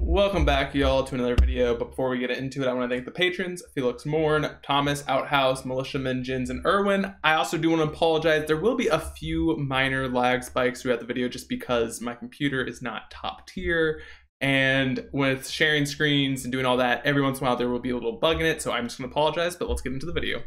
Welcome back, y'all, to another video. But before we get into it, I want to thank the patrons: Felix Morn, Thomas, Outhouse, Militiaman, Jins, and Irwin. I also do want to apologize. There will be a few minor lag spikes throughout the video just because my computer is not top tier. And with sharing screens and doing all that, every once in a while there will be a little bug in it. So I'm just going to apologize, but let's get into the video.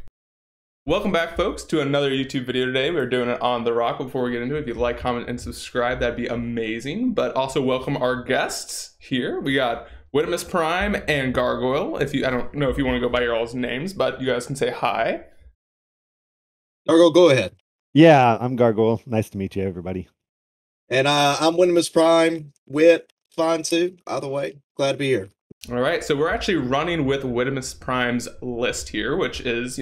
Welcome back, folks, to another YouTube video today. We're doing it on the rock. Before we get into it, if you like, comment, and subscribe, that'd be amazing. But also welcome our guests here. We got Wittimus Prime and Gargoyle. I don't know if you want to go by your all's names, but you guys can say hi. Gargoyle, go ahead. Yeah, I'm Gargoyle. Nice to meet you, everybody. And I'm Wittimus Prime. Wit, fine too. Either way, glad to be here. All right, so we're actually running with Wittimus Prime's list here, which is,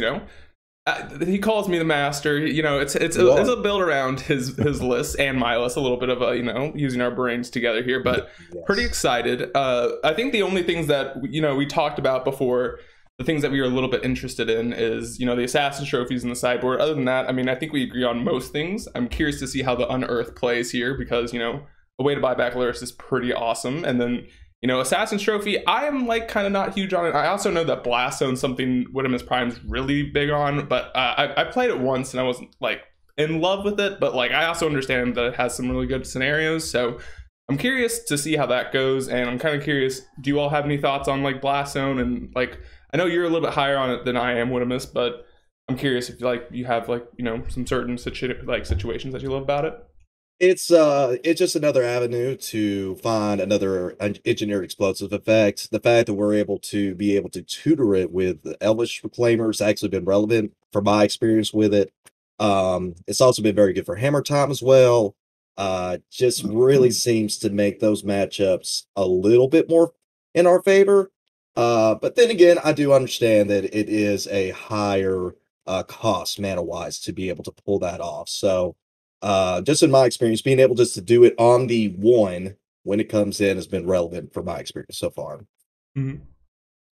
he calls me the master. It's a build around his list and my list, a little bit of a using our brains together here, but yes. Pretty excited. I think the only things that we talked about before, the things that we were a little bit interested in is the assassin trophies in the sideboard. Other than that, I mean, I think we agree on most things. I'm curious to see how the Unearth plays here because a way to buy back Luris is pretty awesome, and then. Assassin's Trophy, I am kind of not huge on it. I also know that Blast Zone's something Wittimus Prime's really big on, but I played it once and I wasn't in love with it, but I also understand that it has some really good scenarios, so I'm curious to see how that goes, and I'm kind of curious, do you all have any thoughts on Blast Zone? And I know you're a little bit higher on it than I am, Wittimus, but I'm curious if you have some certain situations that you love about it. It's just another avenue to find another engineered explosive effect. The fact that we're able to tutor it with the Elvish Reclaimers actually been relevant for my experience with it. It's also been very good for Hammer Time as well. Just really seems to make those matchups a little bit more in our favor. But then again, I do understand that it is a higher cost mana-wise to be able to pull that off. So just in my experience, being able just to do it on the one when it comes in has been relevant for my experience so far. Mm-hmm.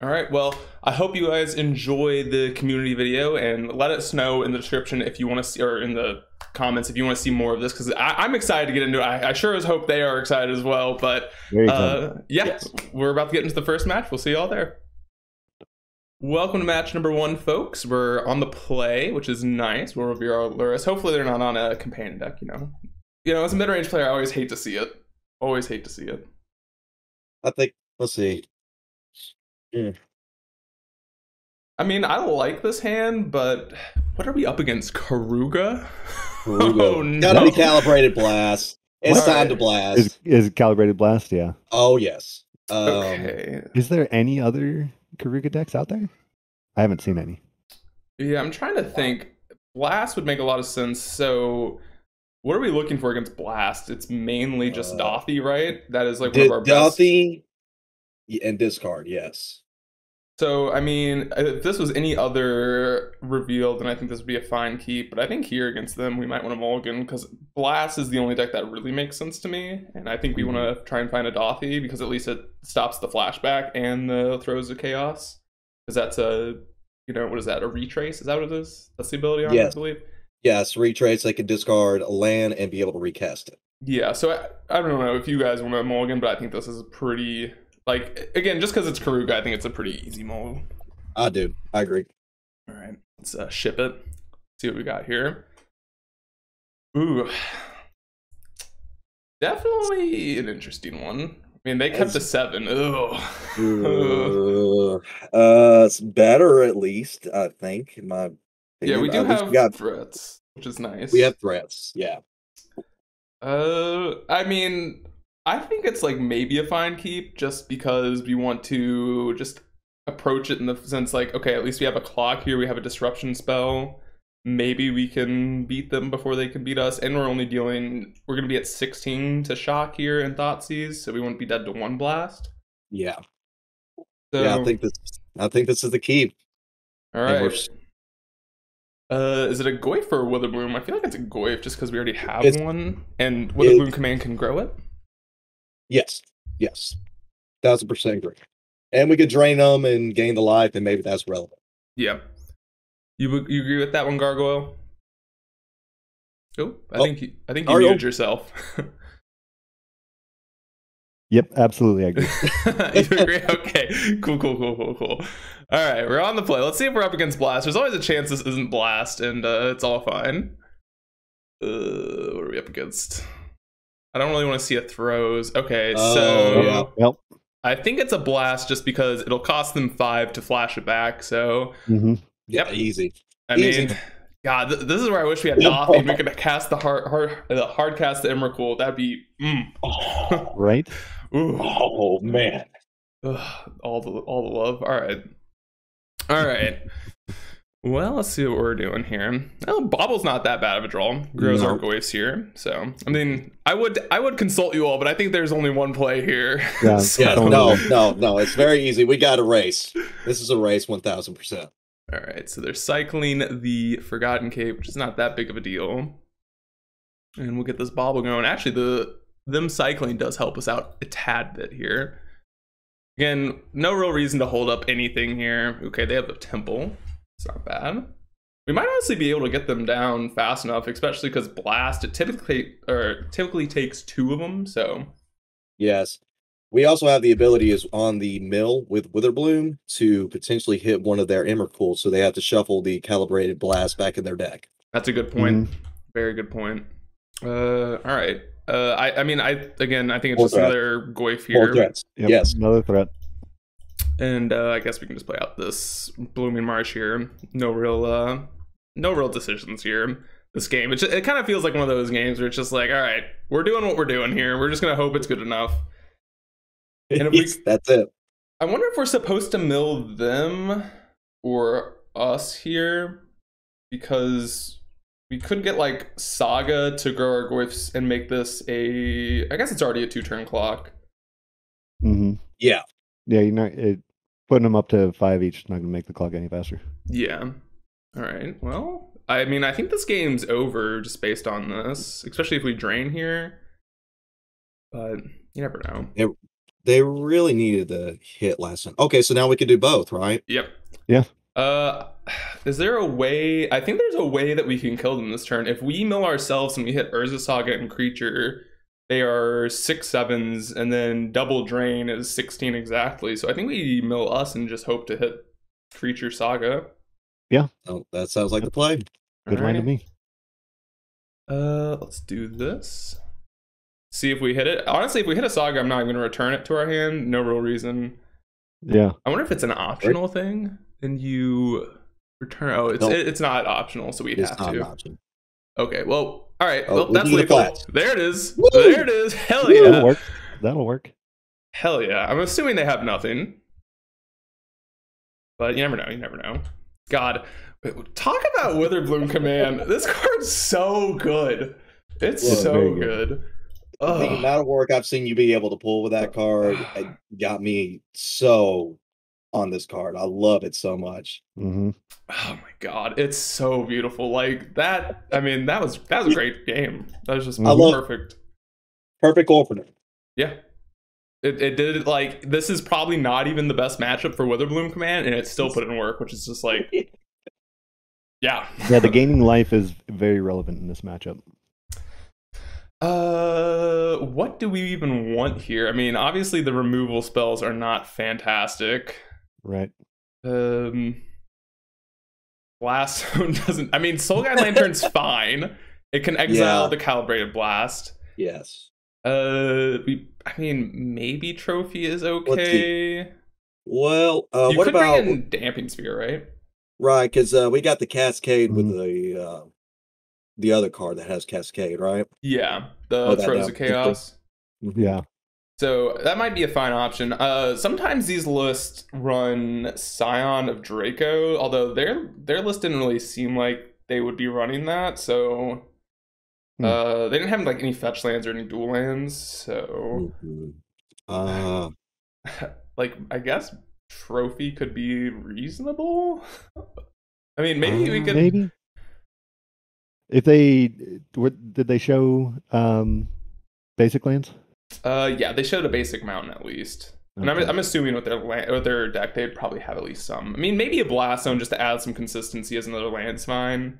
All right, well, I hope you guys enjoy the community video, and let us know in the description if you want to see, or in the comments if you want to see more of this, because I'm excited to get into it. I sure as hope they are excited as well. But yeah, yes. We're about to get into the first match. We'll see you all there. Welcome to match number 1, folks. We're on the play, which is nice. We'll review our Luris. Hopefully they're not on a companion deck, as a mid-range player, I always hate to see it. Always hate to see it. I think, let's see. I mean, I like this hand, but what are we up against? Karuga? Oh, no. Gotta be Calibrated Blast. It's time to blast. Is Calibrated Blast, yeah. Oh, yes. Okay. Is there any other Karuga decks out there? I haven't seen any. Yeah, I'm trying to think. Blast would make a lot of sense. So what are we looking for against Blast? It's mainly just Dothy, right? That is one of our best. Dothy and discard, yes. So, I mean, if this was any other reveal, then I think this would be a fine keep. But I think here against them, we might want to mulligan, because Blast is the only deck that really makes sense to me. And I think we want to try and find a Dothy, because at least it stops the flashback and the throws of chaos. Because that's a, what is that, a retrace? Is that what it is? That's the ability on it, I believe? Yes, retrace, they can discard a land and be able to recast it. Yeah, so I don't know if you guys want to mulligan, but I think this is pretty... again, just because it's Karuga, I think it's a pretty easy mold. I do. I agree. All right, let's ship it. See what we got here. Ooh. Definitely an interesting one. I mean, they kept the 7. Ugh. It's better, at least, I think. In my opinion. Yeah, we do have threats, which is nice. We have threats, yeah. I mean... I think it's maybe a fine keep just because we want to just approach it in the sense okay, at least we have a clock here, we have a disruption spell. Maybe we can beat them before they can beat us, and we're going to be at 16 to shock here in Thoughtseize, so we won't be dead to 1 blast. Yeah. So, yeah, I think this is the keep. All right. Is it a Goyf or a Witherbloom? I feel like it's a Goyf just because we already have one, and Witherbloom command can grow it. Yes, 1000% agree. And we could drain them and gain the life, and maybe that's relevant. Yeah. You agree with that one, Gargoyle? Oh, I think you muted yourself. Yep, absolutely, I agree. You agree? Okay, cool. All right, we're on the play. Let's see if we're up against Blast. There's always a chance this isn't Blast, and it's all fine. What are we up against? I don't really want to see a throws. Okay, so yeah. I think it's a Blast just because it'll cost them 5 to flash it back. So yeah, easy. I mean, God, this is where I wish we had Nothing. We could cast the hard cast the Emrakul. That'd be right. Ooh. Oh man, all the love. All right. Well, let's see what we're doing here. Oh, Bobble's not that bad of a draw. Grows our Goyfs here. So, I mean, I would consult you all, but I think there's only one play here. Yeah, no. It's very easy. We got a race. This is a race, 1000%. All right, so they're cycling the Forgotten Cape, which is not that big of a deal. And we'll get this Bobble going. Actually, them cycling does help us out a tad bit here. Again, no real reason to hold up anything here. Okay, they have a Temple. It's not bad. We might honestly be able to get them down fast enough, especially because Blast, it typically takes 2 of them, so. Yes. We also have the ability is on the mill with Witherbloom to potentially hit one of their Emrakul, so they have to shuffle the Calibrated Blast back in their deck. That's a good point. Very good point. All right. I think it's just another Goyf here. 4 threats. Yep, yes. Another threat. And I guess we can just play out this Blooming Marsh here. No real decisions here. This game, it kind of feels like one of those games where it's just like, all right, we're doing what we're doing here. We're just gonna hope it's good enough. And if that's it. I wonder if we're supposed to mill them or us here, because we could get like Saga to grow our Goyfs and make this I guess it's already a 2-turn clock. Yeah. Yeah, you're not putting them up to 5 each is not gonna make the clock any faster. Yeah. All right. Well, I mean, I think this game's over just based on this, especially if we drain here. But you never know. They really needed the hit last time. Okay, so now we can do both, right? Yep. Yeah. Is there a way? I think there's a way that we can kill them this turn. If we mill ourselves and we hit Urza Saga and Creature, they are 6/7s, and then double drain is 16 exactly. So I think we mill us and just hope to hit Creature Saga. Yeah. Oh, that sounds like the play. Good line to me. Let's do this. See if we hit it. Honestly, if we hit a Saga, I'm not going to return it to our hand. No real reason. Yeah. I wonder if it's an optional thing. And you return. Oh, it's not optional, so we'd have to. An option. Okay, well, all right. Oh, well, that's legal. There it is. Woo! There it is. Hell yeah. That'll work. Hell yeah. I'm assuming they have nothing. But you never know. God, talk about Witherbloom Command. This card's so good. It's so good. The amount of work I've seen you be able to pull with that card got me so on this card. I love it so much. Mm-hmm. Oh my God, it's so beautiful. Like that. I mean, that was a great game. That was just perfect. Perfect opener. Yeah. It did, like, this is probably not even the best matchup for Witherbloom Command, and it still put in work, which is just like, yeah. Yeah, the gaining life is very relevant in this matchup. What do we even want here? I mean, obviously the removal spells are not fantastic. Right. Blast Zone doesn't. I mean, Soul Guide Lantern's fine. It can exile the Calibrated Blast. Yes. I mean, maybe Trophy is okay. Well, you what could about bring in Damping Sphere, right? Right, because we got the Cascade with the other card that has Cascade, right? Yeah, the Throws of Chaos. Yeah. So that might be a fine option. Sometimes these lists run Scion of Draco, although their list didn't really seem like they would be running that. So they didn't have like any fetch lands or any dual lands. So like I guess Trophy could be reasonable. I mean, maybe we could. Maybe if did they show basic lands? Yeah, they showed a basic mountain at least. Okay. And I'm assuming with their deck, they'd probably have at least some. I mean, maybe a Blast Zone just to add some consistency as another land's fine.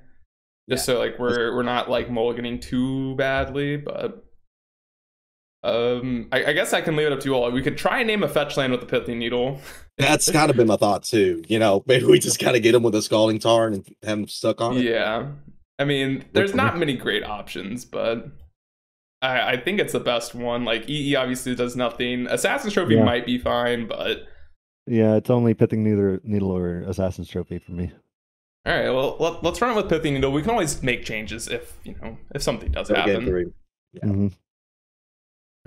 Just so like we're not like mulliganing too badly, but I guess I can leave it up to you all. We could try and name a fetch land with the Pithing Needle. That's kind of been my thought too. You know, maybe we just kind of get him with a Scalding Tarn and have him stuck on it. Yeah. I mean, there's not many great options, but I think it's the best one. Like, EE obviously does nothing. Assassin's Trophy might be fine, but... Yeah, it's only Pithing Needle or Assassin's Trophy for me. All right, well, let's run it with Pithing Needle. We can always make changes if something does happen. Yeah. Mm-hmm.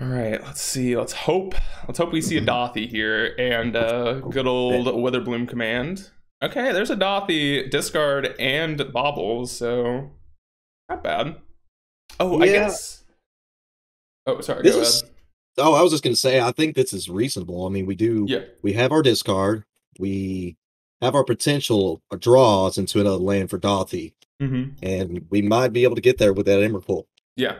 All right, let's see. Let's hope we see a Dothy here and good old Witherbloom command. Okay, there's a Dothy, discard and baubles, so not bad. Oh, yeah. I guess. Oh, sorry. Go ahead. Oh, I was just gonna say, I think this is reasonable. I mean, we have our discard, we have our potential draws into another land for Dothy, and we might be able to get there with that Emrakul. Yeah.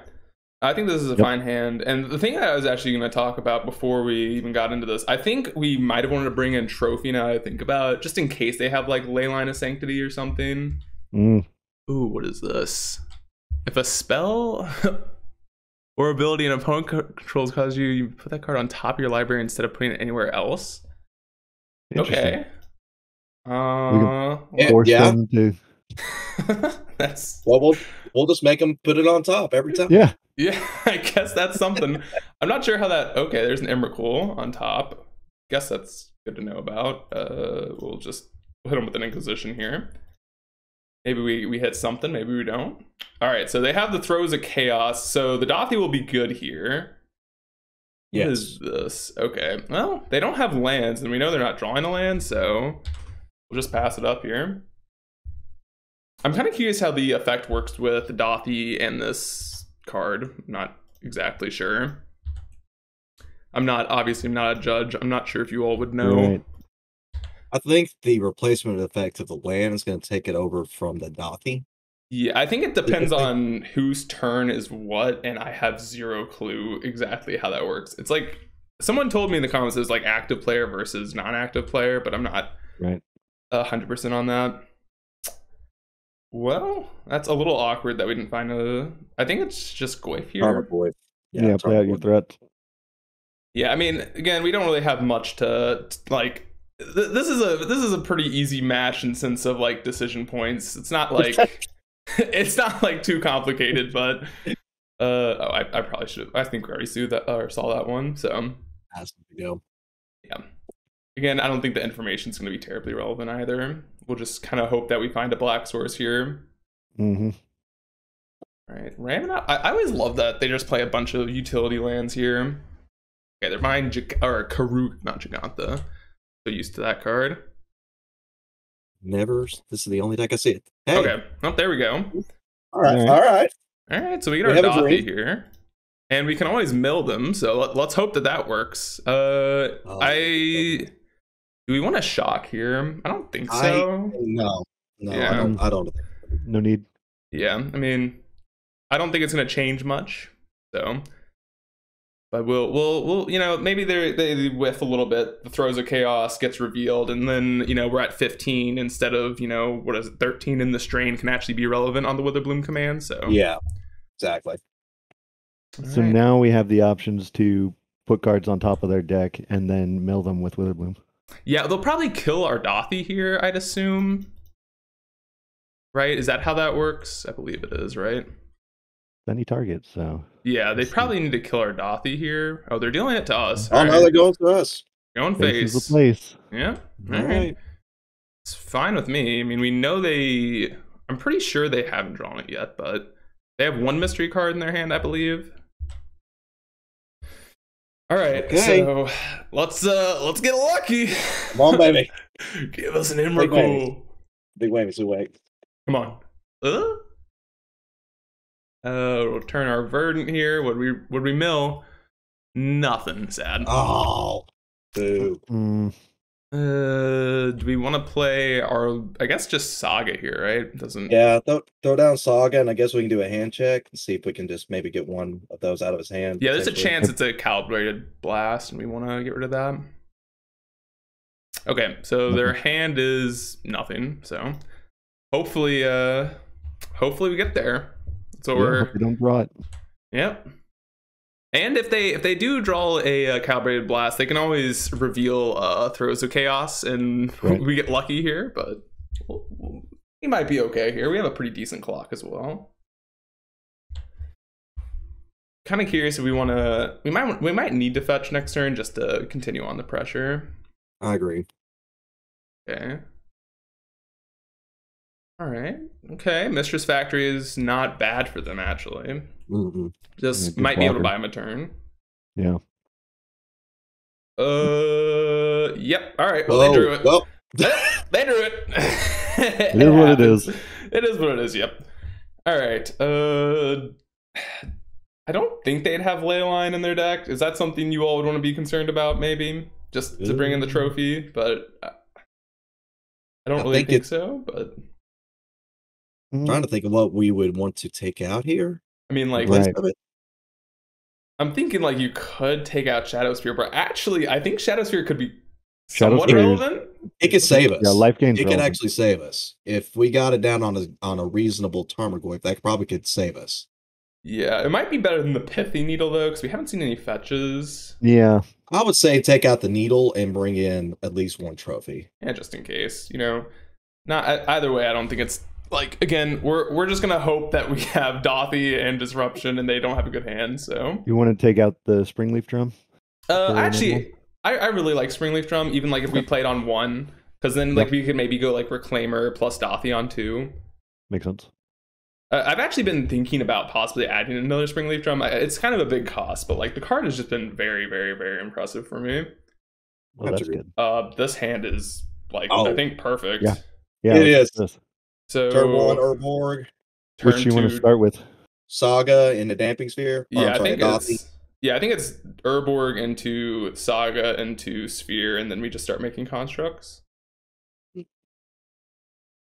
I think this is a fine hand. And the thing that I was actually going to talk about before we even got into this, I think we might have wanted to bring in Trophy now I think about it, just in case they have like Leyline of Sanctity or something. Ooh, what is this? If a spell or ability an opponent controls causes you put that card on top of your library instead of putting it anywhere else. Okay. Force them to... That's... Well, we'll just make them put it on top every time. Yeah, I guess that's something. I'm not sure how that... Okay, there's an Emrakul on top. Guess that's good to know about. We'll hit them with an Inquisition here. Maybe we hit something, maybe we don't. All right, so they have the Throes of Chaos, so the Dothy will be good here. Yes. What is this? Okay, well, they don't have lands, and we know they're not drawing a land, so we'll just pass it up here. I'm kind of curious how the effect works with Dothy and this card. I'm not exactly sure. I'm not a judge. I'm not sure if you all would know. Right. I think the replacement effect of the land is going to take it over from the Dothy. Yeah, I think it depends on whose turn is what, and I have zero clue exactly how that works. It's like someone told me in the comments it was like active player versus non-active player, but I'm not 100% on that. Well, that's a little awkward that we didn't find a... I think it's just Goyf here. Yeah, play out your threat. Yeah, I mean, again, we don't really have much to like... This is a pretty easy match in sense of like decision points. It's not like... it's not like too complicated, but... I probably should have... I think we already saw that one, so... Has to go. Yeah. Again, I don't think the information's going to be terribly relevant either. We'll just kind of hope that we find a black source here. All right, Ramonot. I always love that they just play a bunch of utility lands here. Okay, they're buying Karuk, not Giganta. So used to that card. Never. This is the only deck I see it. Hey. Okay. Oh, there we go. All right. So we get our Dothy here. And we can always mill them, so let's hope that works. Do we want to shock here? I don't think so. No, yeah. I don't. No need. Yeah, I mean, I don't think it's going to change much. So, but we'll maybe they whiff a little bit. The Throes of Chaos gets revealed, and then we're at 15 instead of what is it, 13 in the strain can actually be relevant on the Witherbloom command. So yeah, exactly. So now we have the options to put cards on top of their deck and then mill them with Witherbloom. Yeah, they'll probably kill our Dothy here, I'd assume. Right? Is that how that works? I believe it is, right? Any target, so... Yeah, they probably need to kill our Dothy here. Oh, they're dealing it to us. Oh, no, they're going to us. Going face. This is the place. Yeah. All right. It's fine with me. I mean, we know they... I'm pretty sure they haven't drawn it yet, but they have one mystery card in their hand, I believe. All right, so let's get lucky. Come on, baby. Give us an Emrakul. Big whammy. Come on. We'll turn our Verdant here. Would we mill? Nothing. Sad. Oh, boo. Do we want to play our? I guess just Saga here, right? Doesn't. Yeah, throw down Saga, and I guess we can do a hand check and see if we can just maybe get one of those out of his hand. Yeah, there's a chance it's a calibrated blast, and we want to get rid of that. Okay, so their hand is nothing. So hopefully we get there. So we don't draw it. Yep. And if they do draw a calibrated blast, they can always reveal Throws of Chaos, and we get lucky here. But we might be okay here. We have a pretty decent clock as well. Kind of curious if we want to. We might need to fetch next turn just to continue on the pressure. I agree. Okay. All right. Okay. Mistress Factory is not bad for them actually. Just might be able to buy him a turn. Yeah. Yep. All right. Well, they drew it. Well. They drew it. It is what it is. It is what it is. Yep. All right. I don't think they'd have Leyline in their deck. Is that something you all would want to be concerned about? Maybe just to bring in the trophy, but I don't really think so. But I'm trying to think of what we would want to take out here. I mean, like, I'm thinking like you could take out Shadow Spear, but actually, I think Shadow Spear could be somewhat relevant. It could save us. Yeah, life gain. It could actually save us if we got it down on a reasonable Tarmogoyf. That probably could save us. Yeah, it might be better than the Pithy Needle though, because we haven't seen any fetches. Yeah, I would say take out the needle and bring in at least one trophy. Yeah, just in case. You know, not either way. I don't think it's like, again, we're just gonna hope that we have Dothy and Disruption, and they don't have a good hand. So you want to take out the Springleaf Drum? Actually, I really like Springleaf Drum. Even like if we played on one, because then like we could maybe go like Reclaimer plus Dothy on two. Makes sense. I've actually been thinking about possibly adding another Springleaf Drum. It's kind of a big cost, but like the card has just been very, very, very impressive for me. Well, that's good. This hand is like I think perfect. Yeah, it is. So turn 1 Urborg. Which you want to start with? Saga in the Damping Sphere. Yeah, I think it's Urborg into Saga into Sphere, and then we just start making constructs.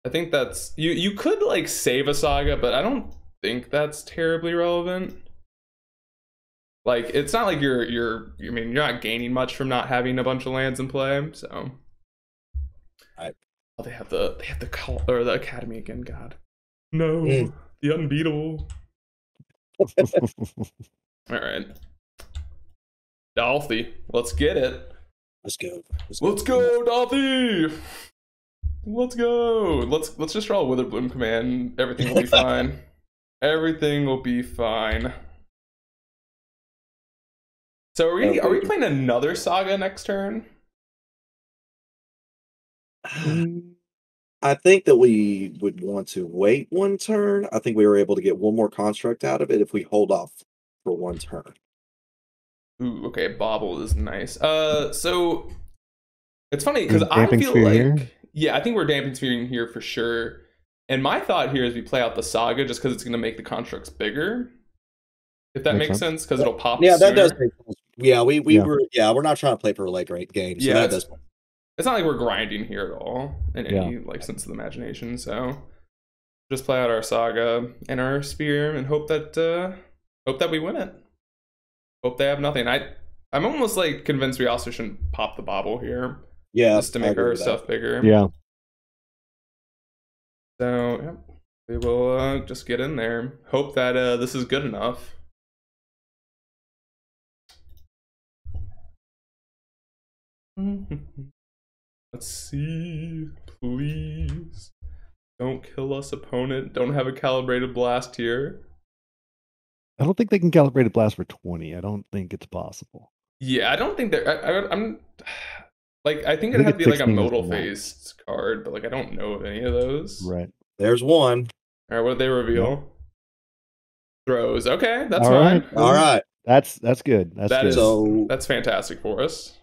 I think that's you could like save a Saga, but I don't think that's terribly relevant. Like it's not like you're not gaining much from not having a bunch of lands in play. So they have the call or the Academy again. God, no, the unbeatable. All right, Dolphy, let's get it. Let's go, Dolphy. Let's go. Let's just draw a Witherbloom command. Everything will be fine. Everything will be fine. So are we playing another Saga next turn? I think that we would want to wait one turn. I think we were able to get one more construct out of it if we hold off for one turn. Ooh, okay. Bobble is nice. So it's funny because I feel like here? Yeah, I think we're damping sphere here for sure. And my thought here is we play out the Saga just because it's going to make the constructs bigger. If that makes sense, because it'll pop. Yeah, sooner. That does make sense. Yeah, we're not trying to play for a late game. So yeah, that it's not like we're grinding here at all in any like sense of the imagination. So just play out our Saga and our Spear and hope that we win it. Hope they have nothing. I'm almost like convinced we also shouldn't pop the Bobble here. Yeah, just to make our stuff bigger. Yeah. So we will just get in there. Hope that this is good enough. Let's see, please. Don't kill us, opponent. Don't have a calibrated blast here. I don't think they can calibrate a blast for 20. I don't think it's possible. Yeah, I don't think they're. I'm like, I think it'd have to be like a modal phased card, but like I don't know of any of those. Right. There's one. All right, what did they reveal? Yep. Throws. Okay, that's all fine. Right. All right. That's good. That's fantastic for us.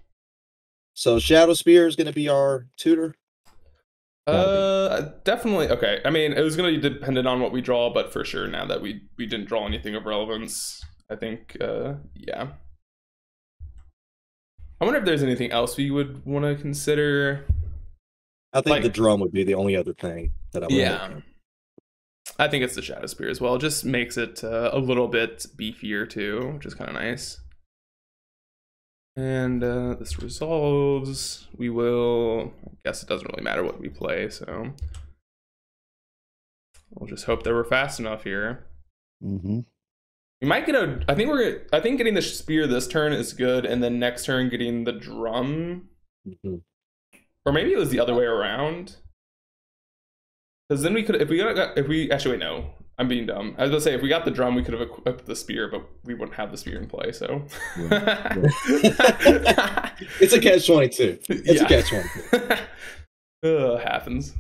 So Shadow Spear is going to be our tutor. Definitely. Okay. I mean, it was going to be dependent on what we draw, but for sure, now that we didn't draw anything of relevance, I think, yeah. I wonder if there's anything else we would want to consider. I think the drum would be the only other thing that I would. Yeah. I think it's the Shadow Spear as well. It just makes it a little bit beefier too, which is kind of nice. And this resolves. We will. I guess it doesn't really matter what we play, so we'll just hope that we're fast enough here. Mm-hmm. We might get a. I think getting the spear this turn is good, and then next turn getting the drum, or maybe it was the other way around. Because then we could, if we actually wait, no, I'm being dumb. I was gonna say if we got the drum, we could have equipped the spear, but we wouldn't have the spear in play. So it's a catch-22. It's a catch-22. Happens.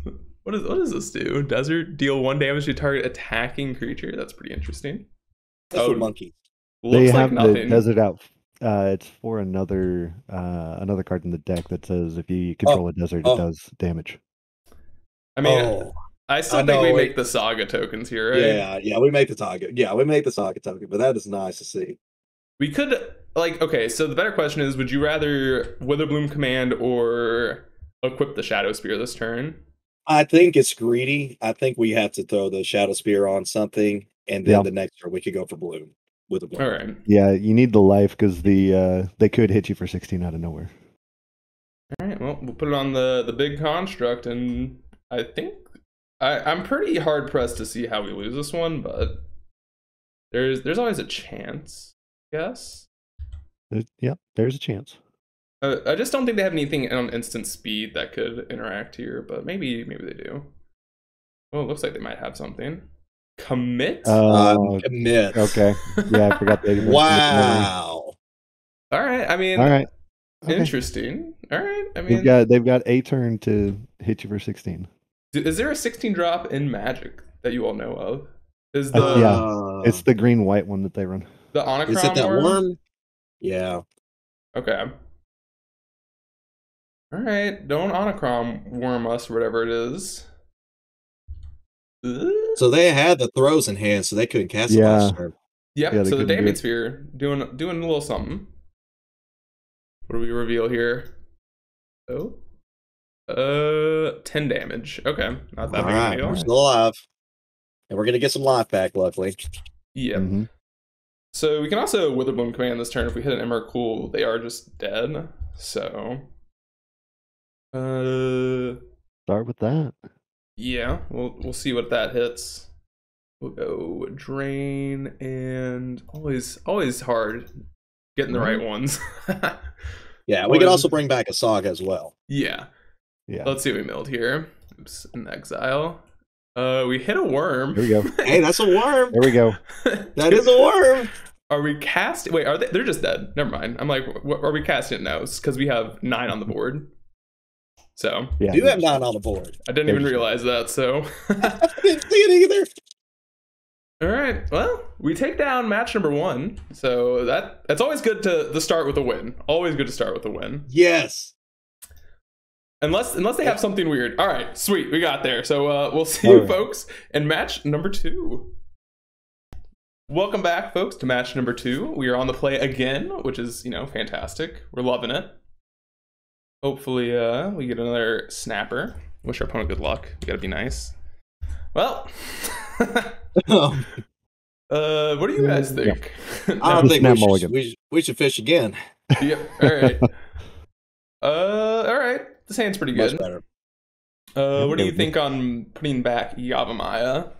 What does this do? Desert, deal 1 damage to target attacking creature. That's pretty interesting. That's for monkey. They have the desert out. It's for another card in the deck that says if you control a desert, it does damage. I mean, I still think we make the saga tokens here, right? Yeah, we make the saga. Yeah, we make the saga token, but that is nice to see. We could okay. So the better question is, would you rather Witherbloom Command or equip the Shadow Spear this turn? I think it's greedy. I think we have to throw the Shadow Spear on something, and then the next turn we could go for Bloom with a Bloom. All right. Yeah, you need the life because they could hit you for 16 out of nowhere. All right. Well, we'll put it on the big construct, and I think I'm pretty hard pressed to see how we lose this one, but there's always a chance. Yes. Yeah, there's a chance. I just don't think they have anything on instant speed that could interact here, but maybe they do. Oh, it looks like they might have something. Commit? Commit. Okay. Yeah, I forgot that. Wow. All right. I mean, all right. Okay. Interesting. All right. I mean, they've got a turn to hit you for 16. Is there a 16 drop in Magic that you all know of? Is it's the green-white one that they run. The Onocron Is it that worm? Yeah. Okay. All right, don't Onocron worm us or whatever it is. So they had the throws in hand, so they couldn't cast it last turn. Yep. So the damage sphere doing a little something. What do we reveal here? 10 damage. Okay, not that big a deal. We're still alive, and we're gonna get some life back, luckily. Yep. Mm-hmm. So we can also Witherbloom Command this turn. If we hit an Emrakul, they are just dead. So. Start with that. Yeah, we'll see what that hits. We'll go drain and always hard getting the right ones. Yeah, we can also bring back a saga as well. Yeah. Let's see what we milled here. Oops, in exile. We hit a worm. Here we go. Hey, that's a worm. There we go. That is a worm. Are we casting? Wait, are they? They're just dead. Never mind. I'm like, are we casting it now? Because we have 9 on the board. So you do have 9 on the board. I didn't even realize that. So I didn't see it either. All right. Well, we take down match number 1. So that's always good to start with a win. Always good to start with a win. Yes. Unless they have something weird. All right, sweet, we got there. So we'll see you folks in match number 2. Welcome back, folks, to match number 2. We are on the play again, which is fantastic. We're loving it. Hopefully, we get another snapper. Wish our opponent good luck. We gotta be nice. Well, what do you guys think? I don't think we should fish again. Yep. All right. All right. This hand's pretty good. Much better. What do you think on putting back Yavimaya?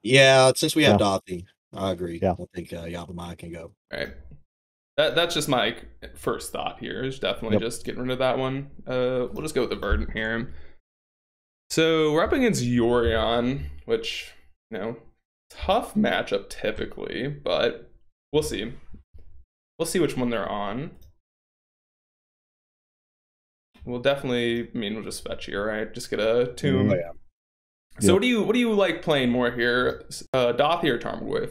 Yeah, since we have Dothy, I agree. Yeah. I think Yavimaya can go. All right. That's just my first thought here. Is definitely just getting rid of that one. We'll just go with the Verdant here. So we're up against Yorion, which tough matchup typically, but we'll see. We'll see which one they're on. We'll definitely. we'll just fetch here, right? Just get a tomb. Yeah. So what do you like playing more here, Dothy or Tarmogoyf?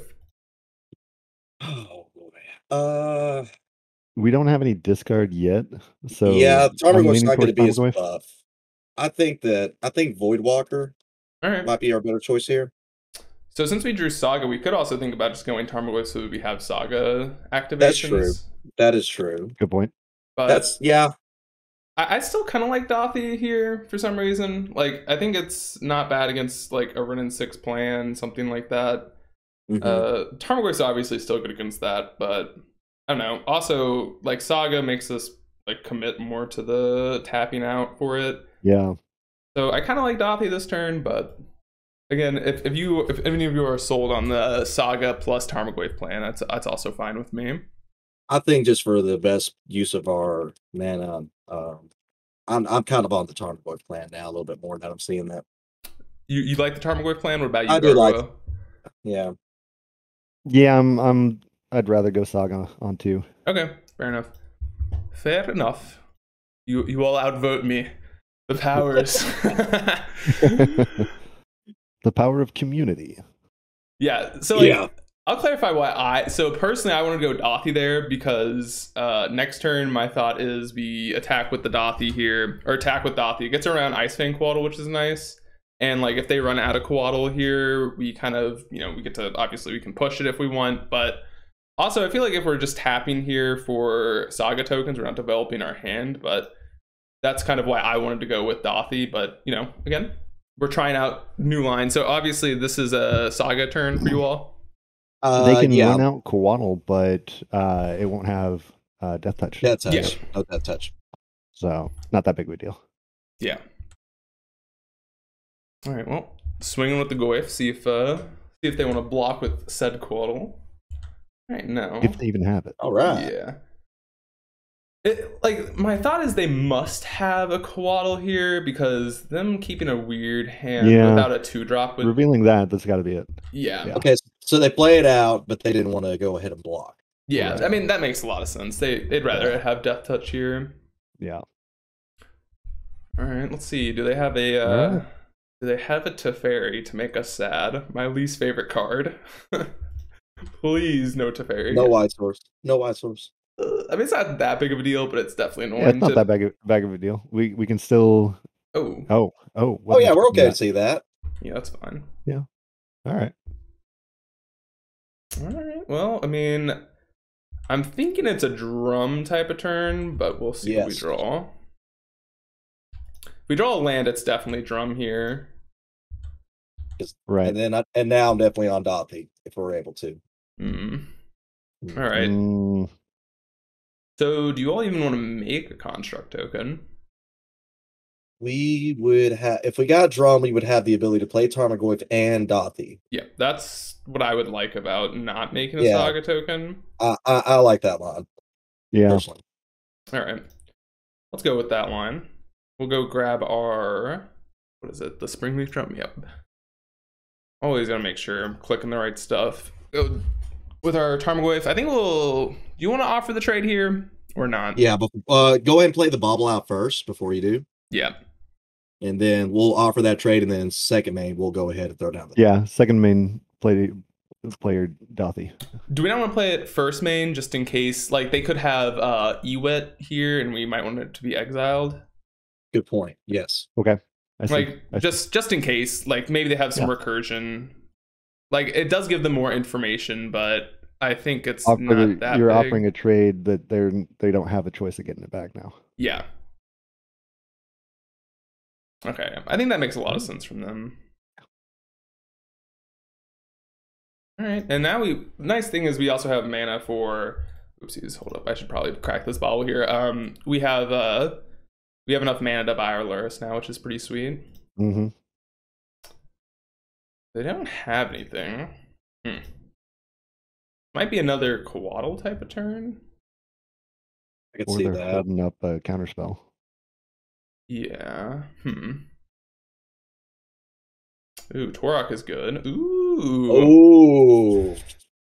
Oh boy. We don't have any discard yet, so yeah, Tarmogoyf's not going to be as buff. I think Voidwalker might be our better choice here. So since we drew Saga, we could also think about just going Tarmogoyf so we have Saga activations. That's true. That is true. Good point. But yeah. I still kind of like Dothy here for some reason. Like, I think it's not bad against like a Renin 6 plan, something like that. Tarmogoyf's obviously still good against that, but I don't know. Also, like Saga makes us like commit more to the tapping out for it. Yeah. So I kind of like Dothy this turn, but again, if any of you are sold on the Saga plus Tarmogoyf plan, that's also fine with me. I think just for the best use of our mana, I'm kind of on the Tarmogoyf plan now a little bit more that I'm seeing that. You like the Tarmogoyf plan? What about you? I do like. Yeah. Yeah, I'd rather go Saga on 2. Okay, fair enough. Fair enough. You all outvote me. The powers. The power of community. Yeah. So like, I'll clarify why so personally I want to go Dothi there because next turn my thought is we attack with the Dothi here, or attack with Dothi. It gets around Ice Fang Coatl, which is nice. And like if they run out of Coatl here, we kind of, we get to, obviously we can push it if we want, but also I feel like if we're just tapping here for Saga tokens, we're not developing our hand, but that's kind of why I wanted to go with Dothi. But again, we're trying out new lines. So obviously this is a Saga turn for you all. They can run out Coatl, but it won't have Death Touch. Death Touch. Yeah. No Death Touch. So not that big of a deal. Yeah. All right. Well, swinging with the Goyf. See if they want to block with said Coatl. All right. No. If they even have it. All right. Yeah. Like my thought is they must have a Coatl here because them keeping a weird hand without a 2-drop would... Revealing that's got to be it. Yeah. Okay, so they play it out, but they didn't want to go ahead and block. Yeah, right. I mean that makes a lot of sense. They'd rather have Death Touch here. Yeah. All right, let's see. Do they have a do they have a Teferi to make us sad? My least favorite card. Please, no Teferi. No White Source. No White Source. I mean, it's not that big of a deal, but it's definitely annoying. Yeah, it's not that big of a deal. We can still. Oh, yeah, we're okay to see that. Yeah, that's fine. Yeah. All right. Well, I mean, I'm thinking it's a drum type of turn, but we'll see what we draw. If we draw a land, it's definitely drum here. Right. And now I'm definitely on Dothi if we're able to. All right. So, do you all even want to make a construct token? We would have, if we got drum, we would have the ability to play Tarmogoyf and Dothi. Yeah, that's what I would like about not making a Saga token. I like that line. Yeah. Personally. All right. Let's go with that line. We'll go grab our, what is it? The Springleaf Drum? Yep. Always gotta make sure I'm clicking the right stuff. With our Tarmogoyf, I think do you want to offer the trade here or not? Yeah, but go ahead and play the bobble out first before you do. Yeah. And then we'll offer that trade, and then second main, we'll go ahead and throw down the second main player Dothi. Do we not want to play it first main just in case? Like they could have Ewit here, and we might want it to be exiled. Good point. Yes. Okay. Just in case, like maybe they have some recursion. Like it does give them more information, but I think it's not that you're big. Offering a trade that they don't have a choice of getting it back now. Yeah. Okay, I think that makes a lot of sense from them. All right, and now nice thing is we also have mana for. Oopsies, hold up. I should probably crack this bottle here. We have enough mana to buy our Lurrus now, which is pretty sweet. Mm-hmm. They don't have anything. Might be another Coatl type of turn. I can see that. Holding up a counterspell. Yeah. Ooh, Torok is good. Ooh.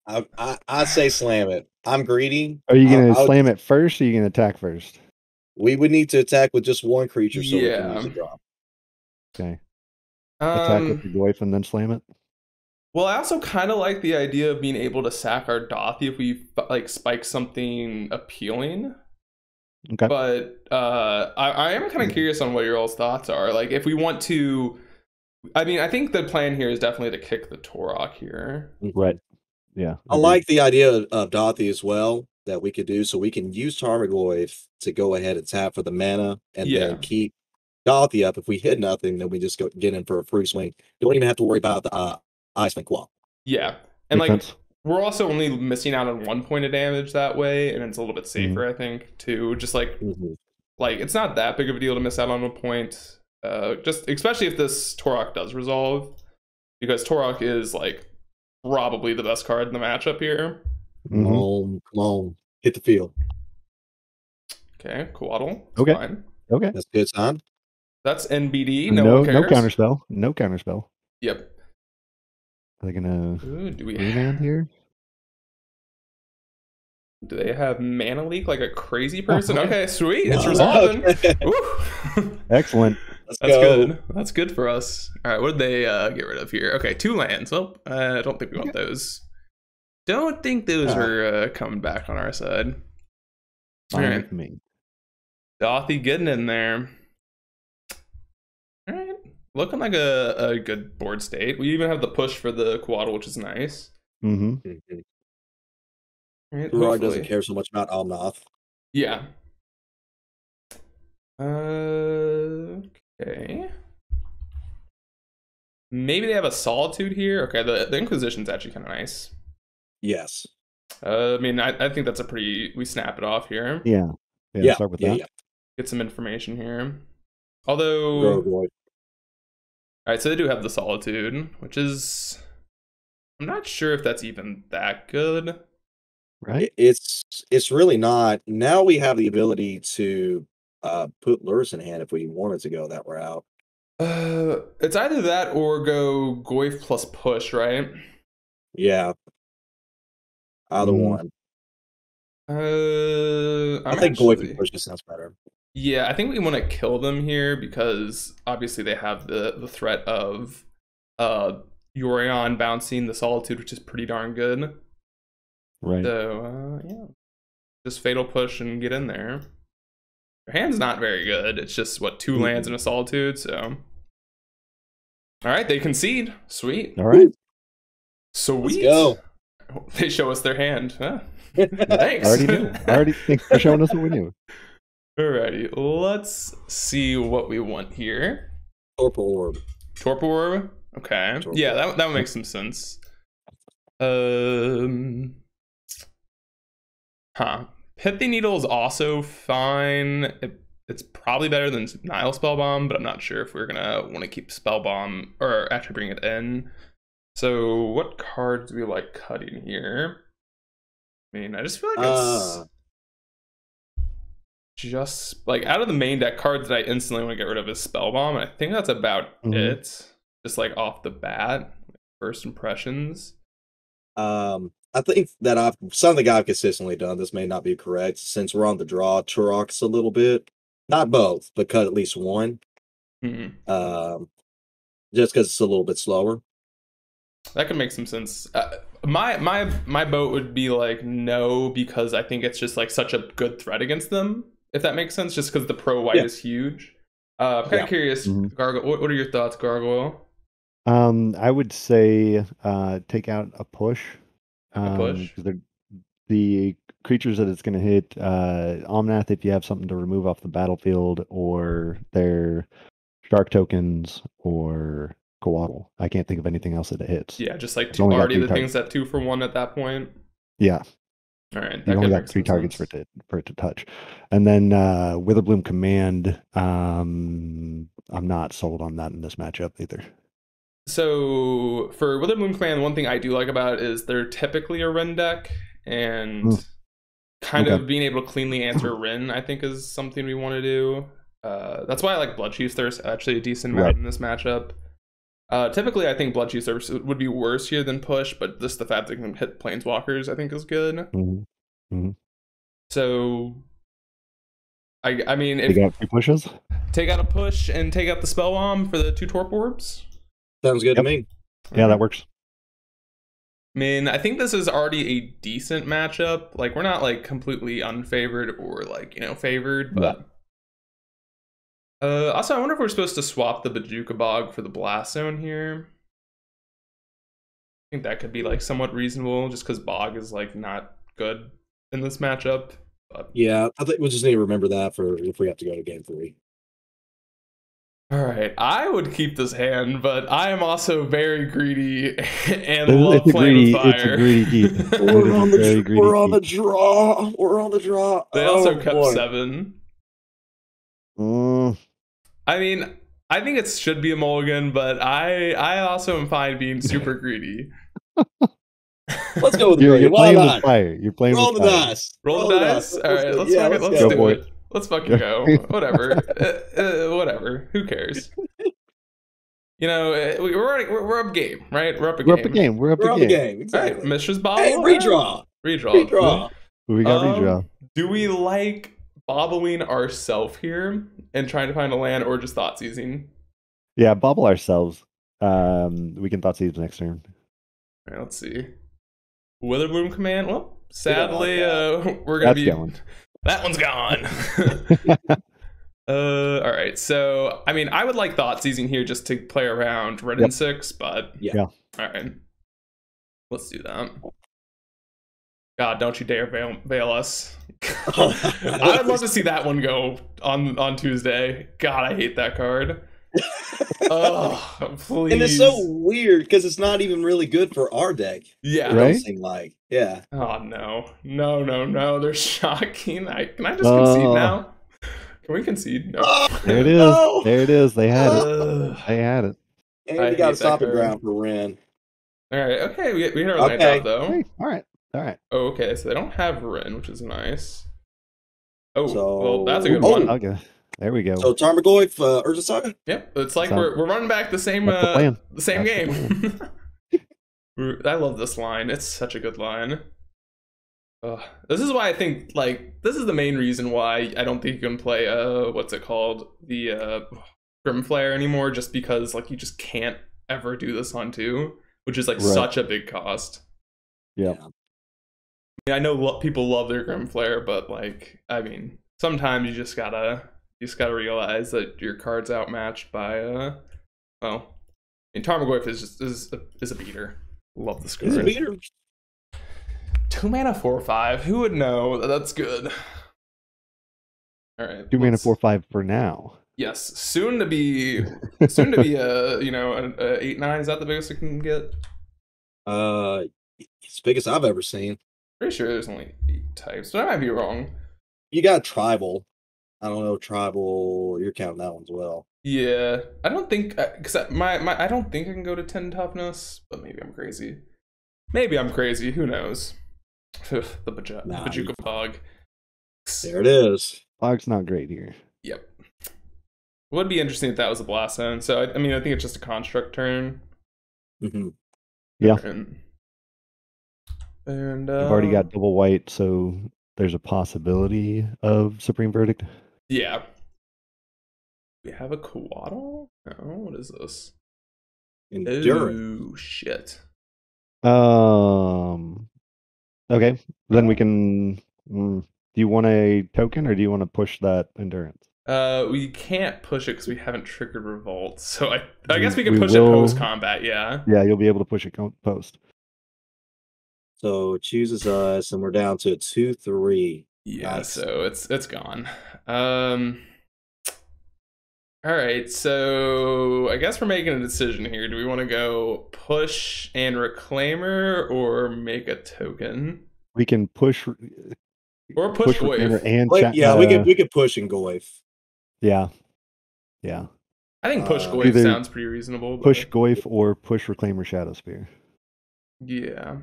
I say slam it. I'm greedy. Are you gonna slam it first, or are you gonna attack first? We would need to attack with just one creature, so we can use a drop. Okay. Attack with the Goyf and then slam it. Well, I also kind of like the idea of being able to sack our Dothi if we like spike something appealing. Okay. But I am kind of curious on what your all's thoughts are. Like, if we want to, I mean, I think the plan here is definitely to kick the Torok here. Right. Yeah. I like the idea of Dothi as well that we could do, so we can use Tarmogoyf to go ahead and tap for the mana and then keep Dothi up. If we hit nothing, then we just get in for a free swing. You don't even have to worry about the Ice Fang Coatl. Yeah, and we're also only missing out on 1 point of damage that way, and it's a little bit safer, I think, too. Just like it's not that big of a deal to miss out on a point. Just especially if this Torok does resolve, because Torok is like probably the best card in the matchup here. Come on, hit the field. Okay, Coatl. Okay. Fine. Okay. That's a good sign. That's NBD. No, one cares. no counterspell. No counterspell. Yep. Are they gonna do we land here? Do they have mana leak like a crazy person? Oh, okay, sweet. It's resolving. Excellent. That's good. That's good for us. All right, what did they get rid of here? Okay, 2 lands. Well, I don't think we want those. Don't think those are coming back on our side. Fine all right. with me. Dothy getting in there. All right. Looking like a good board state. We even have the push for the Coatl, which is nice. Mm-hmm. Right, Gerard doesn't care so much about Omnath. Yeah. Okay. Maybe they have a Solitude here. Okay, the Inquisition's actually kind of nice. Yes. I mean, I think that's a pretty... We snap it off here. Yeah. Start with that. Yeah. Get some information here. Although... All right, so they do have the Solitude, which is... I'm not sure if that's even that good. Right? It's really not. Now we have the ability to put lures in hand if we wanted to go that route. It's either that or go Goyf plus push, right? Yeah. Either one. I think Goyf and push just sounds better. Yeah, I think we want to kill them here because obviously they have the threat of Yorion bouncing the Solitude, which is pretty darn good. Right. So, yeah. Just Fatal Push and get in there. Their hand's not very good. It's just, what, 2 lands and a Solitude, so... Alright, they concede. Sweet. Alright. Sweet. Let's go. They show us their hand. Huh? Thanks. Already think they're showing us what we knew. Alrighty, let's see what we want here. Torpor Orb. Torpor Orb? Okay. Torpor. Yeah, that would make some sense. Pithy Needle is also fine. It's probably better than Nile Spellbomb, but I'm not sure if we're gonna want to keep Spellbomb or actually bring it in. So what cards do we like cutting here? I mean, I just feel like it's just like out of the main deck cards that I instantly want to get rid of is Spellbomb. I think that's about it. Just like off the bat, first impressions. I think that something I've consistently done, this may not be correct, since we're on the draw, Turok's a little bit, not both, but cut at least one. Just because it's a little bit slower. That could make some sense. My vote would be like no, because I think it's just like such a good threat against them, if that makes sense, just because the pro white is huge. I'm kind of curious, Gargoyle, what are your thoughts, Gargoyle? I would say take out a push. The creatures that it's going to hit, Omnath, if you have something to remove off the battlefield, or their shark tokens, or Coatl. I can't think of anything else that it hits. Yeah, just like already the things that 2 for 1 at that point. Yeah. All right. You only got 3 targets for it to touch. And then Witherbloom Command, I'm not sold on that in this matchup either. So for Witherbloom Clan, one thing I do like about it is they're typically a Rin deck, and kind of being able to cleanly answer Rin, I think, is something we want to do. That's why I like Blood Chiefs. There's actually a decent amount in this matchup. Typically, I think Blood Chiefs would be worse here than Push, but just the fact that they can hit Planeswalkers, I think, is good. So, I mean, if take out 2 pushes, take out a push and take out the Spellbomb for the 2 Torpor Orbs. Sounds good to me. Yeah, that works. I mean, I think this is already a decent matchup. Like, we're not like completely unfavored or like, favored, but also I wonder if we're supposed to swap the Bojuka Bog for the Blast Zone here. I think that could be like somewhat reasonable, just because Bog is like not good in this matchup. But... yeah, I think we just need to remember that for if we have to go to game 3. All right, I would keep this hand, but I am also very greedy and love playing with fire. It's a greedy keep. We're on the draw. We're on the draw. They also kept 7. Mm. I mean, I think it should be a mulligan, but I also am fine being super greedy. Let's go with the You're greedy. Why playing with not? fire. You're playing Roll with the fire. dice. Roll the dice. All right, let's yeah, let's go. do for it. Let's fucking go. Whatever. Whatever. Who cares? You know, we're up game, right? We're up a game. We're up a game. We're up We're a on the game. game. Exactly. All right, Mishra's bottle. Hey, redraw. Redraw. Redraw. We got redraw. Do we like bobbling ourselves here and trying to find a land, or just thought seizing? Yeah, bobble ourselves. We can thought seize next turn. All right, let's see. Witherbloom command. Well, sadly, we're gonna That's be going. That one's gone. All right. So, I mean, I would like thought seizing here just to play around red and 6, but yeah. All right. Let's do that. God, don't you dare veil us. I would love to see that one go on Tuesday. God, I hate that card. Oh, please. And it's so weird because it's not even really good for our deck. Yeah. It Right? don't seem like. Yeah. Oh, no. They're shocking. Can I just concede now? Can we concede? No. There it is. No. There it is. They had it. Ugh. They had it. And I we got hate a stopping that card. ground for Ren. All right. Okay. We hit our land Okay. out, though. Hey, all right. All right. Oh, okay. So they don't have Rin, which is nice. Oh, So- well, that's a good Oh. one. Okay. There we go. So Tarmogoyf, Urza Saga? Yep. It's like So- we're running back the same That's the plan. the same That's the game. I love this line. It's such a good line. This is why I think this is the main reason why I don't think you can play what's it called, the Grimflare anymore, just because you just can't ever do this on 2, which is Right. such a big cost. Yeah. I mean, I know people love their Grimflare, but I mean, sometimes you just gotta realize that your card's outmatched by well, I mean, Tarmogoyf is a beater. Love this card. Is it beater? 2 mana 4/5. Who would know? That's good. All right. 2 mana let's- 4/5 for now. Yes, soon to be an 8/9. Is that the biggest it can get? It's the biggest I've ever seen. Pretty sure there's only 8 types, but I might be wrong. You got tribal. I don't know, tribal. You're counting that one as well. Yeah, I don't think because I don't think I can go to 10 toughness, but maybe I'm crazy. Who knows? The Bajuka Pog. There it is. Fog's not great here. Yep. Would be interesting if that was a blast zone. So I mean, I think it's just a construct turn. Mm-hmm. Yeah. And We've already got double white, so there's a possibility of Supreme Verdict. Yeah. We have a Coatl? No, what is this? Endurance. Oh shit. Okay. Then we can. Do you want a token or do you want to push that endurance? We can't push it because we haven't triggered revolt. So I guess we can We push will- it post combat. Yeah. Yeah, you'll be able to push it post. So it chooses us, and we're down to a 2/3. Yeah. Nice. So it's gone. All right. So I guess we're making a decision here. Do we want to go push and reclaimer or make a token We can push or push Reclaimer wave? and Wait, yeah, we could push and Goyf. Yeah. I think push wave Either sounds pretty reasonable. But Push Goyf or push Reclaimer Shadow Spear. yeah.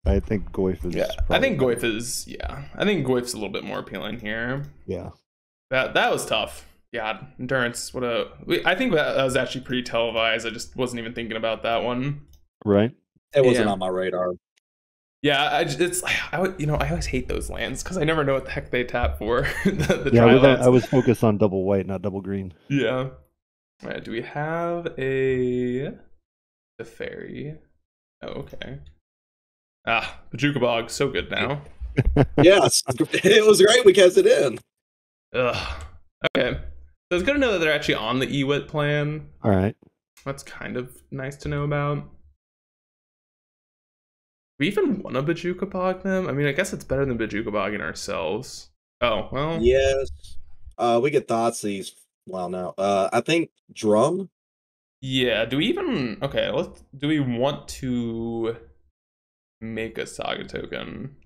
I think Goyf is. Yeah, I probably think better. Goyf is. Yeah, I think Goyf's a little bit more appealing here. Yeah. That was tough. Yeah, endurance. I think that was actually pretty televised. I just wasn't even thinking about that one. Right. It wasn't Yeah. on my radar. Yeah, I always hate those lands because I never know what the heck they tap for. the Yeah, dry with that, lands. I was focused on double white, not double green. Yeah. All right, do we have the fairy? Oh, okay. Bajuka Bog, so good now. Yes, it was great. We cast it in. Ugh. Okay. So it's good to know that they're actually on the EWIT plan. All right. That's kind of nice to know about. We even want to Bajuka Bog them? I mean, I guess it's better than Bajuka Bogging ourselves. Oh, well. Yes. We get Thoughtseize. Well, no. I think Drum. Yeah, do we even... Okay, do we want to make a Saga token?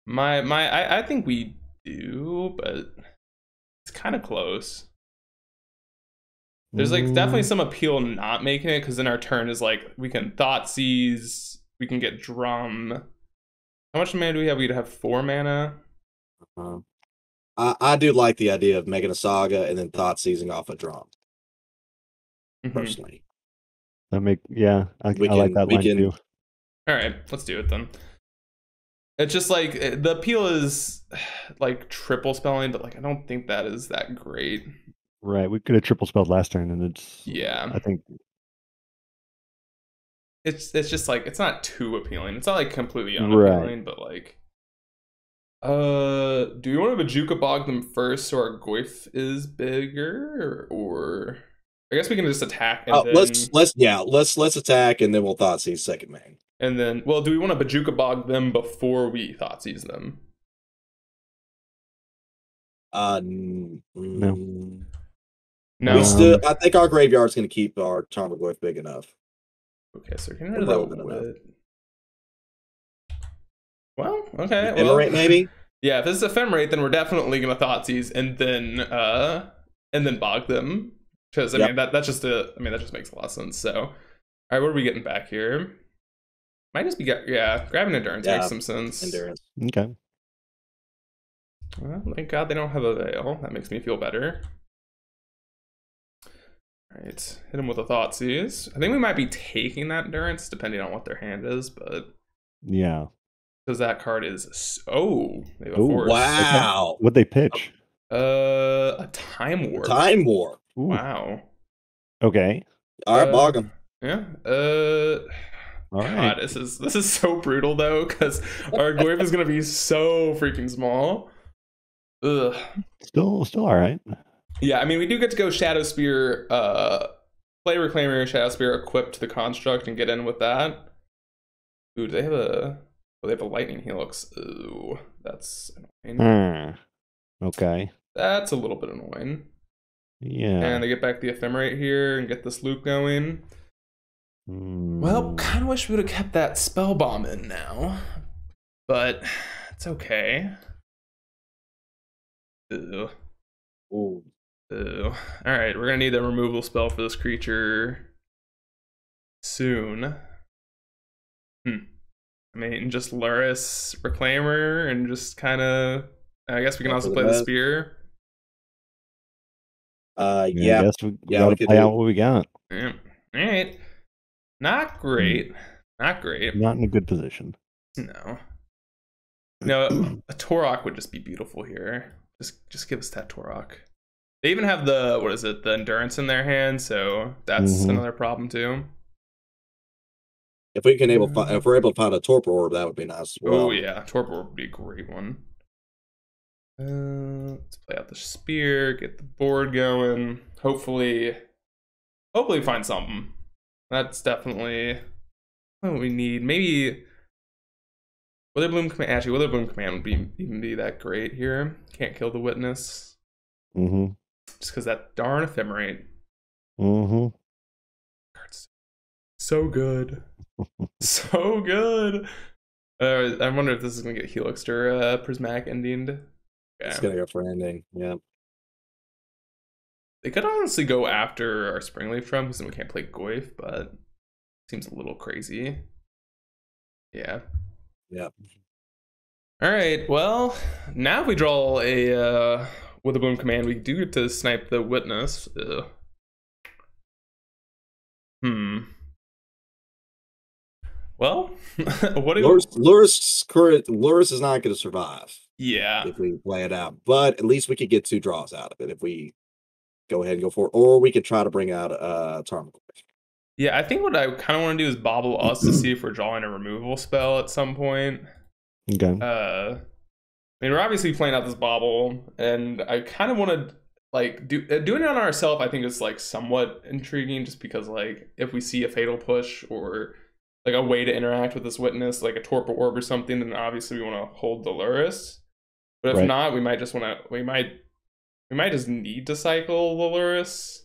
I think we do, but kind of close. There's like definitely some appeal not making it, because then our turn is like we can Thoughtseize, we can get Drum. How much mana do we have? We'd have 4 mana. I do like the idea of making a Saga and then Thoughtseizing off a Drum. Personally, I like that line too. All right, let's do it then. It's just like the appeal is like triple spelling, but like I don't think that is that great. Right, we could have triple spelled last turn, and it's I think it's just like it's not too appealing. It's not like completely unappealing, but like, do you want to Bajuka Bog them first so our Goyf is bigger, or I guess we can just attack. And then... let's attack and then we'll Thoughtseize second main. And then, well, do we want to Bajuka Bog them before we Thoughtseize them? No. No. I think our graveyard's going to keep our Tarmogoyf big enough. Okay, so getting rid of that wood. Well, okay. Ephemerate, maybe? Yeah, if this is Ephemerate, then we're definitely going to Thoughtseize and then bog them. Because I mean that just makes a lot of sense. So, all right, what are we getting back here? Might just be grabbing Endurance makes some sense. Endurance. Okay. Well, thank God they don't have a Veil. That makes me feel better. All right, hit him with a Thoughtseize. I think we might be taking that Endurance depending on what their hand is, but yeah, because that card is they have a force. Wow. What'd they pitch? A Time Warp. Time Warp. Ooh. Wow. Okay. All right, bog him. Yeah. All God, right. this is so brutal though, because our Goyf is gonna be so freaking small. Ugh. Still all right. Yeah, I mean, we do get to go Shadow Spear, play Reclaimer, Shadow Spear, equip to the Construct, and get in with that. Ooh, do they have a Lightning Helix? Ooh, that's annoying. Okay. That's a little bit annoying. Yeah. And they get back the Ephemerate here and get this loop going. Well, kind of wish we would have kept that Spell Bomb in now, but it's okay. Ew. Ooh. Ew. All right, we're gonna need a removal spell for this creature soon. I mean, just Luris Reclaimer and just kind of. I guess we can also play the Spear. I guess we gotta play out what we got. Yeah. All right. Not great. Not great. Not in a good position. No. A Torok would just be beautiful here. Just give us that Torok. They even have the Endurance in their hand, so that's another problem too. If we're able to find a Torpor Orb, that would be nice as well. Oh yeah, Torpor Orb would be a great one. Let's play out the Spear, get the board going. Hopefully find something. That's definitely what we need. Maybe Witherbloom Command. Actually, Witherbloom Command would even be that great here. Can't kill the Witness. Just because that darn Ephemerate. So good. So good. I wonder if this is going to get Helixed or Prismatic Ending. Okay. It's going to go for ending, yeah. They could honestly go after our Springleaf Drum, because then we can't play Goyf, but it seems a little crazy. Yeah. Yeah. All right, well, now if we draw a Witherbloom Command, we do get to snipe the Witness. Well, what do you... Luris is not going to survive. Yeah. If we play it out. But at least we could get 2 draws out of it if we go ahead and go for it. Or we could try to bring out Tarmogoyf. Yeah, I think what I kind of want to do is bobble us to see if we're drawing a removal spell at some point. Okay. I mean, we're obviously playing out this bobble, and I kind of want to like doing it on ourselves. I think is like somewhat intriguing, just because like if we see a Fatal Push or like a way to interact with this Witness, like a Torpor Orb or something, then obviously we want to hold the Luris. But if not, we might just want to. We might just need to cycle the Luris.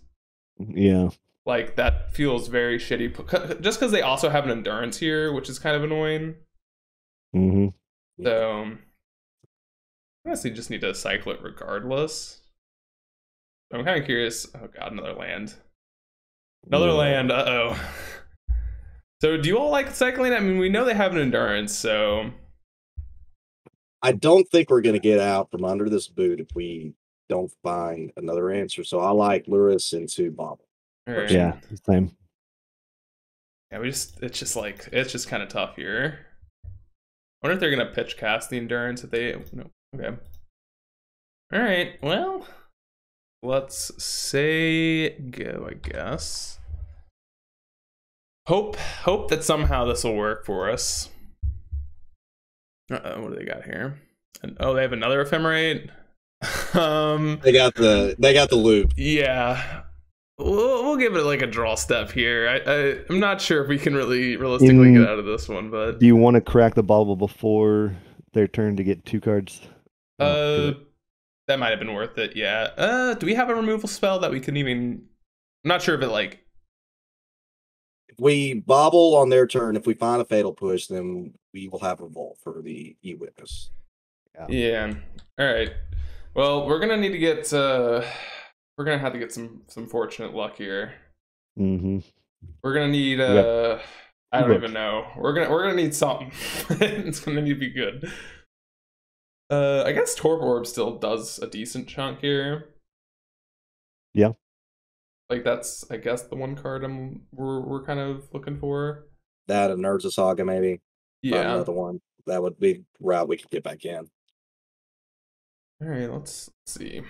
Yeah. Like that feels very shitty. Just because they also have an Endurance here, which is kind of annoying. So I guess you just need to cycle it regardless. I'm kind of curious. Oh god, another land. Another land. Uh-oh. So do you all like cycling? I mean, we know they have an endurance, so I don't think we're going to get out from under this boot if we don't find another answer. So I like Luris into Bobble. right. Yeah, same. Yeah, it's just kind of tough here. I wonder if they're gonna pitch cast the endurance if they no. Okay. Alright, well, let's say go, I guess. Hope that somehow this will work for us. Uh-oh, what do they got here? And, oh, they have another ephemerate. They got the loop. Yeah. We'll give it like a draw step here. I'm not sure if we can realistically get out of this one, but do you want to crack the bubble before their turn to get 2 cards? That might have been worth it. Yeah. Do we have a removal spell that we can even? I'm not sure if it like. If we bobble on their turn, if we find a fatal push, then we will have revolt for the e-witness. Yeah. All right. Well, we're gonna need to get. We're gonna have to get some fortunate luck here. Mm-hmm. We're gonna need. I don't even know. We're gonna need something. It's gonna need to be good. I guess Torp Orb still does a decent chunk here. Yeah. Like that's, I guess, the one card we're kind of looking for. That and Nerds of Saga, maybe. Yeah. Another one. That would be the route we could get back in. All right, let's see.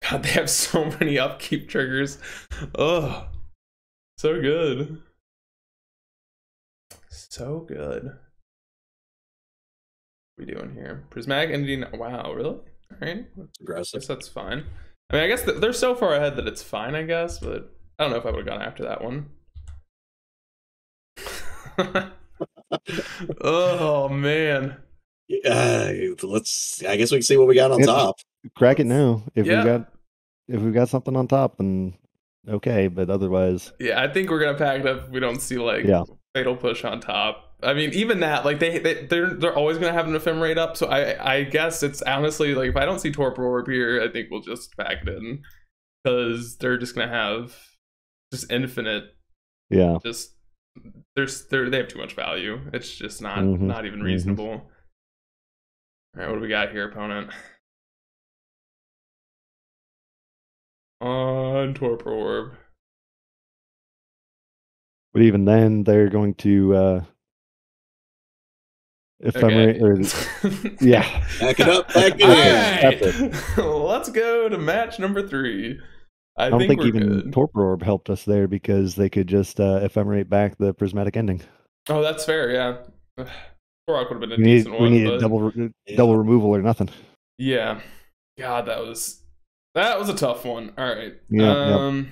God, they have so many upkeep triggers. Oh, so good. So good. What are we doing here? Prismatic Ending. Wow, really? All right. Aggressive. I guess that's fine. I mean, I guess they're so far ahead that it's fine, I guess, but I don't know if I would have gone after that one. Oh, man. I guess we can see what we got on top. Crack it now. If we got something on top, then okay, but otherwise. Yeah, I think we're gonna pack it up if we don't see like fatal push on top. I mean, even that, like they're always gonna have an ephemerate up, so I guess it's honestly like if I don't see Torpor Orb here, I think we'll just pack it in because they're just gonna have just infinite. Yeah. Just they have too much value. It's just not even reasonable. All right, what do we got here, opponent? On Torpor Orb. But even then, they're going to ephemerate yeah. Back it up, back it in. Right. Let's go to match number 3. I don't think even Torpor Orb helped us there because they could just ephemerate back the prismatic ending. Oh, that's fair, yeah. Korok would have been a decent one. We needed double removal or nothing. Yeah. God, that was a tough one. All right. Yeah.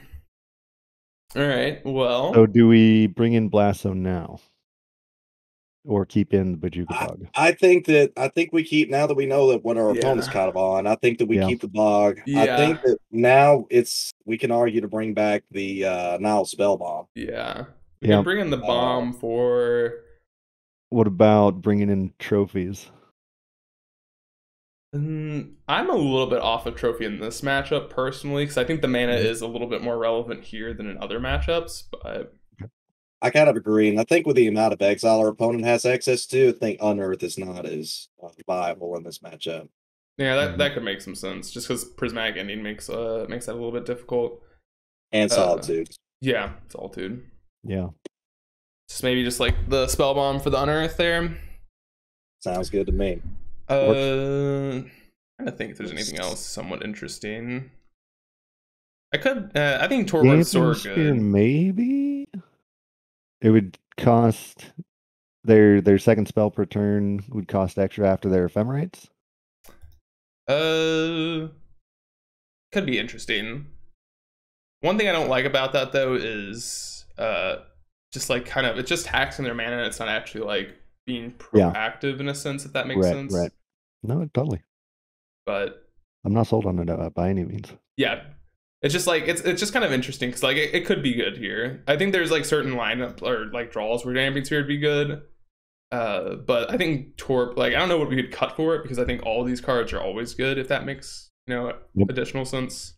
All right. Well. So do we bring in Blasto now, or keep in the Bojuka Bog? I think we keep, now that we know that what our opponent's kind of on. I think that we keep the Bog. Yeah. I think that now we can argue to bring back the Nile Spell Bomb. Yeah. We can bring in the bomb for. What about bringing in trophies? I'm a little bit off of trophy in this matchup personally because I think the mana is a little bit more relevant here than in other matchups. But I kind of agree, and I think with the amount of exile our opponent has access to, I think Unearth is not as viable in this matchup. Yeah, that could make some sense just because Prismatic Ending makes that a little bit difficult. And Solitude. Yeah, Solitude. Yeah. Just maybe just like the spell bomb for the Unearth there. Sounds good to me. I'm trying to think if there's anything else somewhat interesting. I think Torbert's Sword good. Maybe it would cost their second spell per turn would cost extra after their ephemerates. Could be interesting. One thing I don't like about that though is just like kind of it's just taxing their mana and it's not actually like being proactive in a sense, if that makes sense. Right. No, totally. But I'm not sold on it by any means. Yeah. It's just like it's just kind of interesting because like it could be good here. I think there's like certain lineup or like draws where Damping Sphere would be good. But I think Torp, like I don't know what we could cut for it because I think all these cards are always good if that makes additional sense.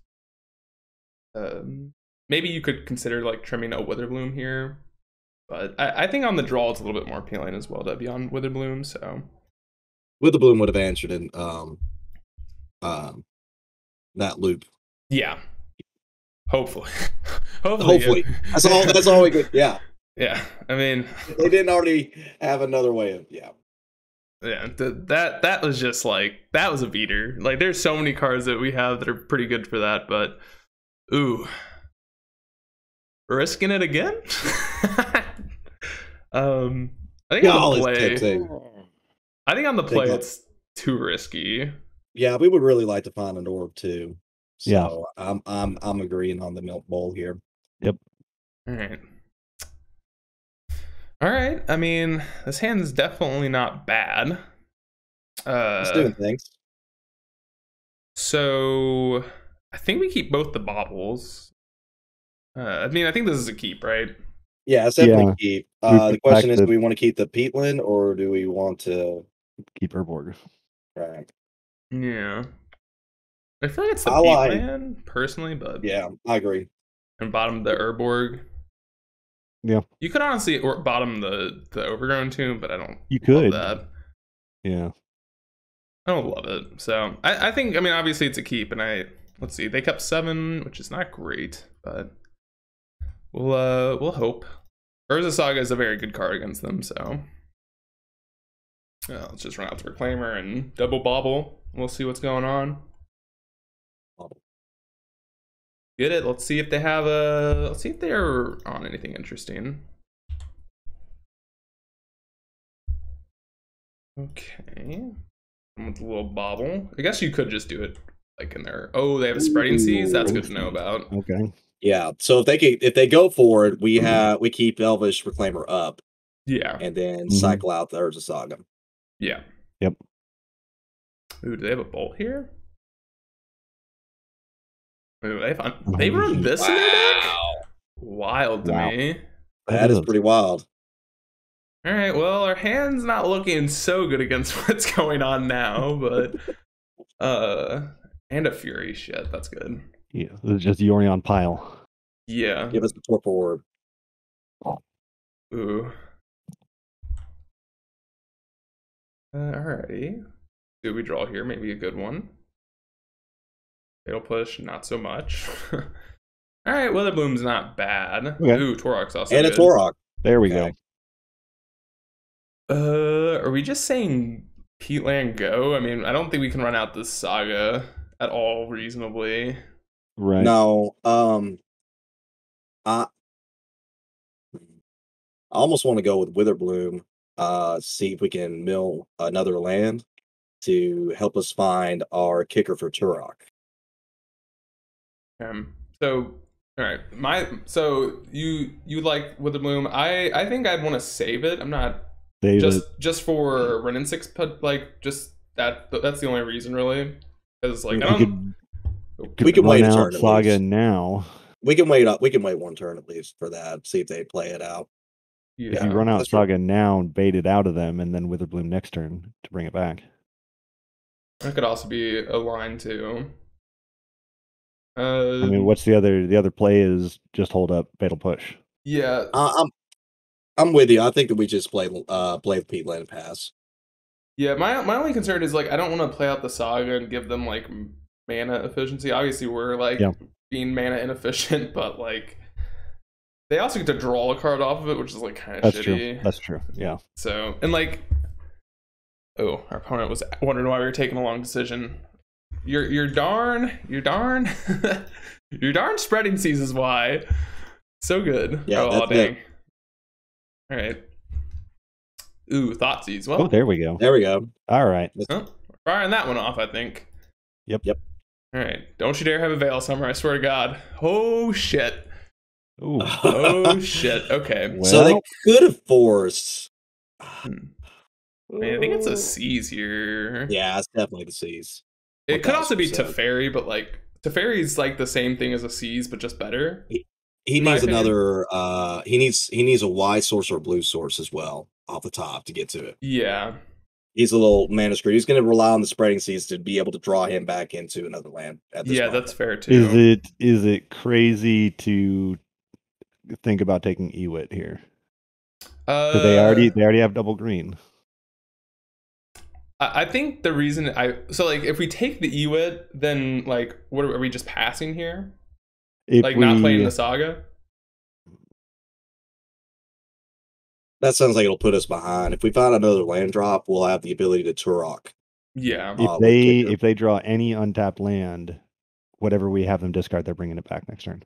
Maybe you could consider like trimming a Witherbloom here, but I think on the draw it's a little bit more appealing as well to be on Witherbloom. So Witherbloom would have answered in that loop. Yeah. Hopefully. Hopefully. That's all we could. Yeah. Yeah. I mean, they didn't already have another way of. Yeah. Yeah. That was just like, that was a beater. Like, there's so many cards that we have that are pretty good for that, but ooh, risking it again. I think on the play. I think on the play it's too risky. Yeah, we would really like to find an orb too. So yeah, I'm agreeing on the Milk Bowl here. Yep. All right. I mean, this hand is definitely not bad. It's doing things. So I think we keep both the baubles. I mean, I think this is a keep, right? Yeah, it's definitely keep. The question is, do we want to keep the peatland or do we want to keep Urborg? Right. Yeah. I feel like it's the peatland, personally, but yeah, I agree. And bottom the Urborg. Yeah. You could honestly bottom the Overgrown Tomb, but I don't love that. Yeah. I don't love it. So I think, I mean, obviously it's a keep, and let's see, they kept 7, which is not great, but we'll hope. Urza Saga is a very good card against them, so let's just run out to Reclaimer and double bobble. We'll see what's going on. Get it? Let's see if they have let's see if they're on anything interesting. Okay. With the little bobble. I guess you could just do it like in there. Oh, they have a Spreading Seas. That's good to know about. Okay. Yeah. So if they go for it, we keep Elvish Reclaimer up. Yeah. And then cycle out the Urza Saga. Yeah. Yep. Ooh, do they have a bolt here? Ooh, they run this in their deck? Wild to me. That is pretty wild. All right, well, our hand's not looking so good against what's going on now, but and a Fury, shit, that's good. Yeah, it's just Yorion pile. Yeah. Give us the Torpor Orb. Ooh. Alrighty. Do we draw here? Maybe a good one. Fatal Push, not so much. Alright, Witherbloom's not bad. Okay. Ooh, Torok's also and good. A Torok. There we go. Are we just saying Peatland go? I mean, I don't think we can run out this Saga at all reasonably. Right. No. I almost want to go with Witherbloom. See if we can mill another land to help us find our kicker for Turok. So all right, so you like Witherbloom. I think I'd want to save it. I'm not just for Ren and 6, but like just that's the only reason really. Because like we can wait a turn. Saga now. We can wait up. We can wait one turn at least for that. See if they play it out. Yeah, if you run out Saga now and bait it out of them, and then Witherbloom next turn to bring it back. That could also be a line too. I mean, what's the other play is just hold up Fatal Push. Yeah, I'm with you. I think that we just play the Peatland pass. Yeah, my only concern is like I don't want to play out the Saga and give them like mana efficiency. Obviously, we're like being mana inefficient, but like they also get to draw a card off of it, which is like kind of shitty. True. That's true. Yeah. So and like, oh, our opponent was wondering why we were taking a long decision. Your darn Spreading Seas is why. So good. Yeah. Oh dang. All right. Ooh, Thoughtseize. Well, there we go. There we go. All right. We're firing that one off, I think. Yep. All right. Don't you dare have a Veil Summer, I swear to God. Oh, shit. Ooh. Oh, shit. Okay. Well, so they could have forced. I mean, I think it's a Seas here. Yeah, it's definitely the Seas. It could also be Teferi, but like, Teferi's like the same thing as a Seas, but just better. He needs another, he needs a white source or a blue source as well off the top to get to it. Yeah. He's a little mana screwed. He's going to rely on the spreading seas to be able to draw him back into another land at this Yeah, moment. that's fair too. Is it crazy to think about taking Ewit here? They already have double green. I think the reason like if we take the Ewit, then like what are we just passing here? Like not playing the Saga? That sounds like it'll put us behind. If we find another land drop, we'll have the ability to Turok. Yeah. If they draw any untapped land, whatever we have them discard, they're bringing it back next turn.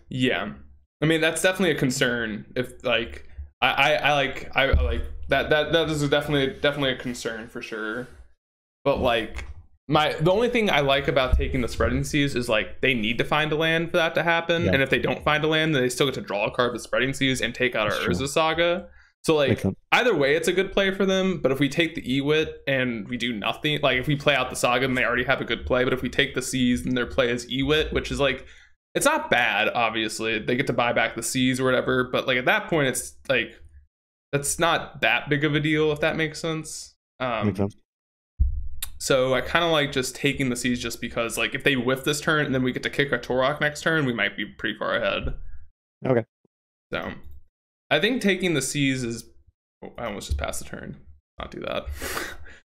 Yeah, I mean that's definitely a concern. If like I like that is definitely a concern for sure. But like the only thing I like about taking the spreading seas is like they need to find a land for that to happen, and if they don't find a land, then they still get to draw a card with spreading seas and take out our Urza Saga. So like either way, it's a good play for them. But if we take the Ewit and we do nothing, like if we play out the Saga, then they already have a good play. But if we take the seas, then their play is Ewit, which is like it's not bad. Obviously, they get to buy back the seas or whatever. But like at that point, it's like that's not that big of a deal if that makes sense. Makes sense. So I kind of like just taking the seas just because like if they whiff this turn and then we get to kick a Torok next turn, we might be pretty far ahead. Okay. So I think taking the seas is. Oh, I almost just passed the turn. Not do that.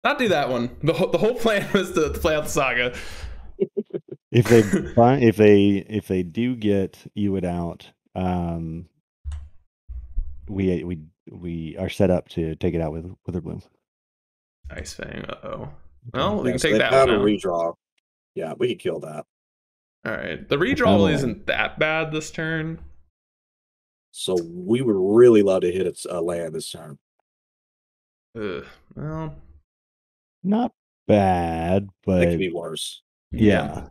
Not do that one. The whole plan was to play out the Saga. If they do get Ewit out, we are set up to take it out with Witherbloom. Ice Fang. Uh-oh. Well, we can take that one. A redraw. Yeah, we can kill that. All right. The redraw isn't that bad this turn. So we would really love to hit its land this turn. Well, not bad, but it could be worse. Yeah.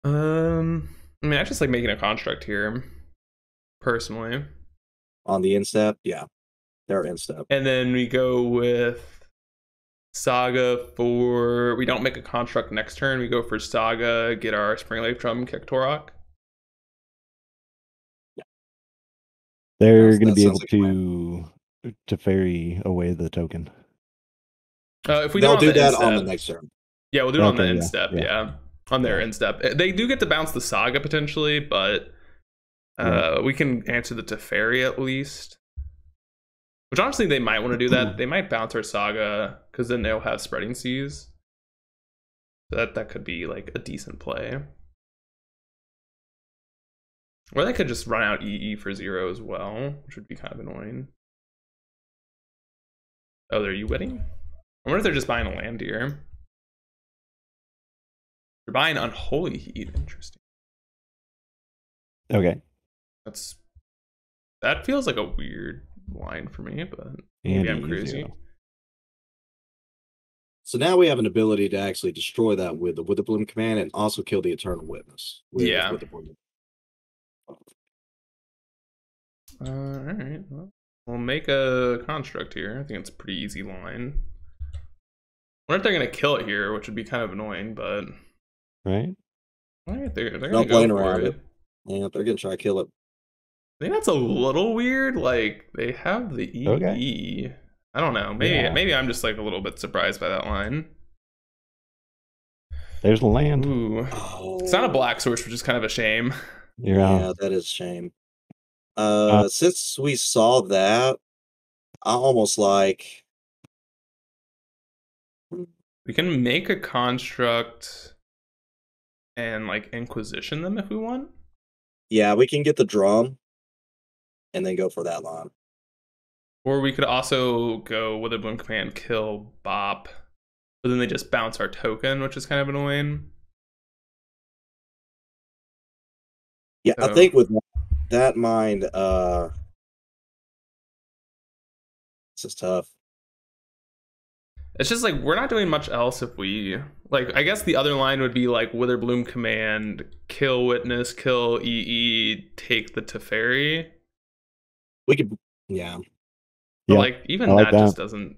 I mean, I just like making a construct here, personally. On the instep, yeah, they're instep, and then we go with Saga for. We don't make a construct next turn. We go for Saga, get our Springleaf Drum, kick Torok. Yeah, they're going to be able to ferry away the token. If we they'll do that on the next turn. Yeah, we'll do it on the instep. Yeah. On their instep. They do get to bounce the Saga potentially, but we can answer the Teferi at least. Which honestly, they might want to do that. They might bounce our Saga because then they'll have Spreading Seas. So that could be like a decent play. Or they could just run out EE for 0 as well, which would be kind of annoying. Oh, are you winning? I wonder if they're just buying a land here. They're buying Unholy Heat. Interesting. Okay. That feels like a weird line for me, but maybe I'm crazy. So now we have an ability to actually destroy that with the Witherbloom command and also kill the Eternal Witness. Yeah. All right. Well, we'll make a construct here. I think it's a pretty easy line. I wonder if they're going to kill it here, which would be kind of annoying, but... Right? All right, they're going to go for it. Yeah, they're going to try to kill it. I think that's a little weird. Like, they have the EE. Okay. I don't know. Maybe I'm just like a little bit surprised by that line. There's the land. Ooh. It's not a black source, which is kind of a shame. Yeah, that is a shame. Since we saw that, I almost like... We can make a construct and like Inquisition them if we want. Yeah, we can get the drum and then go for that line. Or we could also go Witherbloom command, kill Bop, but then they just bounce our token, which is kind of annoying. Yeah, so, I think with that mind, this is tough. It's just like we're not doing much else if we like. I guess the other line would be like Witherbloom command, kill Witness, kill EE, take the Teferi. We could, yeah. But like even that just doesn't.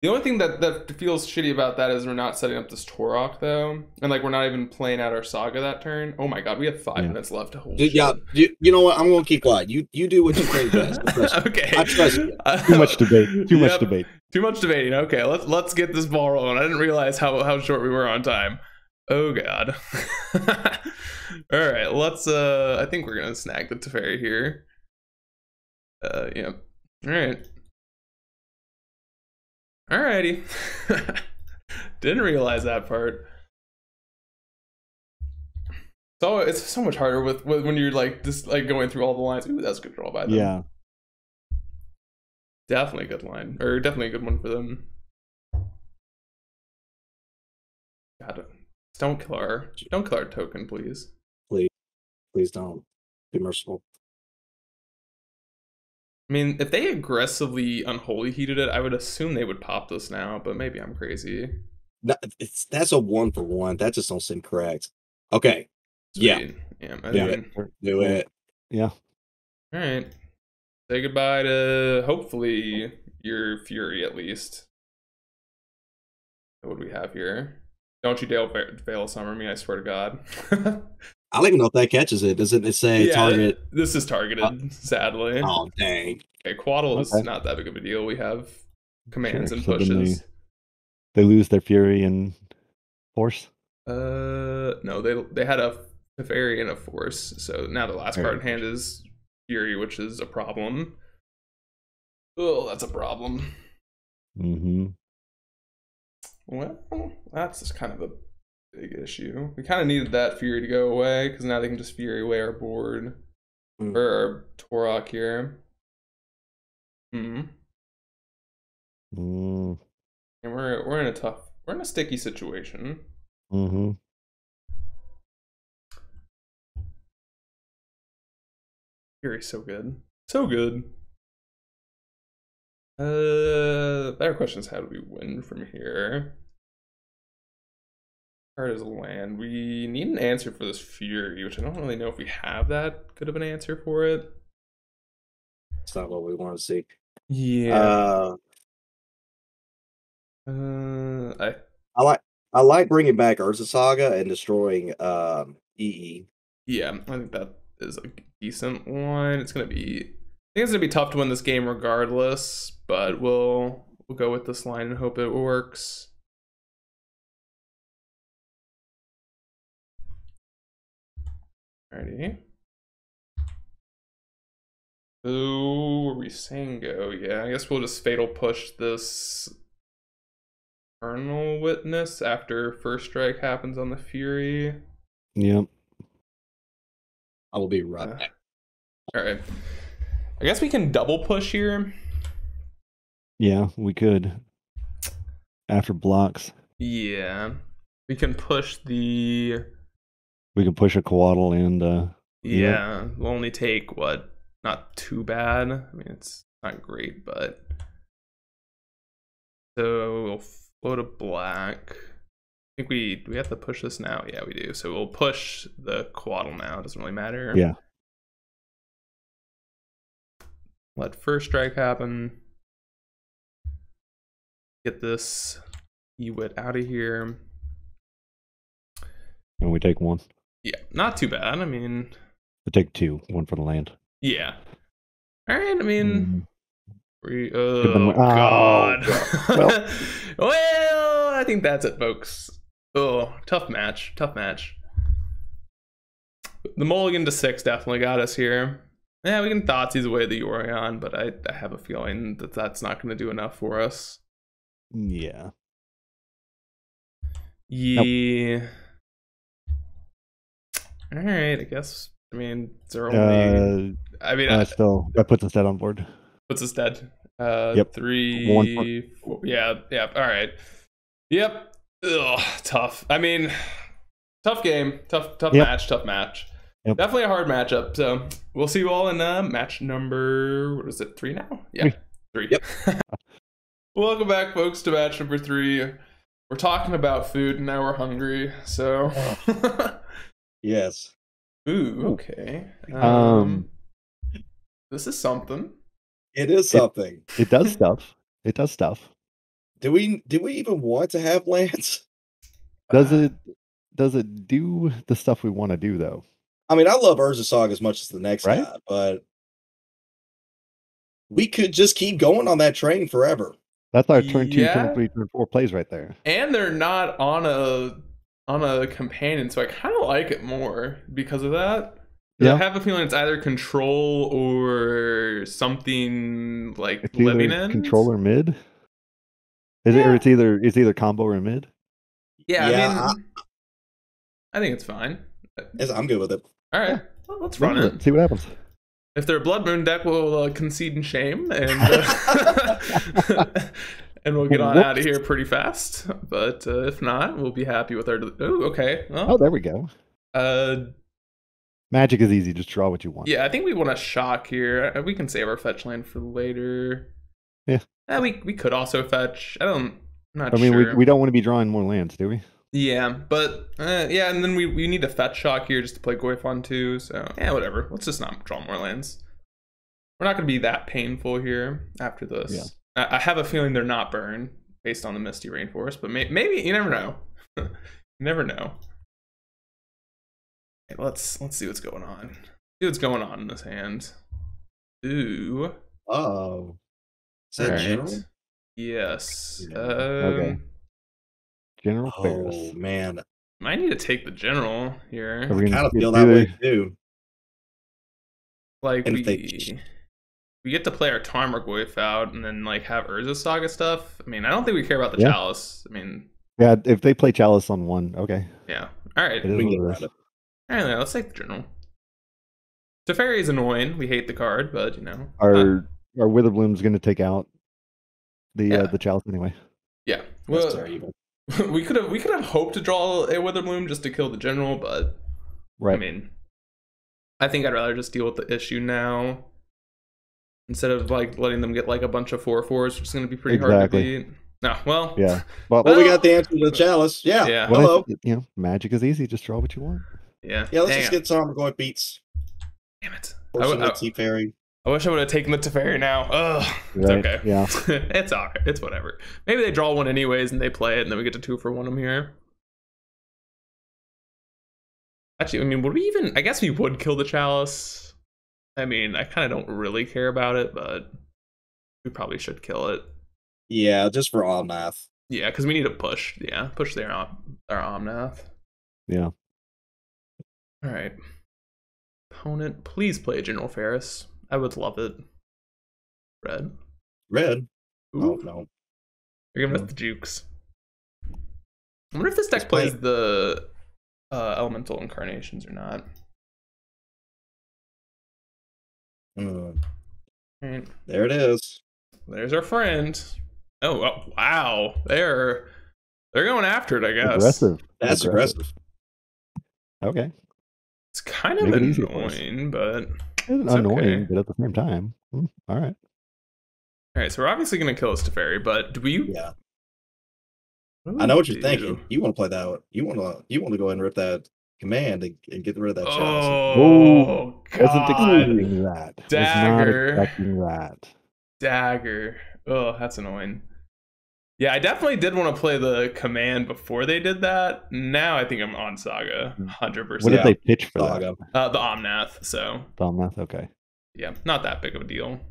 The only thing that feels shitty about that is we're not setting up this Torok though, and like we're not even playing out our Saga that turn. Oh my god, we have 5 minutes left. Holy shit. You know what? I'm gonna keep quiet. You do what you think best. Okay. I trust you. Too much debate. Too much debate. Too much debating. Okay, let's get this ball rolling. I didn't realize how short we were on time. Oh god. All right, let's. I think we're gonna snag the Teferi here. Yeah. All right. Alrighty. Didn't realize that part. So it's so much harder with when you're like just like going through all the lines. Ooh, that's a good draw by them. Yeah. Definitely a good line. Or definitely a good one for them. God, don't kill our token, please. Please don't. Be merciful. I mean, if they aggressively unholy heated it, I would assume they would pop this now, but maybe I'm crazy. No, that's a 1-for-1. That just don't seem correct. Okay. Sweet. Yeah. Do it. Yeah. All right. Say goodbye to hopefully your Fury at least. What do we have here? Don't you dare Veil Summer me, I swear to God. I don't even know if that catches it. Doesn't it say target? This is targeted, sadly. Oh, dang. Okay, Quaddle is not that big of a deal. We have commands and So pushes. they lose their Fury and Force? No, they had a Teferi and a Force, so now the last card in hand is Fury, which is a problem. Oh, that's a problem. Mm-hmm. Well, that's just kind of a big issue. We kind of needed that Fury to go away, because now they can just Fury away our board. Or our Torok here. And we're in a sticky situation. Fury's so good. So good. Better question is how do we win from here? Card is a land. We need an answer for this Fury, which I don't really know if we have that good of an answer for it. It's not what we want to see. Yeah. I like bringing back Urza Saga and destroying EE. Yeah, I think that is a decent one. I think it's gonna be tough to win this game regardless, but we'll go with this line and hope it works. Alrighty. Who were we saying go? Yeah, I guess we'll just Fatal Push this Eternal Witness after first strike happens on the Fury. Yep. I will be right back. Alright. I guess we can double push here. Yeah, we could. After blocks. Yeah. We can push the... We can push a Coatl and... yeah, we'll only take, what, not too bad. I mean, it's not great, but... So, we'll float a black. I think do we have to push this now? Yeah, we do. So we'll push the Coatl now. It doesn't really matter. Yeah. Let first strike happen. Get this Ewit out of here. And we take one. Yeah, not too bad. I mean... We take two. One for the land. Yeah. Alright, I mean... God. Well, well, I think that's it, folks. Oh, tough match. Tough match. The mulligan to 6 definitely got us here. Yeah, we can Thoughtseize away the Yorion, but I have a feeling that that's not going to do enough for us. Yeah. Yeah. Nope. Alright, I guess. I mean, it's our only... still, that puts us dead on board. Puts us dead. Yep. 3, 4. Yeah, alright. Yep. Ugh, tough. I mean, tough game. Tough match. Yep. Definitely a hard matchup. So we'll see you all in match number, what is it, 3 now? Yeah, 3. Yep. Welcome back, folks, to match number 3. We're talking about food, and now we're hungry. So, yes. Ooh, okay. This is something. It is something. It does stuff. It does stuff. Do we even want to have lands? Does it do the stuff we want to do though? I mean, I love Urza Saga as much as the next Right? guy, but we could just keep going on that train forever. That's our turn 2, Yeah. turn 3, turn 4 plays right there. And they're not on a companion, so I kind of like it more because of that. Yeah. I have a feeling it's either control or something like it's living either ends. Control or mid. Is it? Or it's either combo or mid. Yeah, I mean, I think it's fine. I'm good with it. All right, well, let's run it. See what happens. If they're Blood Moon deck, we'll concede in shame and and we'll get on out of here pretty fast. But if not, we'll be happy with our. Oh, okay. Well, there we go. Magic is easy. Just draw what you want. Yeah, I think we want to shock here. We can save our fetch land for later. Yeah. We could also fetch. I'm not I mean, sure. we don't want to be drawing more lands, do we? Yeah, but yeah, and then we need a fetch shock here just to play Goifon too. So yeah, whatever. Let's just not draw more lands. We're not going to be that painful here after this. Yeah. I have a feeling they're not burn based on the Misty Rainforest, but maybe you never know. You never know. Okay, let's see what's going on. See what's going on in this hand. Ooh. Oh. Is that general? Yes. Yeah. Okay. General Ferris. Oh man. Might need to take the general here. I kind of feel that way too. Like we get to play our Tarmogoyf out and then like have Urza Saga stuff. I mean, I don't think we care about the Chalice. I mean, yeah, if they play Chalice on one, okay. Yeah. All right. We can get around it. All right, let's take the general. Teferi is annoying. We hate the card, but you know. Our Witherbloom's going to take out the Chalice anyway. Yeah. Well, we could have hoped to draw a Witherbloom just to kill the general, but I mean, I think I'd rather just deal with the issue now instead of like letting them get like a bunch of 4/4s, which is going to be pretty hard to beat. No, well, yeah. Well, we got the answer to the Chalice. Yeah. Yeah. Hello. Magic is easy. Just draw what you want. Yeah. Yeah. Let's just get some going beats. Damn it. Teferi. I wish I would have taken the Teferi now. Ugh. It's okay. Yeah. It's all right. It's whatever. Maybe they draw one anyways and they play it and then we get to 2-for-1 them here. Actually, I mean, would we even... I guess we would kill the Chalice. I mean, I kind of don't really care about it, but we probably should kill it. Yeah, just for Omnath. Yeah, because we need to push. Yeah, push their Omnath. Yeah. All right. Opponent, please play General Ferris. I would love it. Red. Red? Ooh. Oh, no. You're giving us the jukes. I wonder if this deck plays the Elemental Incarnations or not. Right. There it is. There's our friend. Oh wow. They're going after it, I guess. Aggressive. That's aggressive. Okay. It's kind of annoying, but it's annoying, but at the same time. All right. All right, so we're obviously going to kill this Teferi, but do we... Yeah. I know what you're thinking. You want to play that. You want to go ahead and rip that command and get rid of that Chalice. Oh, God. Wasn't expecting that. Dagger. Was not expecting that. Dagger. Oh, that's annoying. Yeah, I definitely did want to play the command before they did that. Now I think I'm on Saga, 100%. What did they pitch for Saga? that? The Omnath, so. The Omnath, okay. Yeah, not that big of a deal.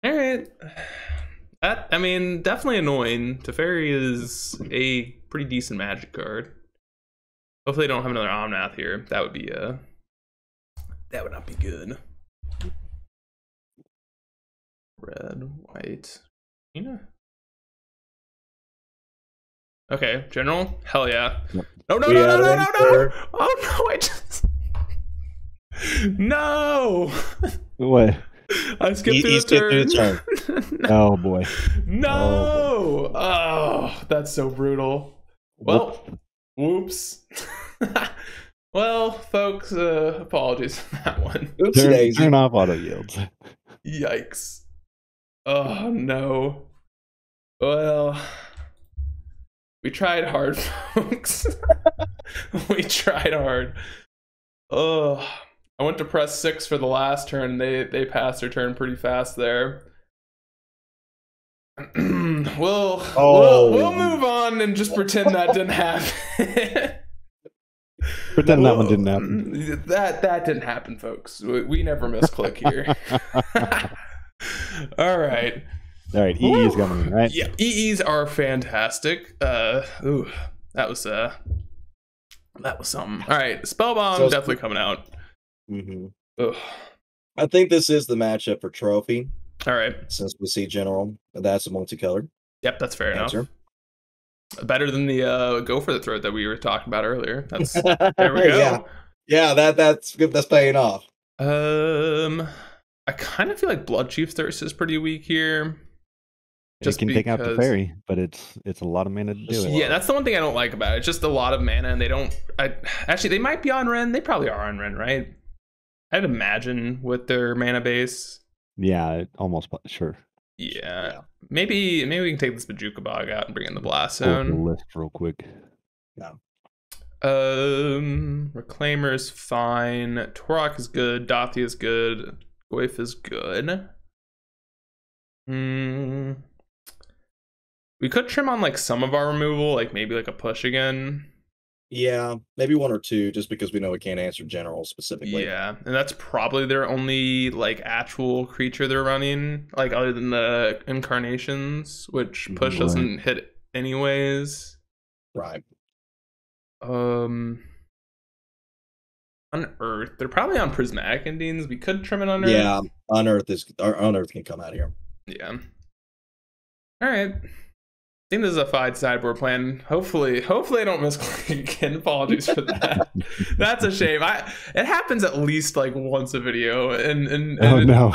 All right. I mean, definitely annoying. Teferi is a pretty decent Magic card. Hopefully they don't have another Omnath here. That would be that would not be good. Red, white, Okay, General? Hell yeah. Yep. No. Oh no, I just... No! What? I skipped through the turn. No. Oh boy. No! Oh, that's so brutal. Well, whoops. Well, folks, apologies for that one. Turn off auto yields. Yikes. Oh no. Well, we tried hard, folks. We tried hard. Oh, I went to press 6 for the last turn. They passed their turn pretty fast there. we'll move on and just pretend that didn't happen. Pretend that one didn't happen. That didn't happen, folks. We never misclick here. All right. All right, EE is coming in, right? Yeah, EEs are fantastic. That was something. All right, Spellbomb definitely coming out. Mm-hmm. I think this is the matchup for Trophy. All right. Since we see General, that's a multicolored. Yep, that's fair enough. Better than the Go for the Throat that we were talking about earlier. That's there we go. Yeah, that's good. That's paying off. I kind of feel like Blood Chief Thirst is pretty weak here. Just can take out the fairy, but it's a lot of mana to do it. Yeah, that's the one thing I don't like about it. It's just a lot of mana, and they don't. Actually, they might be on Ren. They probably are on Ren, right? I'd imagine with their mana base. Yeah, almost sure. Yeah. Maybe we can take this Bajuka Bog out and bring in the Blast Zone. List real quick. Yeah. Reclaimer's fine. Torok is good. Dothi is good. Goif is good. We could trim on like some of our removal, like maybe like a push again. Yeah, maybe one or two, just because we know we can't answer General specifically. Yeah, and that's probably their only like actual creature they're running, like other than the Incarnations, which push doesn't hit anyways. Right. On Earth, they're probably on Prismatic Endings. We could trim it on Earth. Yeah, on Earth can come out here. Yeah. All right. I think this is a fine sideboard plan. Hopefully I don't misclick again. Apologies for that. That's a shame. It happens at least like once a video, and no.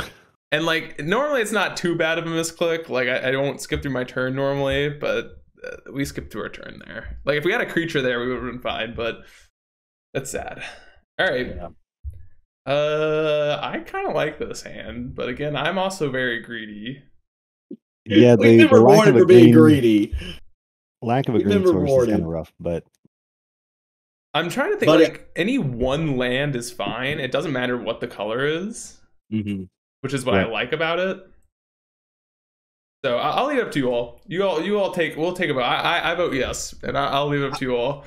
And like normally it's not too bad of a misclick. Like I don't skip through my turn normally, but we skipped through our turn there. Like if we had a creature there, we would have been fine. But that's sad. All right. Yeah. I kind of like this hand, but again, I'm also very greedy. Yeah, we never rewarded for being greedy. Lack of a green source is kind of rough, but I'm trying to think. Like any one land is fine. It doesn't matter what the color is, which is what I like about it. So I'll leave it up to you all. You all take. We'll take a vote. I vote yes, and I'll leave it up to you all.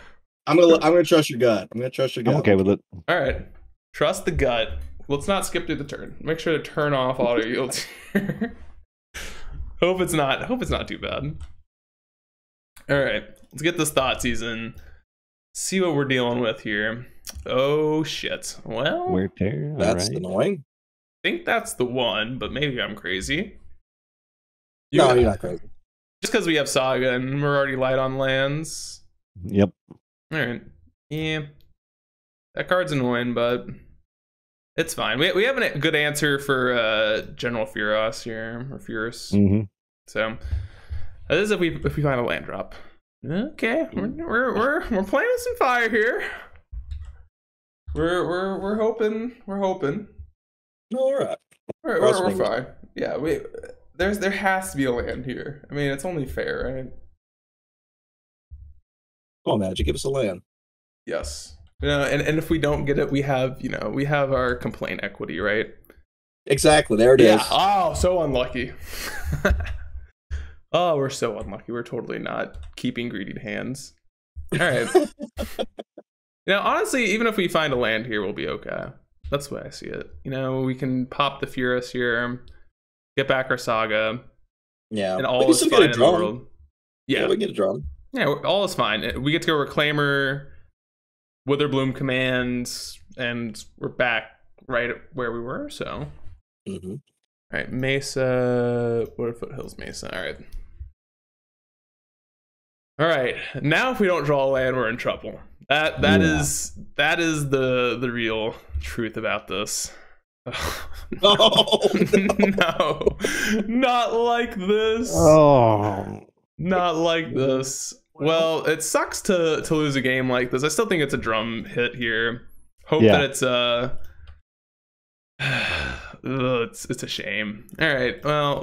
I'm gonna trust your gut. I'm okay with it. All right, trust the gut. Let's not skip through the turn. Make sure to turn off auto yields. Hope it's not too bad. All right, let's get this thought season. See what we're dealing with here. Oh shit. Well, that's annoying. I think that's the one, but maybe I'm crazy. No, you're not crazy. Just because we have Saga and we're already light on lands. Yep. All right. Yeah. That card's annoying, but it's fine. We have a good answer for General Furos here, or Furus. So that is if we find a land drop. Okay, we're playing with some fire here. We're hoping. All right. We're fine. Yeah, there has to be a land here. I mean, it's only fair, right? Come on, Magic, give us a land. Yes. And if we don't get it, we have our complaint equity, right? Exactly. There it is. Oh, so unlucky. Oh, we're so unlucky. We're totally not keeping greedy hands. All right. Honestly, even if we find a land here, we'll be okay. That's the way I see it. We can pop the Furus here, get back our Saga. Yeah. And all is fine in the world. Yeah, we get a draw. Yeah, all is fine. We get to go Reclaimer, Witherbloom commands, and we're back right where we were. So, all right, Mesa. What are Foothills Mesa? All right. Now, if we don't draw a land, we're in trouble. That is the real truth about this. No, no, not like this. Oh, not like this. Well, it sucks to lose a game like this. I still think it's a drum hit here. Hope that it's it's a shame. All right. Well,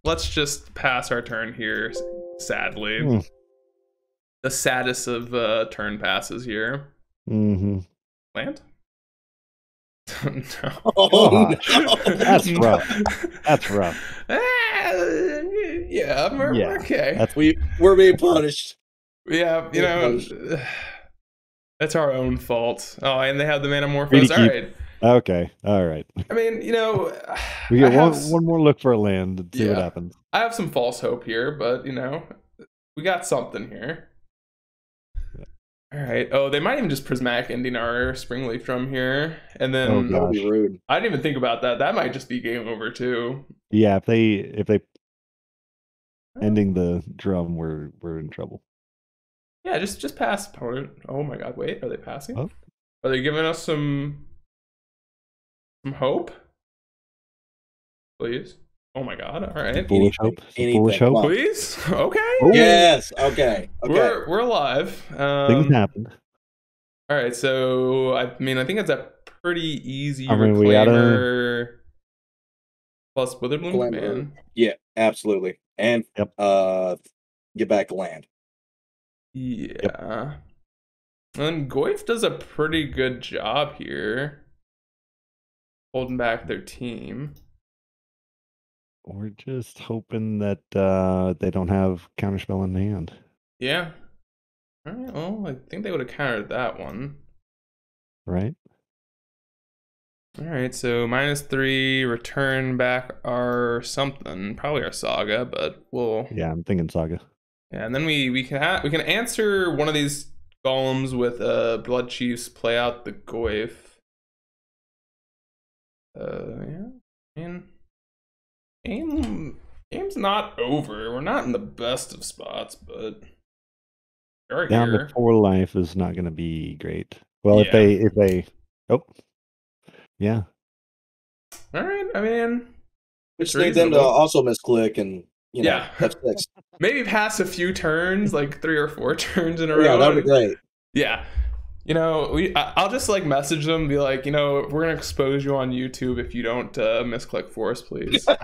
let's just pass our turn here. Sadly, the saddest of turn passes here. Land. No. Oh, no. That's rough. That's rough. Yeah, we're okay. We're being punished. Yeah, you know, that's our own fault. Oh, and they have the Manamorphose. All right. Okay, all right. I mean, you know, We get one more look for a land and see what happens. I have some false hope here, but you know, we got something here. All right. Oh, they might even just prismatic ending our Springleaf Drum here, and then that would be rude. I didn't even think about that. That might just be game over too. Yeah, if they ending the drum, we're in trouble. Yeah, just pass opponent. Oh my God! Wait, are they passing? Oh. Are they giving us some hope? Please. Oh my God! All right. Foolish hope. Foolish hope. Please. Okay. Oh. Yes. Okay. We're alive. Things happen. All right. So I mean, I think it's a pretty easy Reclaimer plus Witherbloom, man. Yeah, absolutely. And get back to land. Yeah. Yep. And Goyf does a pretty good job here, holding back their team. We're just hoping that they don't have counterspell in hand. Yeah. All right. Well, I think they would have countered that one. Right. All right. So -3, return back our something, probably our Saga, but we'll. Yeah, I'm thinking Saga. Yeah, and then we can answer one of these golems with Blood Chiefs, play out the Goyf. Yeah. I mean, game's not over. We're not in the best of spots, but we're down here. to 4 life is not going to be great. Well, if they yeah. All right. I mean, which need them to also misclick and that's fixed. Maybe pass a few turns, like 3 or 4 turns in a row. Yeah, that'd be great. Yeah. You know, I'll just like message them, be like, you know, we're gonna expose you on YouTube if you don't misclick for us, please. All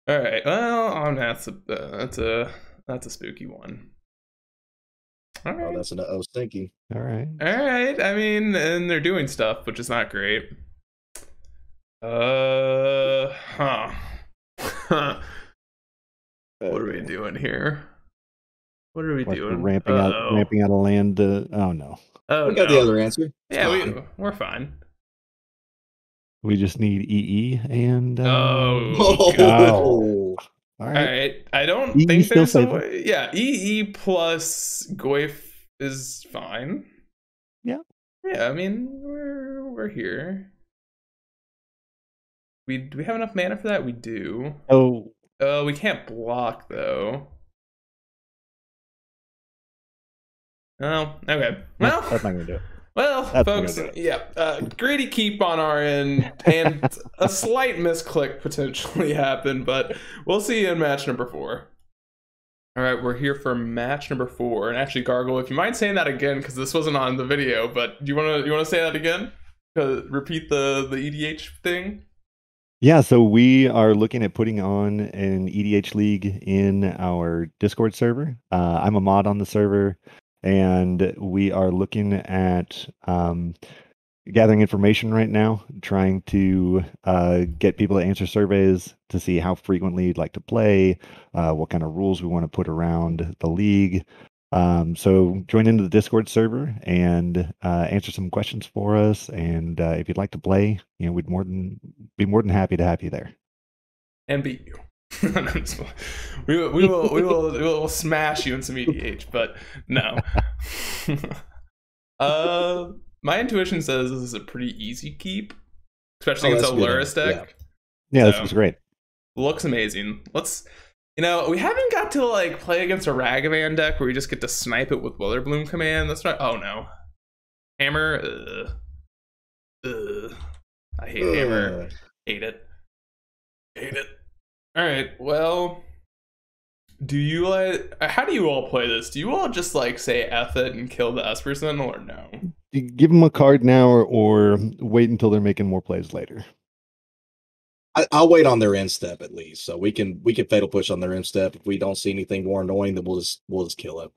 right. Well, that's a spooky one. All right. Oh, that's an stinky. All right. All right. I mean, and they're doing stuff, which is not great. What are we doing here? What are we doing? Ramping out a land. Oh no. Oh, we got the other answer. Yeah, we're fine. We just need EE and. All right. I don't think there's a way. Yeah, EE plus Goyf is fine. Yeah. Yeah, I mean we're here. Do we have enough mana for that? We do. Oh. We can't block though. Oh, okay. Well, that's not gonna do it. Well, folks, greedy keep on our end, and a slight misclick potentially happened, but we'll see you in match number 4. All right, we're here for match number 4, and actually, Gargle, if you mind saying that again, because this wasn't on the video, but do you want to say that again? Repeat the EDH thing. Yeah, so we are looking at putting on an EDH league in our Discord server. I'm a mod on the server. And we are looking at gathering information right now, trying to get people to answer surveys to see how frequently you'd like to play, what kind of rules we want to put around the league. So join into the Discord server and answer some questions for us. And if you'd like to play, we'd be more than happy to have you there. And beat you. we will smash you in some EDH, but no. My intuition says this is a pretty easy keep, especially against a Luris deck. Yeah, this was great. Looks amazing. We haven't got to like play against a Ragavan deck where we just get to snipe it with Witherbloom command. That's not. Oh no, Hammer. I hate Hammer. Hate it. All right, well, how do you all play this? Do you all just like say F it and kill the Esperson, or no? Give them a card now or wait until they're making more plays later. I'll wait on their end step at least, so we can fatal push on their end step. If we don't see anything more annoying, then we'll just kill it.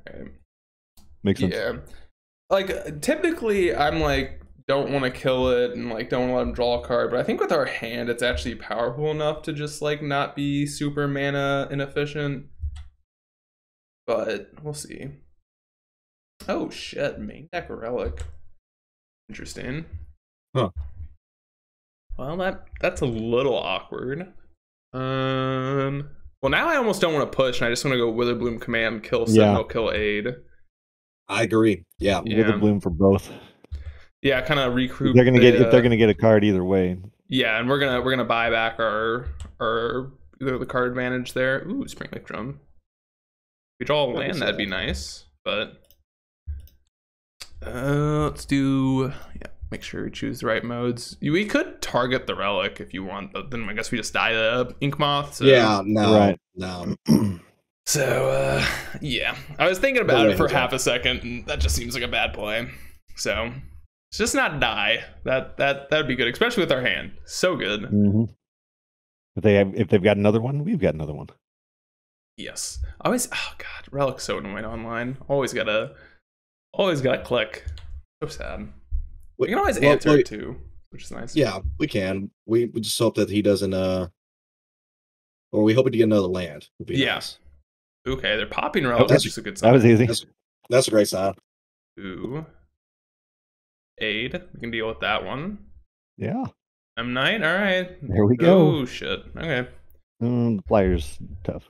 Okay. Makes sense. Yeah, like typically I'm like don't want to kill it and like don't want to let him draw a card. But I think with our hand, it's actually powerful enough to just like not be super mana inefficient. But we'll see. Oh shit, main deck relic. Interesting. Huh. Well, that's a little awkward. Well, now I almost don't want to push, and I just want to go Witherbloom Command, kill Sentinel, kill Aid. I agree. Yeah. Witherbloom for both. Yeah, kind of recruit. They're gonna get if they're gonna get a card either way. Yeah, and we're gonna buy back our the card advantage there. Ooh, Spring Lake Drum. If we draw a land, that'd be nice. But let's do make sure we choose the right modes. We could target the relic if you want, but then I guess we just die the Ink Moth. So. Yeah, no. So yeah, I was thinking about it for half a second, and that just seems like a bad play. So it's just not die. That'd be good, especially with our hand. So good. Mm-hmm. If they've got another one, we've got another one. Yes. Oh god, Relic's so annoying online. Always gotta click. So sad. We can always answer it too, which is nice. Yeah, we can. We just hope that he doesn't or we hope to get another land. Would be nice. Okay, they're popping Relic, which is a good sign. That was easy. That's a great sign. Ooh. Aid. We can deal with that one. Yeah. M9, alright. There we go. Oh shit. Okay. The Flyer's tough.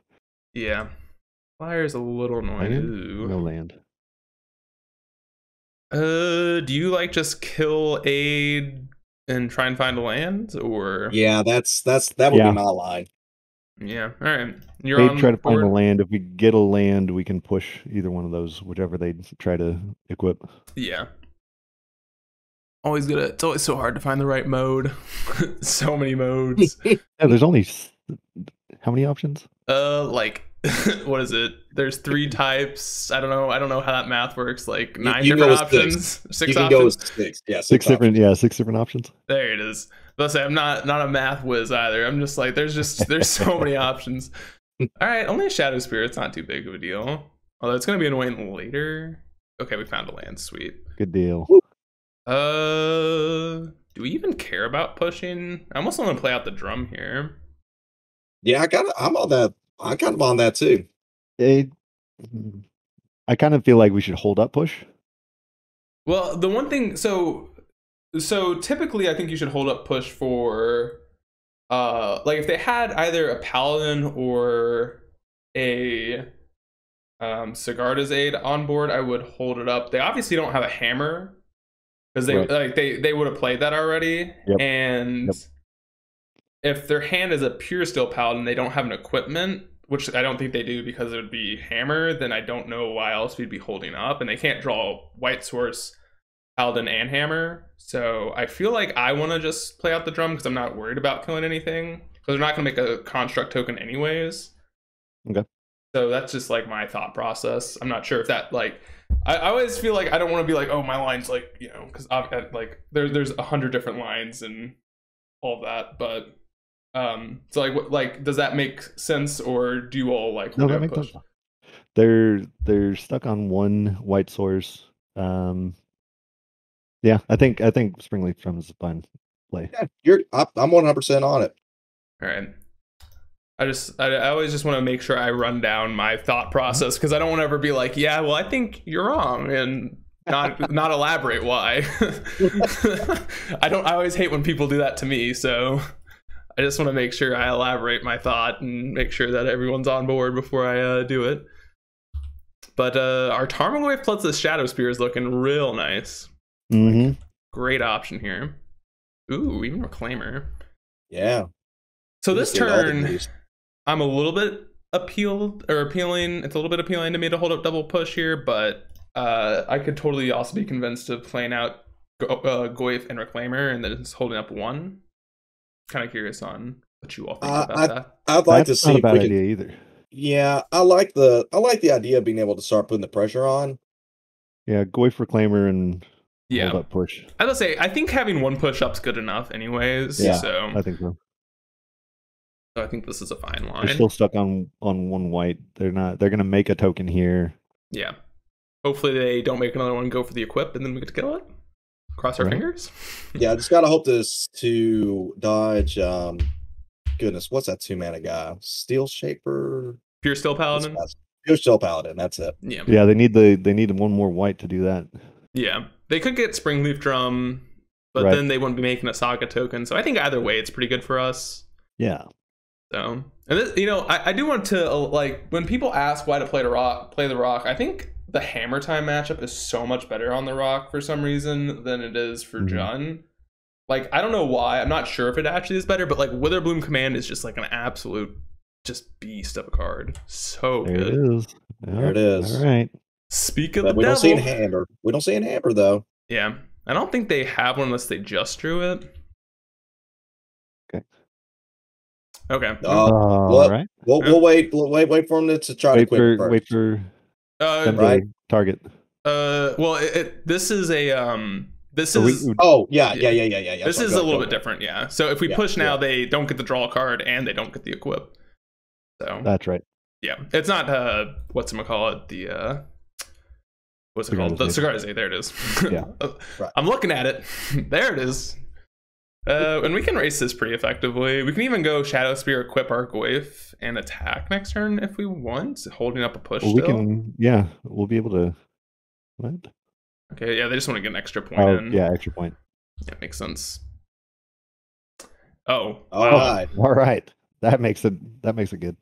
Yeah. Flyer's a little annoying. Ooh. No land. Do you like just kill Aid and try and find a land, or? Yeah, that would be my line. Yeah. All right. You're Aid on try to board? find a land. If we get a land, we can push either one of those, whichever they try to equip. Yeah. Always good. It's always so hard to find the right mode. So many modes. Yeah, there's only how many options? Like what is it? There's 3 types. I don't know how that math works. Like 9 different options. 6 you can options. go with 6. Yeah, 6 different. Yeah, 6 different options. There it is. Let's say I'm not a math whiz either. I'm just like there's so many options. All right, only a Shadow Spirit's not too big of a deal. Although it's gonna be annoying later. Okay, we found a land. Sweet. Good deal. Do we even care about pushing? I almost want to play out the drum here. Yeah, I'm on that. I'm kind of on that too. I kind of feel like we should hold up push. Well, the one thing, so typically I think you should hold up push for like if they had either a paladin or a Sigarda's Aid on board, I would hold it up. They obviously don't have a hammer because they would have played that already. Yep. And if their hand is a pure steel paladin, they don't have an equipment, which I don't think they do because it would be hammer, then I don't know why else we'd be holding up. And they can't draw white source, paladin, and hammer. So I feel like I want to just play out the drum because I'm not worried about killing anything. Because they're not going to make a construct token anyways. Okay. So that's just like my thought process. I'm not sure if that like... I always feel like I don't want to be like, oh, my line's like, you know, because like there's 100 different lines and all of that, but... so like does that make sense, or do you all like hold up push? They're stuck on one white source. Yeah, I think Springleaf Drum is a fine play. Yeah, I'm 100% on it. All right. I always just want to make sure I run down my thought process because I don't want to ever be like, yeah, well, I think you're wrong, and not elaborate why. I always hate when people do that to me, so I just want to make sure I elaborate my thought and make sure that everyone's on board before I do it. But our Tarmogoyf plus the Shadow Spear is looking real nice. Mm-hmm. Great option here. Ooh, even Reclaimer. Yeah. So this turn, I'm a little bit appealing. It's a little bit appealing to me to hold up double push here, but I could totally also be convinced of playing out Goyf and Reclaimer and then just holding up one. Kind of curious on what you all think about that. I'd like to see not a bad idea either. Yeah, I like the idea of being able to start putting the pressure on. Yeah, Goyf, Reclaimer, and hold up push. I would say I think having one push up's good enough, anyways. Yeah, so I think so. So I think this is a fine line. They're still stuck on one white. They're gonna make a token here. Yeah. Hopefully they don't make another one, go for the equip, and then we get to kill it. Cross our Right. fingers. Yeah, I just gotta hope this to dodge. Goodness, what's that 2-mana guy? Steel Shaper. Pure Steel Paladin. Pure Steel Paladin. That's it. Yeah. Yeah, they need one more white to do that. Yeah. They could get Springleaf Drum, but Right. then they wouldn't be making a Saga token. So I think either way, it's pretty good for us. Yeah. So, and this, you know, I do want to like when people ask why to play the rock. I think the Hammer Time matchup is so much better on the rock for some reason than it is for Jun. Like, I don't know why. I'm not sure if it actually is better, but like Witherbloom Command is just like an absolute just beast of a card. So There good. it is. There it is. All right. Speak of But the we devil. don't see a hammer. We don't see a hammer though. Yeah. I don't think they have one unless they just drew it. Okay. All right. We'll wait for him to try to quit first. Wait for them to right. target. Well, this is a this So is yeah. This is a little bit different, yeah. So if we push now, they don't get the draw card and they don't get the equip. So That's right. yeah, it's not whatchamacallit, the what's it called? The Cigarzade. There it is. Yeah. Right. I'm looking at it. There it is. And we can race this pretty effectively. We can even go Shadow Spear, equip our Goyf, and attack next turn if we want, holding up a push Well, still. We'll be able to. What? Okay, yeah, they just want to get an extra point Oh, in. yeah, extra point. Yeah, makes sense. Oh, All wow. right. All right. That makes it good.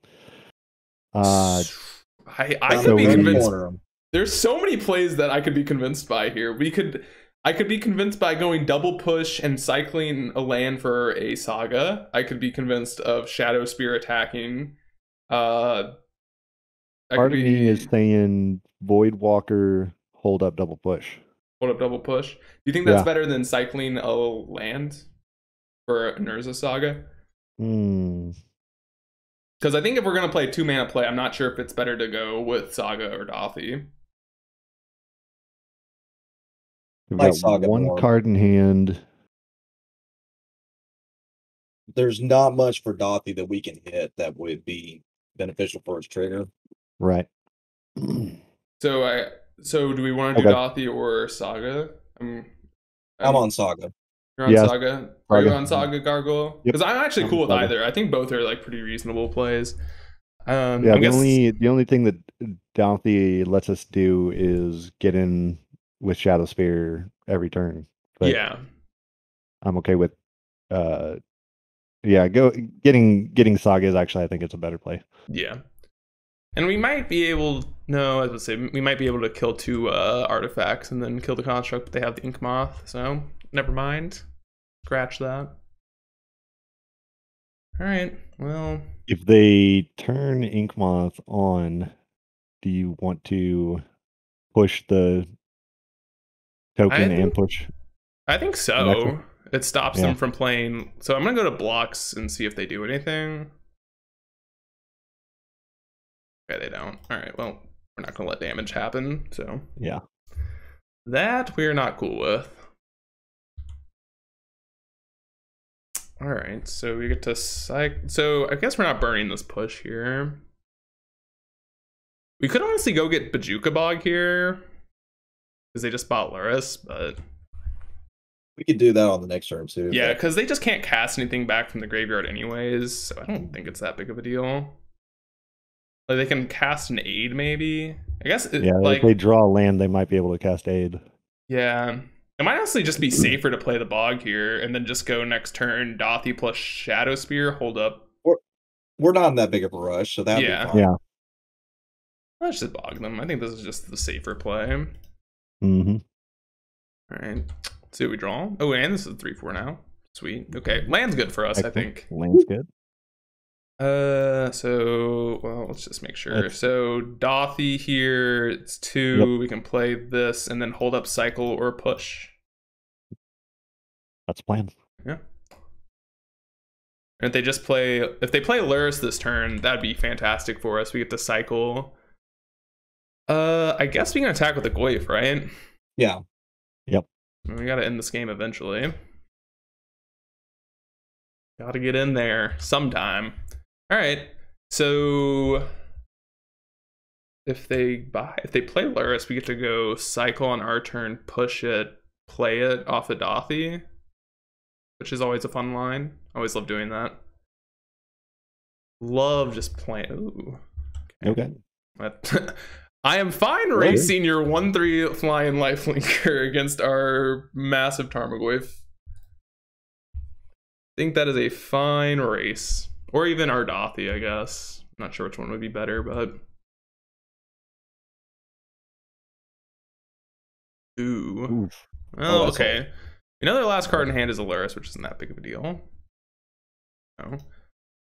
I So could be we- convinced. There's so many plays that I could be convinced by here. I could be convinced by going double push and cycling a land for a Saga. I could be convinced of Shadow Spear attacking. Part of me is saying Void Walker, hold up, double push. Hold up, double push. Do you think that's Yeah. better than cycling a land for a Nurza Saga? Because I think if we're going to play 2-mana play, I'm not sure if it's better to go with Saga or Dothy. We've Like got Saga one more. card in hand. There's not much for Dothy that we can hit that would be beneficial for his trigger. Right. So do we want to do Okay. Dothy or Saga? I'm on Saga. You're on Yeah, Saga? Are you Saga. on Saga, Gargoyle? Yep. Because I'm actually I'm cool with Saga. either. I think both are like pretty reasonable plays. Yeah, I guess, the only thing that Dothy lets us do is get in with Shadow Spear every turn. But yeah. I'm okay with getting Saga is actually, I think it's a better play. Yeah. And we might be able, no, I was going to say, we might be able to kill 2 artifacts and then kill the construct, but they have the Ink Moth, so never mind. Scratch that. Alright, well. If they turn Ink Moth on, do you want to push the token and push? I think next so. one? It stops Yeah. them from playing. So I'm going to go to blocks and see if they do anything. Okay, they don't. Alright, well, we're not going to let damage happen, so. Yeah. That we're not cool with. Alright, so we get to so I guess we're not burning this push here. We could honestly go get Bajuka Bog here. Because they just bought Luris, but We could do that on the next turn too. yeah, because they just can't cast anything back from the graveyard anyways, so I don't think it's that big of a deal. Like they can cast an aid maybe. I guess If they draw a land, they might be able to cast aid. Yeah. It might honestly just be safer to play the bog here and then just go next turn Dothy plus Shadow Spear, hold up. We're not in that big of a rush, so that'd be fine. Yeah. Let's just bog them. I think this is just the safer play. Mm-hmm. Alright. Let's see what we draw. Oh, and this is 3-4 now. Sweet. Okay. Land's good for us, I think. Land's good. So well, let's just make sure. So Dothy here, it's 2. Yep. We can play this and then hold up cycle or push. That's the plan. Yeah. And if they play Luris this turn, that'd be fantastic for us. We get to cycle. I guess we can attack with the Goyf, right? Yeah. Yep. We gotta end this game eventually. Gotta get in there sometime. Alright. So if they play Luris, we get to go cycle on our turn, push it, play it off the Dothy, which is always a fun line. Always love doing that. Love just playing. Ooh. Okay. I am fine racing your 1/3 flying lifelinker against our massive Tarmogoyf. I think that is a fine race. Or even our Dothy, I guess. I'm not sure which one would be better, but... Ooh. Oof. Oh, okay. You know their last card in hand is a Lurrus, which isn't that big of a deal. No.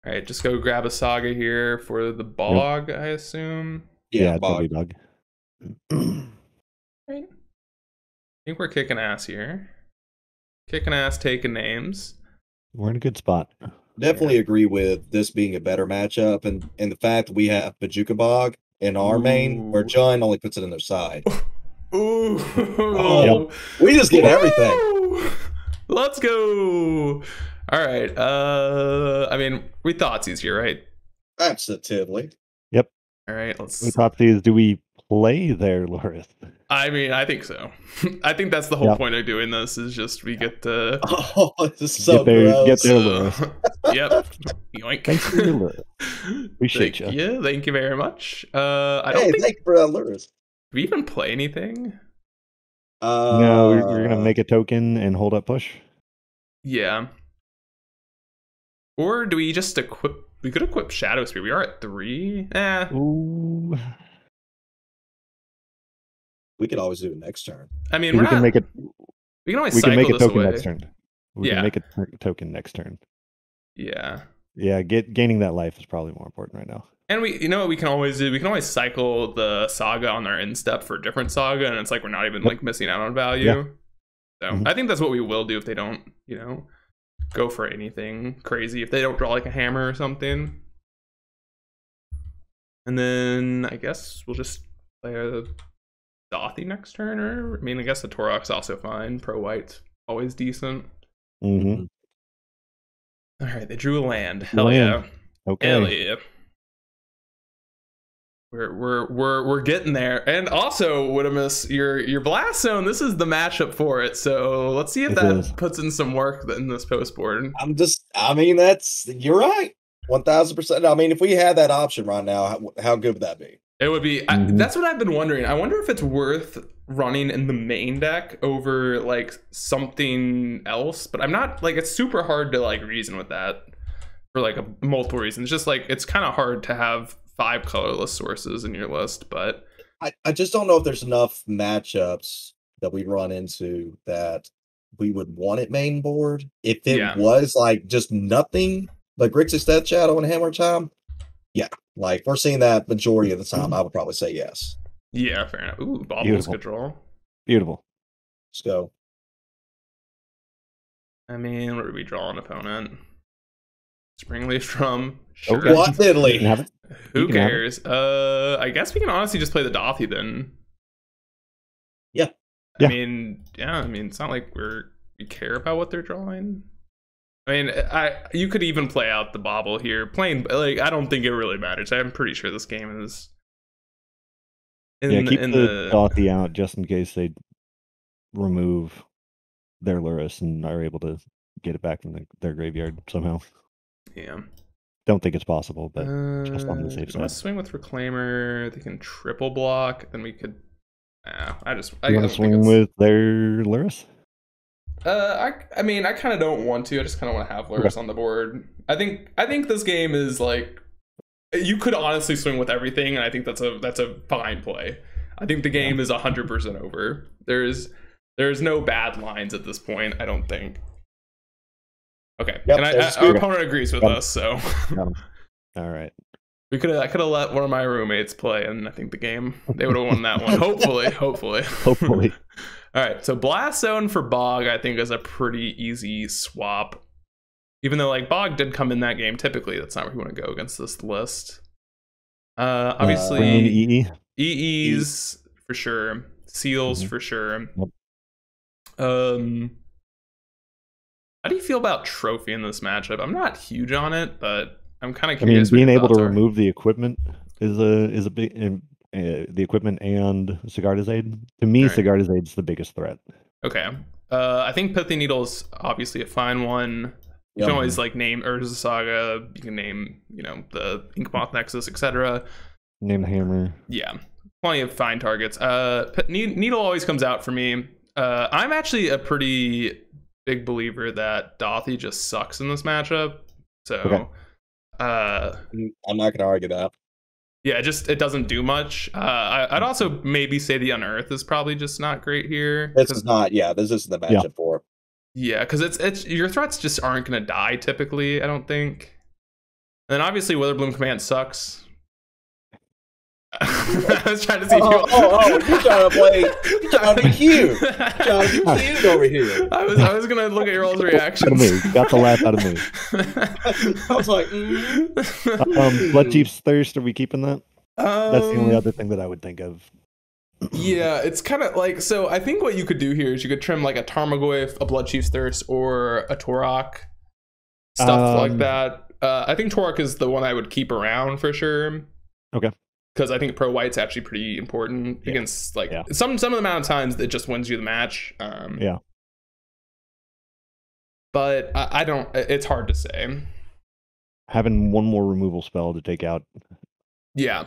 Alright, just go grab a Saga here for the Bog, I assume. Yeah, Bog. Bog. Right. I think we're kicking ass here. Kicking ass, taking names. We're in a good spot. Definitely agree with this being a better matchup, and the fact that we have Bajuka Bog in our main, where John only puts it in their side. Ooh. Oh, we just get everything. Let's go. All right. I mean, we Thoughtseize here, right? Absolutely. Yep. All right. Let's. We Thoughtseize. Do we play their Lurrus? I mean, I think so. I think that's the whole point of doing this is just we get to. Oh, this is so gross. Get their Lurrus. Yep. Yoink. Thanks for your Lurrus. Appreciate you. Yeah, thank you very much. I don't think. Thank you for that Lurrus. Do we even play anything? No, we're gonna make a token and hold up push. Yeah. Or do we just equip? We could equip Shadow Spear. We are at 3. Ooh. We could always do it next turn. I mean, we can make it. We can always we can make a token away. next turn. We can make a token next turn. Yeah. Yeah, gaining that life is probably more important right now. And you know what we can always do? We can always cycle the Saga on our end step for a different Saga, and it's like we're not even like missing out on value. Yeah. So I think that's what we will do if they don't, you know, go for anything crazy. If they don't draw like a hammer or something. And then I guess we'll just play a Dothy next turn, or I mean, I guess the Torok's also fine. Pro white, always decent. Mm-hmm. All right, they drew a land. Hell yeah. Okay. Hell yeah. We're getting there. And also, Widomus, your Blast Zone, this is the matchup for it. So let's see if that puts in some work in this post board. I mean, you're right. 1000%. I mean, if we had that option right now, how good would that be? It would be. That's what I've been wondering. I wonder if it's worth running in the main deck over like something else. But I'm not like, it's super hard to like reason with that for like multiple reasons. Just like it's kind of hard to have 5 colorless sources in your list. But I just don't know if there's enough matchups that we run into that we would want it main board. If it was like just nothing like Grixis Death Shadow and Hammer Time, yeah. Like, we're seeing that majority of the time, I would probably say yes. Yeah, fair enough. Ooh, Bobble's good draw. Beautiful. Let's go. I mean, what did we draw an opponent? Springleaf Drum. Sure. What diddly? Who cares? I guess we can honestly just play the Dothy then. Yeah. I mean, it's not like we care about what they're drawing. I mean, you could even play out the Bobble here. Playing, like, I don't think it really matters. I'm pretty sure this game is... keep the Dothy out just in case they remove their Lurrus and are able to get it back from their graveyard somehow. Yeah. Don't think it's possible, but just on the safe side. Let's swing with Reclaimer. They can triple block. Then we could... I want to swing with their Lurrus? I mean, I kind of don't want to. I just kind of want to have Lurrus on the board. I think this game is like, you could honestly swing with everything, and I think that's a fine play. I think the game is 100% over. There's no bad lines at this point, I don't think. Okay, yep, and our opponent agrees with us, so. All right. I could have let one of my roommates play, and I think the game, they would have won that one. Hopefully. Hopefully. All right, so Blast Zone for Bog, I think, is a pretty easy swap. Even though, like, Bog did come in that game, typically that's not where you want to go against this list. Obviously, EEs for sure, Seals for sure. Yep. How do you feel about Trophy in this matchup? I'm not huge on it, but I'm kind of curious. I mean, being able to remove the equipment is a big... the equipment and Sigard's Aid. To me, Sigard's Aid is the biggest threat. Okay. I think Pithy Needle's obviously a fine one. You can always like name Urza Saga. You can name, the Inkmoth Nexus, etc. Name the hammer. Yeah, plenty of fine targets. Needle always comes out for me. I'm actually a pretty big believer that Dothy just sucks in this matchup. So, Okay. I'm not gonna argue that. Yeah, it doesn't do much. I'd also maybe say the Unearth is probably just not great here. This is not. Yeah, this isn't the matchup for it. Yeah, because it's your threats just aren't gonna die typically. I don't think. And then obviously Witherbloom Command sucks. I was trying to see if you trying to play? You trying to be cute? You trying to be cute over here? I was gonna look at your all's reactions. Got the laugh out of me. I was like, Bloodchief's Thirst. Are we keeping that? That's the only other thing that I would think of. Yeah, it's kind of like, so I think what you could do here is you could trim like a Tarmogoyf, a Bloodchief's Thirst, or a Torok, stuff like that. I think Torok is the one I would keep around for sure. Okay. Because I think Pro White's actually pretty important against some of the amount of times it just wins you the match. Yeah. But I don't. It's hard to say. Having one more removal spell to take out. Yeah.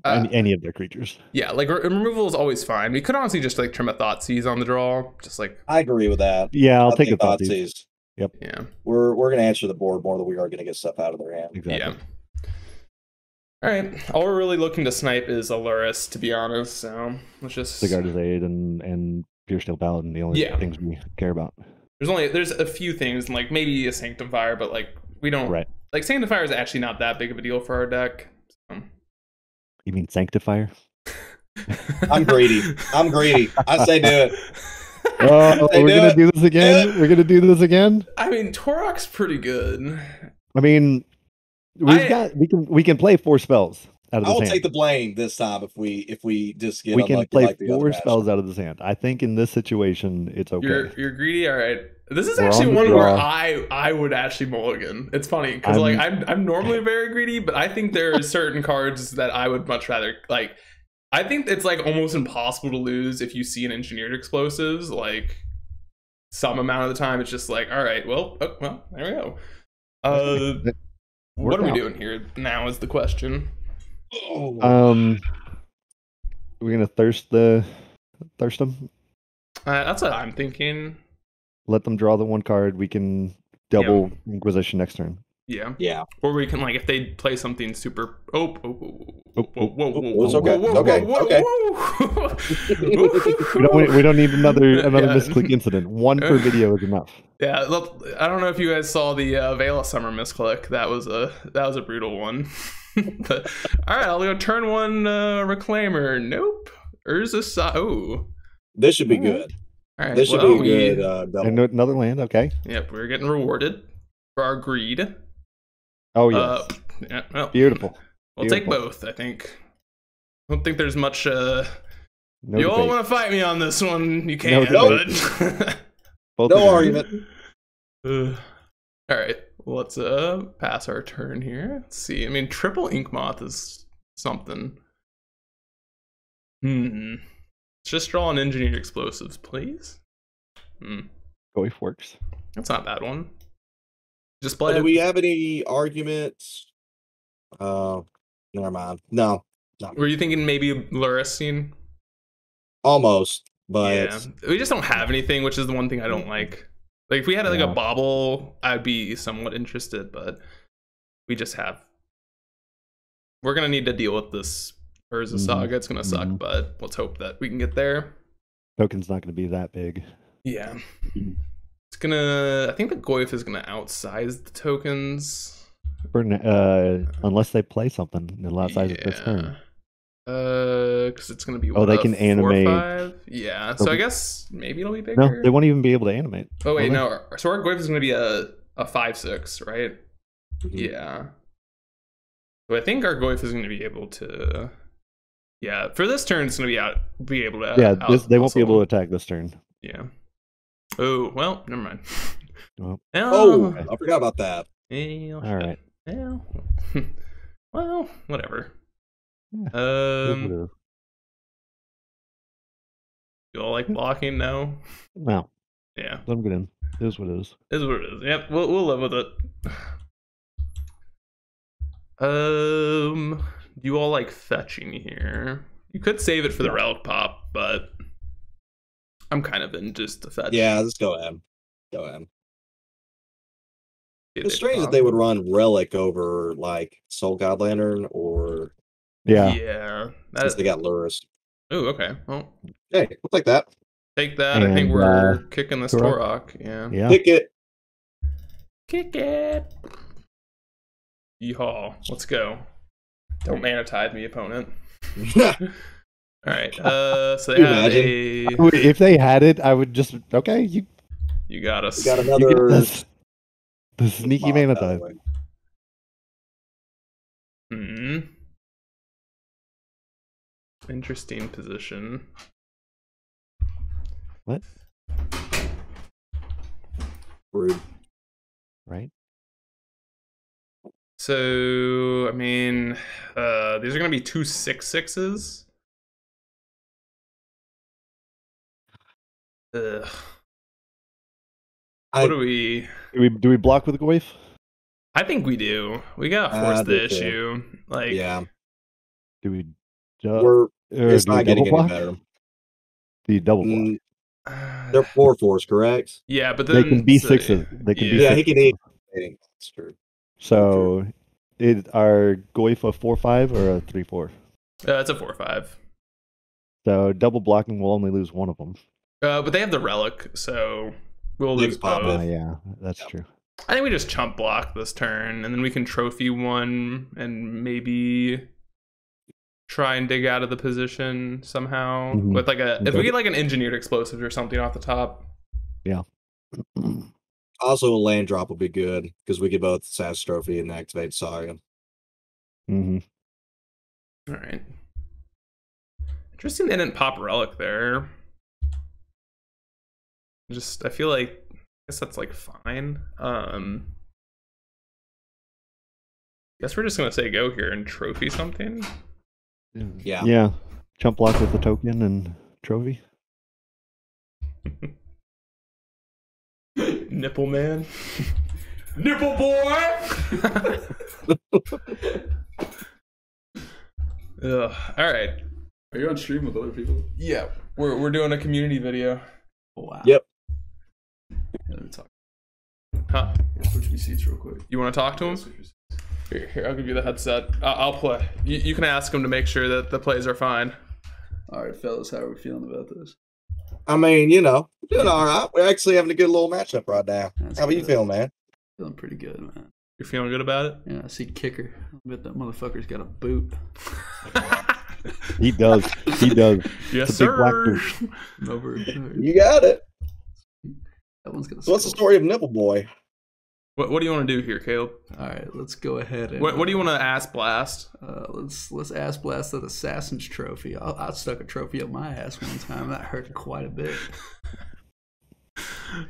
Any of their creatures. Yeah, like removal is always fine. We could honestly just like trim a Thoughtseize on the draw, just like. I agree with that. Yeah, I'll take a Thoughtseize. Yep. Yeah. We're gonna answer the board more than we are gonna get stuff out of their hand. Exactly. Yeah. All right. All we're really looking to snipe is Aluris, to be honest. So let's just Sigard's Aid and Pure Steel Paladin, the only things we care about. There's a few things, like maybe a Sanctifier, but like we don't like Sanctifier is actually not that big of a deal for our deck. So. You mean Sanctifier? I'm greedy. I say do it. Oh, we're gonna do this again. We're gonna do this again. I mean, Torok's pretty good. I mean, we can play 4 spells out of this hand. I will take the blame this time if we just get. We can play 4 spells out of this hand. I think in this situation it's okay. You're greedy. All right. This is actually one where I would actually mulligan. It's funny because like I'm normally very greedy, but I think there are certain cards that I would much rather like. I think it's like almost impossible to lose if you see an engineered explosives. Like some amount of the time, it's just like, all right, well, there we go. What are we doing here now is the question. We're gonna thirst them. That's what I'm thinking. Let them draw the 1 card. We can double Inquisition next turn. Yeah. Or we can, like, if they play something super. Whoa. We don't need another misclick incident. 1 per video is enough. Yeah, I don't know if you guys saw the Veil of Summer misclick. That was a brutal one. But, all right, I'll go turn 1 Reclaimer. Nope. Urza. This should be good. All right, this should be a good double. And another land, okay. Yep, we're getting rewarded for our greed. Oh, yes. Yeah, well, Beautiful. We'll take both, I think. I don't think there's much... No you all want to fight me on this one, you can, but... No argument. All right, let's pass our turn here. Let's see. I mean, triple Inkmoth is something. Let's just draw an engineered explosives, please. Goif works. That's not a bad one. Just play. Do we have any arguments? Never mind. No. Were you thinking maybe Luristine? Almost, but yeah, we just don't have anything, which is the one thing I don't like. Like if we had like a bobble, I'd be somewhat interested, but we just have. We're gonna need to deal with this Urza Saga. It's gonna suck, but let's hope that we can get there. Token's not gonna be that big. Yeah. It's gonna. I think the Goyf is gonna outsize the tokens. Unless they play something, they'll outsize it this turn. Because it's gonna be. They can animate. 4/5? Yeah. So I guess maybe it'll be bigger. No, they won't even be able to animate. Oh wait, no. So our Goyf is gonna be a 5/6, right? Yeah. So I think our Goyf is gonna be able to. Yeah, for this turn, it's gonna be able to. Yeah, they won't be able to attack this turn. Yeah. Oh well, never mind. I forgot about that. All right. Well, whatever. Yeah. You all like blocking? No. No, Yeah. let him get in. It is what it is. Is what it is. Yep. We'll live with it. You all like fetching here? You could save it for the relic pop, but I'm kind of in just the fetch. Yeah, let's go ahead. Go ahead. It's strange pop. that they would run relic over like Soul God Lantern or Yeah. Since they got Luris. Oh, okay. Well, hey, we'll take that. Take that. And, I think we're kicking this Torok. Yeah. Kick it. Kick it. Yeehaw. Let's go. Don't mana tide me, opponent. All right. So they have If they had it, I would just okay. You got us. We got another the sneaky mana tide. Interesting position. What? Rude. Right. So I mean, these are gonna be 2 6/6s. Ugh. What do we block with Goyf? I think we do. We gotta force the issue. Like, yeah. Do we? It's not getting any better. Do you double block? They're 4/4s, correct? Yeah, but then they can be sixes. They can be. Yeah, sixes. he can eat. That's true. So, are Goyf a 4/5 or a 3/4? It's a 4/5. So double blocking will only lose one of them. But they have the relic, so we'll lose both. Yeah, that's true. I think we just chump block this turn, and then we can trophy one, and maybe try and dig out of the position somehow with like if we get like an engineered explosive or something off the top. Yeah. Also, a land drop would be good because we get both Sass Trophy and activate Saga. All right. Interesting they didn't pop relic there. I feel like I guess that's like fine. Guess we're just gonna say go here and trophy something. Yeah. Yeah. Chump block with the token and trophy. Nipple man. Nipple boy. Ugh. All right. Are you on stream with other people? Yeah, we're doing a community video. Oh, wow. Yep. Yeah, let me talk. Huh? Yeah, switch me seats real quick. You want to talk to him? Here, I'll give you the headset. I'll play. You can ask him to make sure that the plays are fine. All right, fellas, how are we feeling about this? I mean, you know, we're doing all right. We're actually having a good little matchup right now. That's how are you feeling, man? Feeling pretty good, man. You're feeling good about it? Yeah, I see kicker. I bet that motherfucker's got a boot. He does. He does. Yes, sir. Over. You got it. That one's gonna. So what's the story of Nipple Boy? What do you want to do here, Caleb? All right, let's go ahead and. What do you want to ass blast? Let's ass blast that Assassin's Trophy. I stuck a trophy up my ass one time. That hurt quite a bit.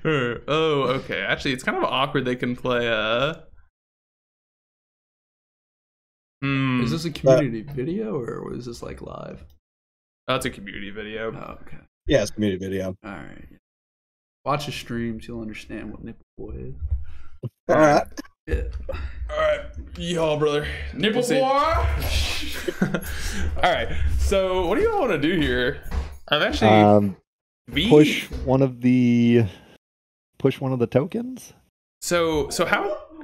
Oh, okay. Actually, it's kind of awkward. They can play Is this a community video or is this like live? Oh, it's a community video. Oh, okay. Yeah, it's a community video. All right. Watch the streams. You'll understand what Nipple Boy is. All right. Yeah. All right. Y'all, brother. Nipple Boy! All right. So, what do you all want to do here? I'm actually... push one of the tokens. So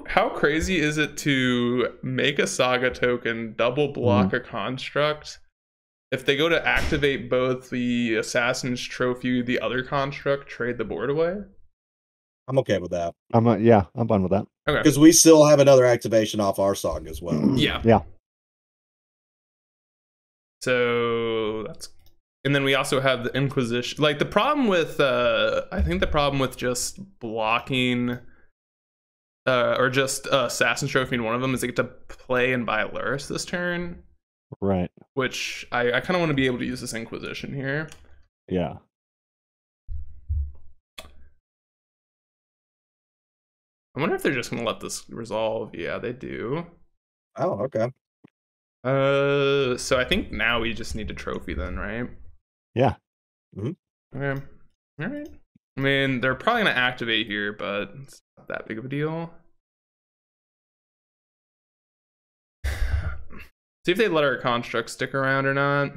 how crazy is it to make a saga token, double block a construct? If they go to activate both the Assassin's Trophy, the other construct, trade the board away? I'm okay with that. I'm fine with that. Okay. Because we still have another activation off our song as well. Yeah. Yeah. So that's, and then we also have the Inquisition. Like the problem with I think the problem with just blocking or just Assassin's Trophy in one of them is they get to play and buy Luris this turn. Right. Which I kind of want to be able to use this Inquisition here. Yeah. I wonder if they're just going to let this resolve. Yeah, they do. Oh, okay. So I think now we just need a trophy then, right? Yeah. Mm-hmm. Okay. All right. I mean, they're probably gonna activate here, but it's not that big of a deal. See if they let our construct stick around or not.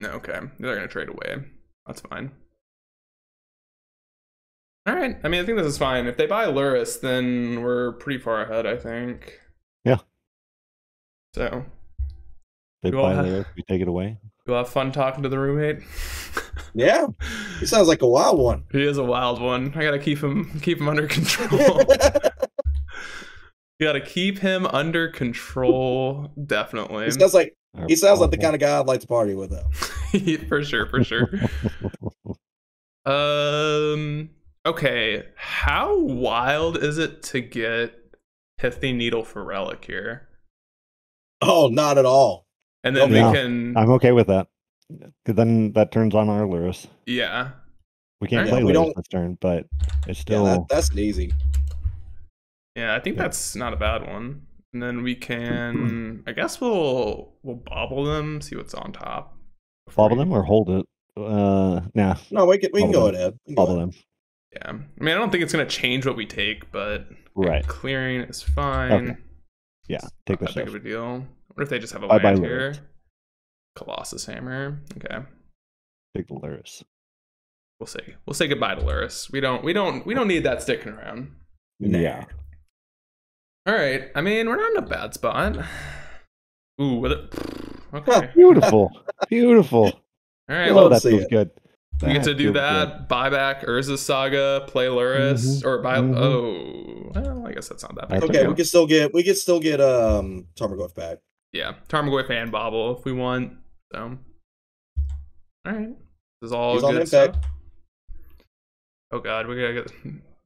No, okay. They're gonna trade away. That's fine. All right. I mean, I think this is fine. If they buy Luris, then we're pretty far ahead, I think. Yeah. So. They buy Luris, we take it away. You'll have fun talking to the roommate. Yeah, he sounds like a wild one. He is a wild one. I gotta keep him under control. You gotta keep him under control, definitely. He sounds like the kind of guy I'd like to party with, though. For sure, for sure. Okay, how wild is it to get Pithy Needle for Relic here? Oh, not at all. And then we can. I'm okay with that. Because then that turns on our Luris. Yeah. We can't play Luris this turn, but it's still. Yeah, that's easy. Yeah, I think that's not a bad one. And then we can. I guess we'll bobble them, see what's on top. Bobble them or hold it? Nah. No, we can go ahead. Bobble them. Yeah. I mean, I don't think it's gonna change what we take, but right. Clearing is fine. Okay. Yeah, take this. Not big of a deal. What if they just have a Bye land here? Colossus Hammer. Okay. Take the Luris. We'll see. We'll say goodbye to Luris. We don't need that sticking around. Yeah. All right. I mean, we're not in a bad spot. Ooh, with it. Okay. Beautiful. Beautiful. All right. Well, that feels good. We get to do that. Buy back Urza's Saga, play Luris, or buy. Oh, well, I guess that's not that bad. Okay, we can still get Tarmogoyf back. Yeah, Tarmogoyf and Bobble if we want. So, all right, this is all good stuff. Oh God, we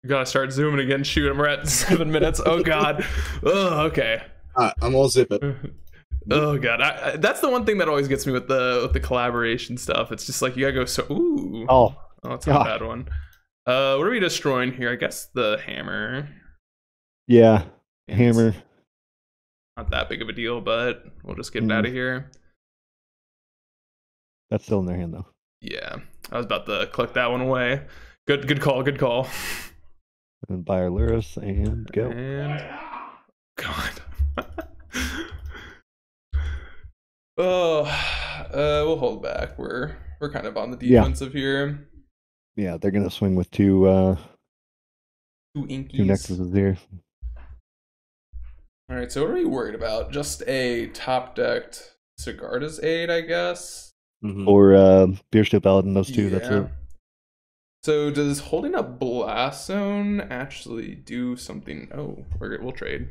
gotta start zooming again. Shoot, we're at 7 minutes. Oh God. Oh, okay. I'm gonna zip it. Oh God, that's the one thing that always gets me with the collaboration stuff. It's just like you gotta go so. Ooh. Oh, that's not a bad one. What are we destroying here? I guess the hammer. Yeah, hammer. Not that big of a deal, but we'll just get it out of here. That's still in their hand though. Yeah, I was about to click that one away. Good call. Good call. And buy our Luris and go. And God. Oh, we'll hold back. We're kind of on the defensive here. Yeah, they're gonna swing with two inkies. Two nexuses here. All right, so what are we worried about? Just a top decked Sigarda's Aid, I guess. Or Beersteel Paladin, those two. That's it. So does holding up Blast Zone actually do something? Oh, we'll trade.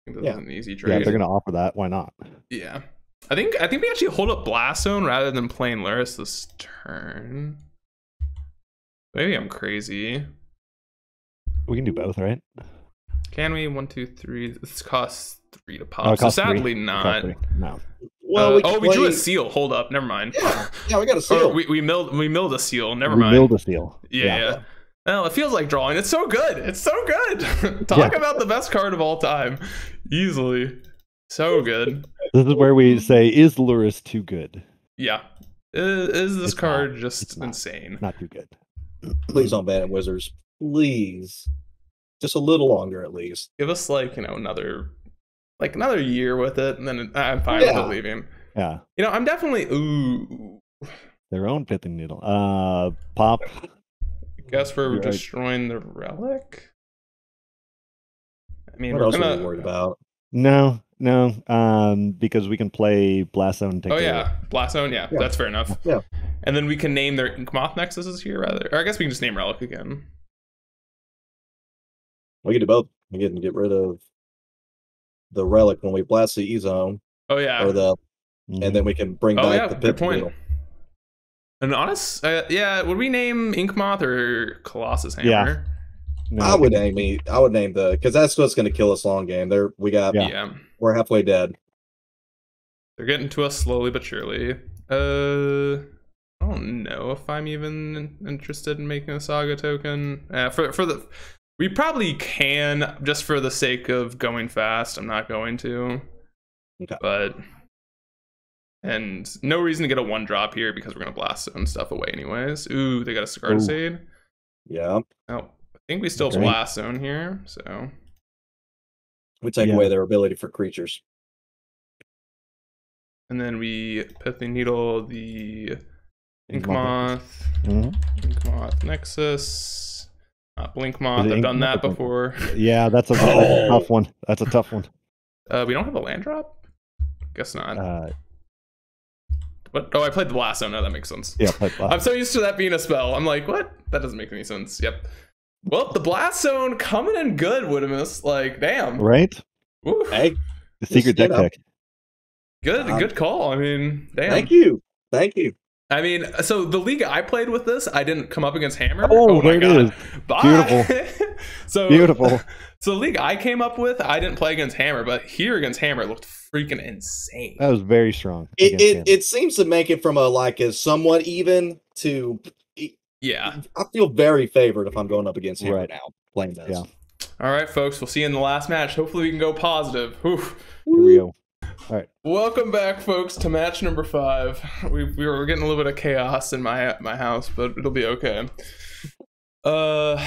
I think this is an easy trade. Yeah, they're gonna offer that. Why not? Yeah, I think we actually hold up Blast Zone rather than playing Luris this turn. Maybe I'm crazy. We can do both, right? Can we? 1, 2, 3. This costs 3 to pop. So sadly, not. No. Well, we drew a seal. Hold up. Never mind. Yeah, we got a seal. We milled a seal. Never mind. We milled a seal. Yeah. Well, it feels like drawing. It's so good. It's so good. Talk about the best card of all time. Easily. So good. This is where we say, is Luris too good? Yeah. Is this card just insane? Not too good. Please don't ban it, Wizards. Please. Just a little longer, at least. Give us another year with it, and then I'm fine with it leaving. Yeah. I'm definitely their own Pithy Needle. Pop. I guess we're destroying the relic. I mean, what else are we worried about? No. Because we can play Blast Zone. Blast Zone. Yeah, that's fair enough. Yeah. And then we can name their Inkmoth Nexuses here, rather. Or I guess we can just name Relic again. We can do both. We can get rid of the Relic when we blast the E-Zone. Oh, yeah. Or and then we can bring back the Pithy Needle. And honest, would we name Inkmoth or Colossus Hammer? Yeah. No, I would name because that's what's going to kill us long game. We're halfway dead. They're getting to us slowly but surely. I don't know if I'm even interested in making a Saga token. We probably can, just for the sake of going fast. I'm not going to. Okay. But And no reason to get a 1-drop here because we're going to blast zone stuff away anyways. Ooh, they got a Scarred Shade. Yeah. Oh, I think we still blast zone here, so... We take away their ability for creatures. And then we Pithing Needle the Ink Moth, Nexus, Blink Moth. I've done that before. Yeah, that's a tough one. That's a tough one. We don't have a land drop? Guess not. What? Oh, I played the Blast Zone. No, that makes sense. Yeah, I'm so used to that being a spell. I'm like, what? That doesn't make any sense. Yep. Well, the Blast Zone coming in good, Widimus. Like, damn. Right? Woo. Hey, the secret deck tech. Good call. I mean, damn. Thank you. I mean, so the league I played with this, I didn't come up against Hammer. Oh my God. It is. Bye. Beautiful. Beautiful. So the league I came up with, I didn't play against Hammer, but here against Hammer, it looked freaking insane. That was very strong. It seems to make it from a somewhat even to... Yeah. I feel very favored if I'm going up against Hammer now, playing this. Yeah. All right, folks. We'll see you in the last match. Hopefully we can go positive. Oof. Here we go. All right. Welcome back, folks, to match number 5. We were getting a little bit of chaos in my house, but it'll be okay. Well,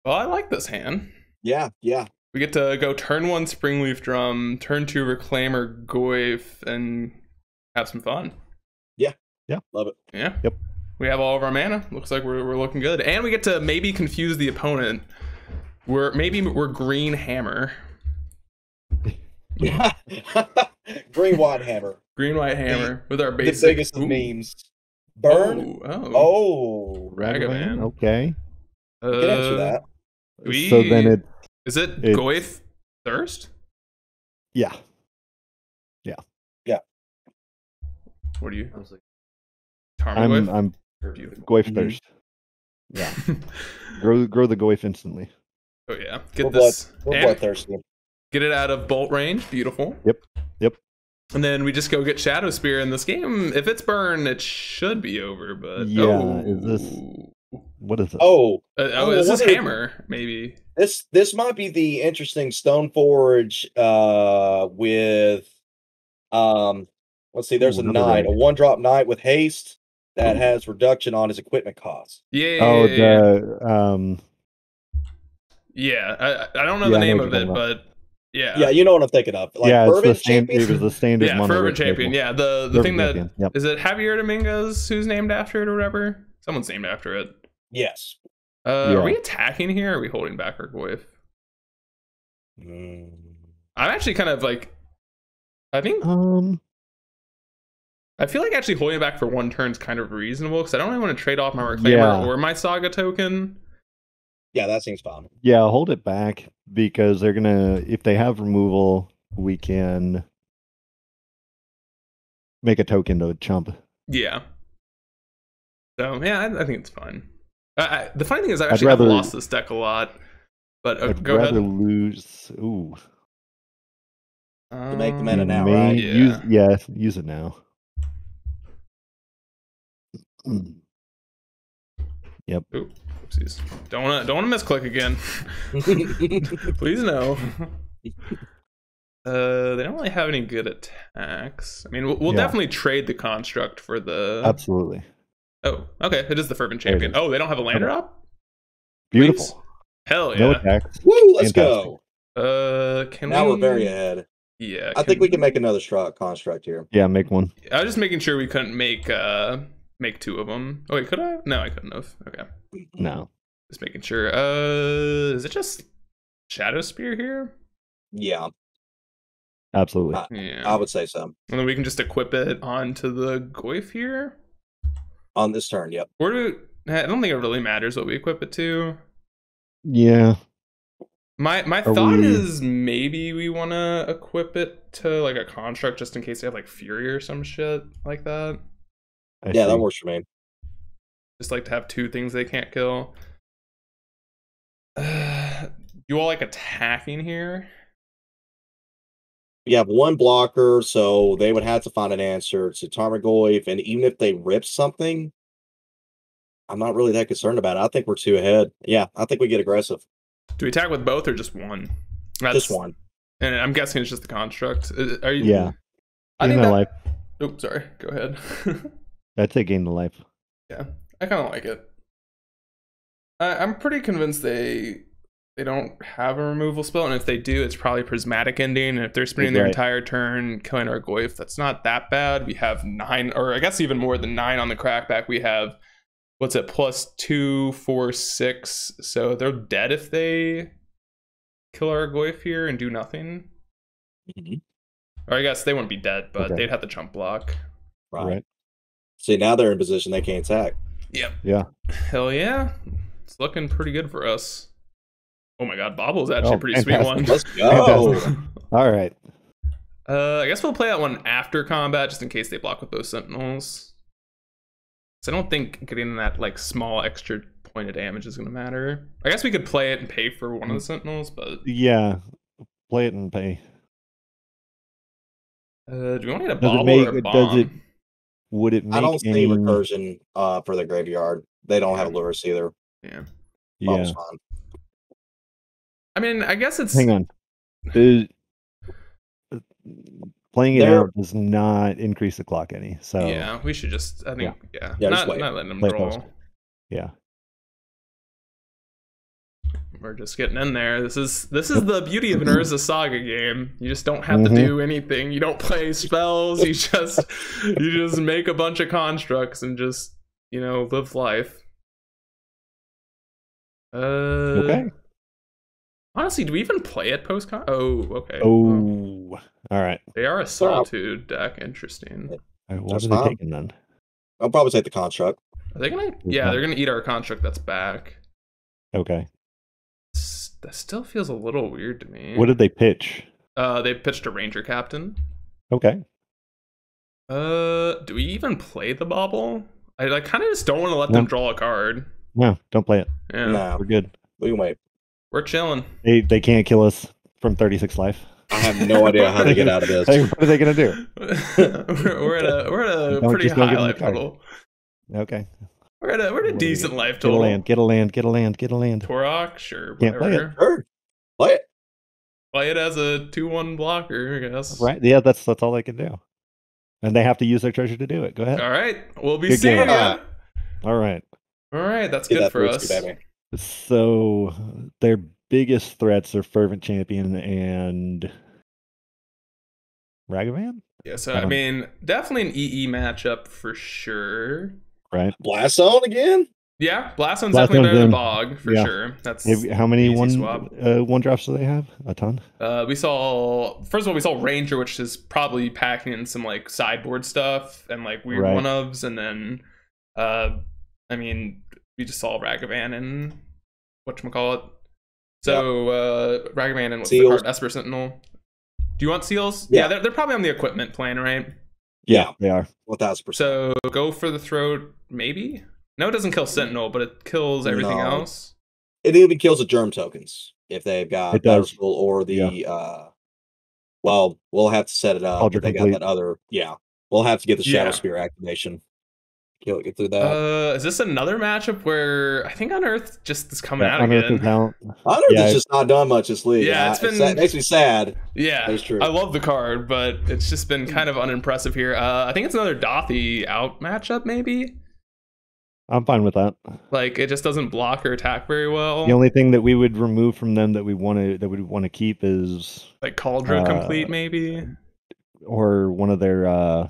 I like this hand. Yeah. We get to go turn 1 Springleaf Drum, turn 2 Reclaimer Goyf, and have some fun. Yeah. Love it. Yeah. Yep. We have all of our mana. Looks like we're looking good, and we get to maybe confuse the opponent. We're Green Hammer. Yeah. Green White Hammer. Green White Hammer with our basic. The biggest of memes. Burn. Oh. Ragavan. Okay. You can answer that. So then is it Goyf Thirst? Yeah. What do you? I'm Goyf Thirst. Yeah. grow the Goyf instantly. Oh yeah. We're bloodthirsty. Get it out of bolt range. Beautiful. Yep. And then we just go get Shadow Spear in this game. If it's burn, it should be over. But is this? What is it? This is Hammer. Maybe this might be the interesting Stoneforge with let's see. There's a knight, a 1-drop knight with haste that has reduction on his equipment costs. Yeah. Yeah, I don't know the name of it, but yeah, you know what I'm thinking of. Like it's it was the standard. Yeah, Fervent Champion. Yeah, the thing that is it Javier Dominguez who's named after it or whatever. Someone's named after it. Yes. Are we attacking here? Or are we holding back our Goyf? I'm actually kind of like, I think. I feel like actually holding back for 1 turn is kind of reasonable because I don't really want to trade off my Reclaimer or my Saga token. Yeah, that seems fine. Yeah, hold it back because they're gonna. If they have removal, we can make a token to chump. Yeah. So yeah, I think it's fine. The funny thing is, I've lost this deck a lot. But I'd go ahead. Lose. Ooh. To make the mana now, right? Use it now. Yep. Ooh, oopsies. Don't wanna misclick again. Please no. They don't really have any good attacks. I mean, we'll definitely trade the construct for the. Absolutely. Oh, okay. It is the Fervent Champion. Oh, they don't have a land drop? Beautiful. Please? Hell yeah. No attacks. Woo, let's go. We're very ahead. Yeah. I think we can make another construct here. Yeah, make one. I was just making sure we couldn't make 2 of them. Oh wait, could I? No, I couldn't have. Okay. No. Just making sure. Is it just Shadow Spear here? Yeah. Absolutely. I would say so. And then we can just equip it onto the Goyf here? On this turn, yep. I don't think it really matters what we equip it to. Yeah. My thought is maybe we want to equip it to like a construct just in case they have like Fury or some shit like that. That works for me. Just like to have 2 things they can't kill. You all like attacking here? You have 1 blocker, so they would have to find an answer to Tarmogoyf, and even if they rip something, I'm not really that concerned about it. I think we're 2 ahead. Yeah, I think we get aggressive. Do we attack with both or just one? Just one. And I'm guessing it's just the construct. Are you? Yeah. I think Oops, sorry. Go ahead. I'd say gain the life. Yeah, I kind of like it. I'm pretty convinced they don't have a removal spell, and if they do, it's probably Prismatic Ending. And if they're spending their entire turn killing our Goyf, that's not that bad. We have 9, or I guess even more than 9 on the crackback. We have, what's it, +2, 4, 6. So they're dead if they kill our Goyf here and do nothing. Or I guess they wouldn't be dead, but they'd have to chump block. Right. See, now they're in position they can't attack. Yep. Yeah. Hell yeah. It's looking pretty good for us. Oh my god, Bobble's actually a pretty fantastic. sweet one. Let's go. All right. I guess we'll play that one after combat, just in case they block with those Sentinels. So I don't think getting that like small extra point of damage is going to matter. I guess we could play it and pay for one of the Sentinels, but yeah, play it and pay. Do we want to get a Bobble or a Bomb? Would it make I don't any see recursion for the graveyard. They don't have lures either. Yeah. Bobble's fine. I mean, I guess it's... Hang on. Playing it out does not increase the clock any. So yeah, we should just, I think, yeah not letting them draw. Yeah. We're just getting in there. This is the beauty of an Urza Saga game. You just don't have to do anything. You don't play spells. You just make a bunch of constructs and just, you know, live life. Okay. Honestly, do we even play it post-con? Oh, okay. Oh, all right. They are a Solitude deck. Interesting. What are they taking then? I'll probably take the construct. Are they gonna? Yeah, they're gonna eat our construct that's back. Okay. That still feels a little weird to me. What did they pitch? They pitched a Ranger Captain. Okay. Do we even play the Bobble? I kind of just don't want to let them draw a card. No, don't play it. Yeah, No, we're good. We can wait. We're chilling. They can't kill us from 36 life. I have no idea how to get out of this. What are they gonna do? we're at a pretty high life total. Okay. We're at a decent life total. Get a land. Torok, sure. Can't play it. Sure. Play it. Play it as a 2/1 blocker, I guess. Right? Yeah, that's all they can do. And they have to use their treasure to do it. Go ahead. All right. We'll be Good seeing game. you. All right. All right. That's good for us. So their biggest threats are Fervent Champion and Ragavan? Yeah, so I mean, definitely an EE matchup for sure. Right. Blast Zone again? Yeah, Blast Zone's definitely better than Bog for sure. That's how many swap. one drops do they have? A ton. We saw we saw Ranger, which is probably packing in some like sideboard stuff and like weird one ofs, and then I mean, we just saw Ragavan and whatchamacallit. So Ragavan and what's the card? Esper Sentinel. Do you want Seals? Yeah, they're probably on the equipment plan, right? Yeah, they are. 1000%. So go for the throat, maybe? No, it doesn't kill Sentinel, but it kills everything else. It even kills the germ tokens if they've got Battle School or the well, we'll have to set it up. If they got that other we'll have to get the Shadow Spear activation. Get through that. Is this another matchup where I think Unearth just is coming out Unearth again? Unearth has just not done much this league. Yeah, it makes me sad. Yeah, that's true. I love the card, but it's just been kind of unimpressive here. I think it's another Dothy out matchup, maybe. I'm fine with that. Like, it just doesn't block or attack very well. The only thing that we would remove from them that we want to keep is like Cauldron Complete, maybe, or one of their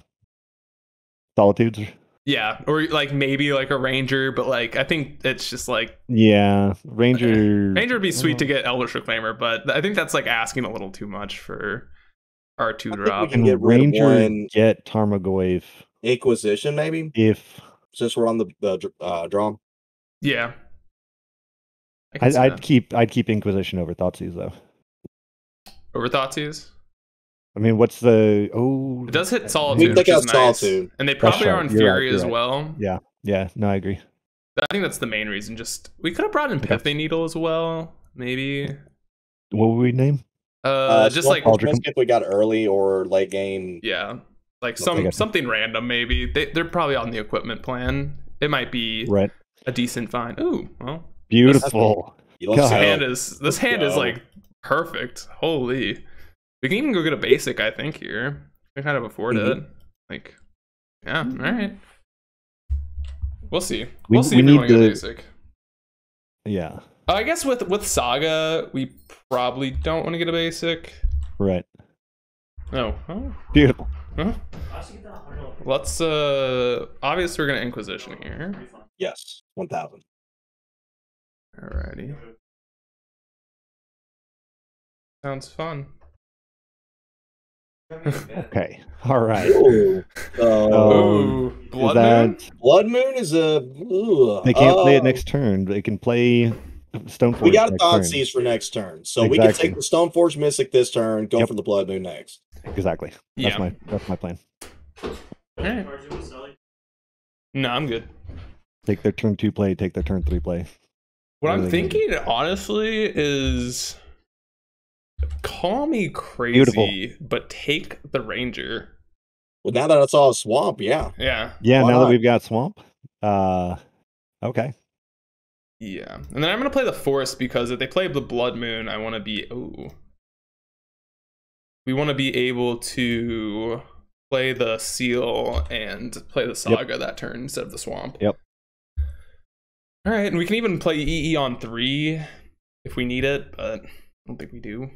Solitudes. Yeah, or like maybe like a Ranger, but like I think it's just like Ranger. Ranger would be sweet to get Elder Proclaimer, but I think that's like asking a little too much for our 2-drop. Can get Ranger get Tarmogoyf Inquisition maybe if since we're on the draw. Yeah, I'd keep Inquisition over Thoughtseize though. Over Thoughtseize. I mean, what's the It does hit Solitude, which is nice. Solitude. And they probably are on Fury as well. Yeah. No, I agree. I think that's the main reason. Just we could have brought in Pithing Needle as well, maybe. What would we name? Just like if we got early or late game. Yeah, like something random. Maybe they're probably on the equipment plan. It might be a decent find. Ooh, well, beautiful. This hand is like perfect. Holy. We can even go get a basic, I think, here. We kind of afford it. Like, yeah, all right. We'll see. We We'll see if we need want to go to- basic. Yeah. I guess with Saga, we probably don't want to get a basic. Right. No. Oh. Beautiful. Huh? Let's obviously we're gonna Inquisition here. Yes, 1,000. Alrighty. Sounds fun. Okay. All right. Ooh. Ooh, Is Blood that Moon? Blood Moon is a. Ooh, they can't play it next turn. They can play Stoneforge. We got a next Thought turn. Seize for next turn, so we can Exactly. take the Stoneforge Mystic this turn, go Yep. for the Blood Moon next. Exactly. That's Yeah. my plan. Alright. No, I'm good. Take their turn 2 play. Take their turn 3 play. What I'm Really good. thinking, honestly, is call me crazy, Beautiful. but take the Ranger. Well, now that it's all a swamp, yeah. Yeah. Yeah. Why now that not? we've got Swamp. Okay. Yeah. And then I'm going to play the Forest because if they play the Blood Moon, I want to be... Ooh. We want to be able to play the Seal and play the Saga that turn instead of the Swamp. Yep. All right, and we can even play EE on 3 if we need it, but I don't think we do.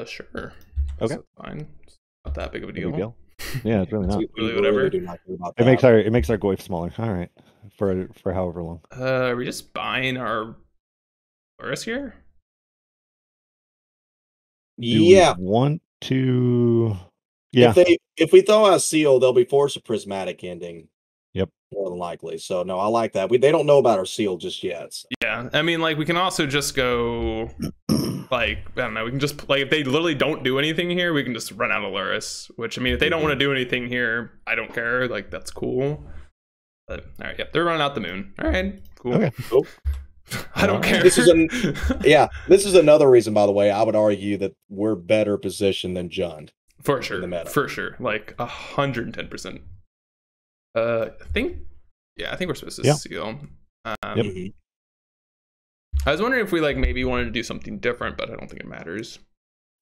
Sure. Okay. That's fine. It's not that big of a No deal. big deal. Yeah, it's really not. We Really whatever. do not care about It makes that. our Goyf smaller. All right. For however long. Are we just buying our Loris here? Do Yeah. we want to? Yeah. If we throw out Seal, they'll be forced a prismatic ending. Yep. More than likely. So no, I like that. They don't know about our Seal just yet. So. Yeah, I mean, like, we can also just go, like, I don't know, we can just, like, if they literally don't do anything here, we can just run out of Luris, which, I mean, if they don't want to do anything here, I don't care, like, that's cool. But, all right, yeah, they're running out the moon. All right, cool. Okay. Cool. I don't care. This is Yeah, this is another reason, by the way, I would argue that we're better positioned than Jund. For in sure, the meta. for sure, like, 110%. I think we're supposed to Yeah. seal. Yep. Mhm. I was wondering if we, like, maybe wanted to do something different, but I don't think it matters.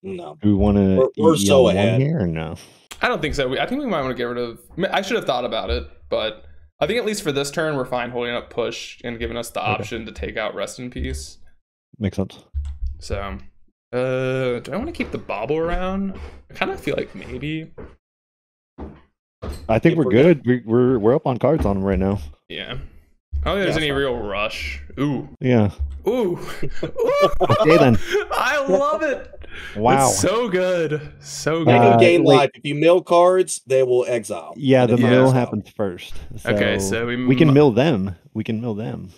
No. Do we want to? We're so ahead. here or no? I don't think so. I think we might want to get rid of... I should have thought about it, but I think at least for this turn, we're fine holding up push and giving us the option to take out Rest in Peace. Makes sense. So, do I want to keep the Bobble around? I kind of feel like maybe. I think If we're we're good. We're up on cards on them right now. Yeah. I don't think there's Yeah, any fine. real rush. Ooh. Yeah. Ooh. Okay, then. I love it. Wow. It's so good. So They good. can gain wait. life. If you mill cards, they will exile. Yeah, the And if Yeah. mill exile- happens first. So Okay, so we can mill them. We can mill them.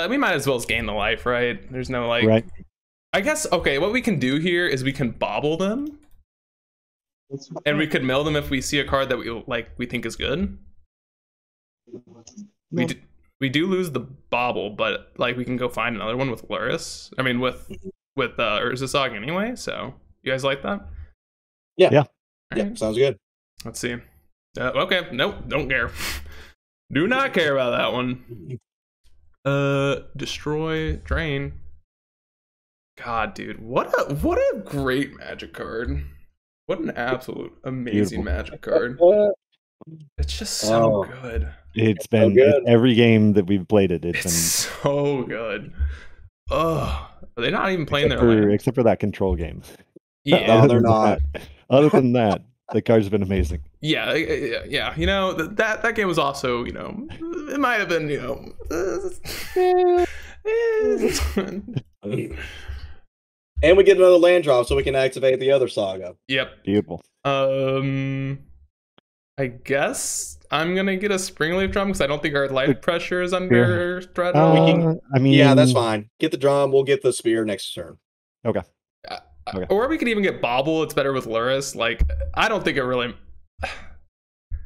We might as well as gain the life, right? There's no, like... Right. I guess, okay, what we can do here is we can bobble them. And we could mill them if we see a card that we think is good. We do lose the bobble, but like we can go find another one with Luris. I mean with Urzasog anyway. So you guys like that? Yeah. Yeah. Yeah, Alright, sounds good. let's see. Okay, nope, don't care. Do not care about that one. Destroy, drain. God, dude, what a great Magic card. What an absolute amazing Beautiful. Magic card. It's just so good. It's so been good. every game that we've played it. It's It's so good. Ugh. Are they not even playing been their lane? except for that control game. Yeah. No, they're Other than not. that- Other than that, the card's been amazing. Yeah. You know, that game was also, you know, it might have been, you know, And we get another land drop so we can activate the other saga. Yep. Beautiful. I guess I'm gonna get a Springleaf drum because I don't think our life pressure is under threat. at we all. can- I mean, Yeah, that's fine. Get the drum, we'll get the spear next turn. Okay. Or we could even get Bobble. It's better with Luris. Like, I don't think it really.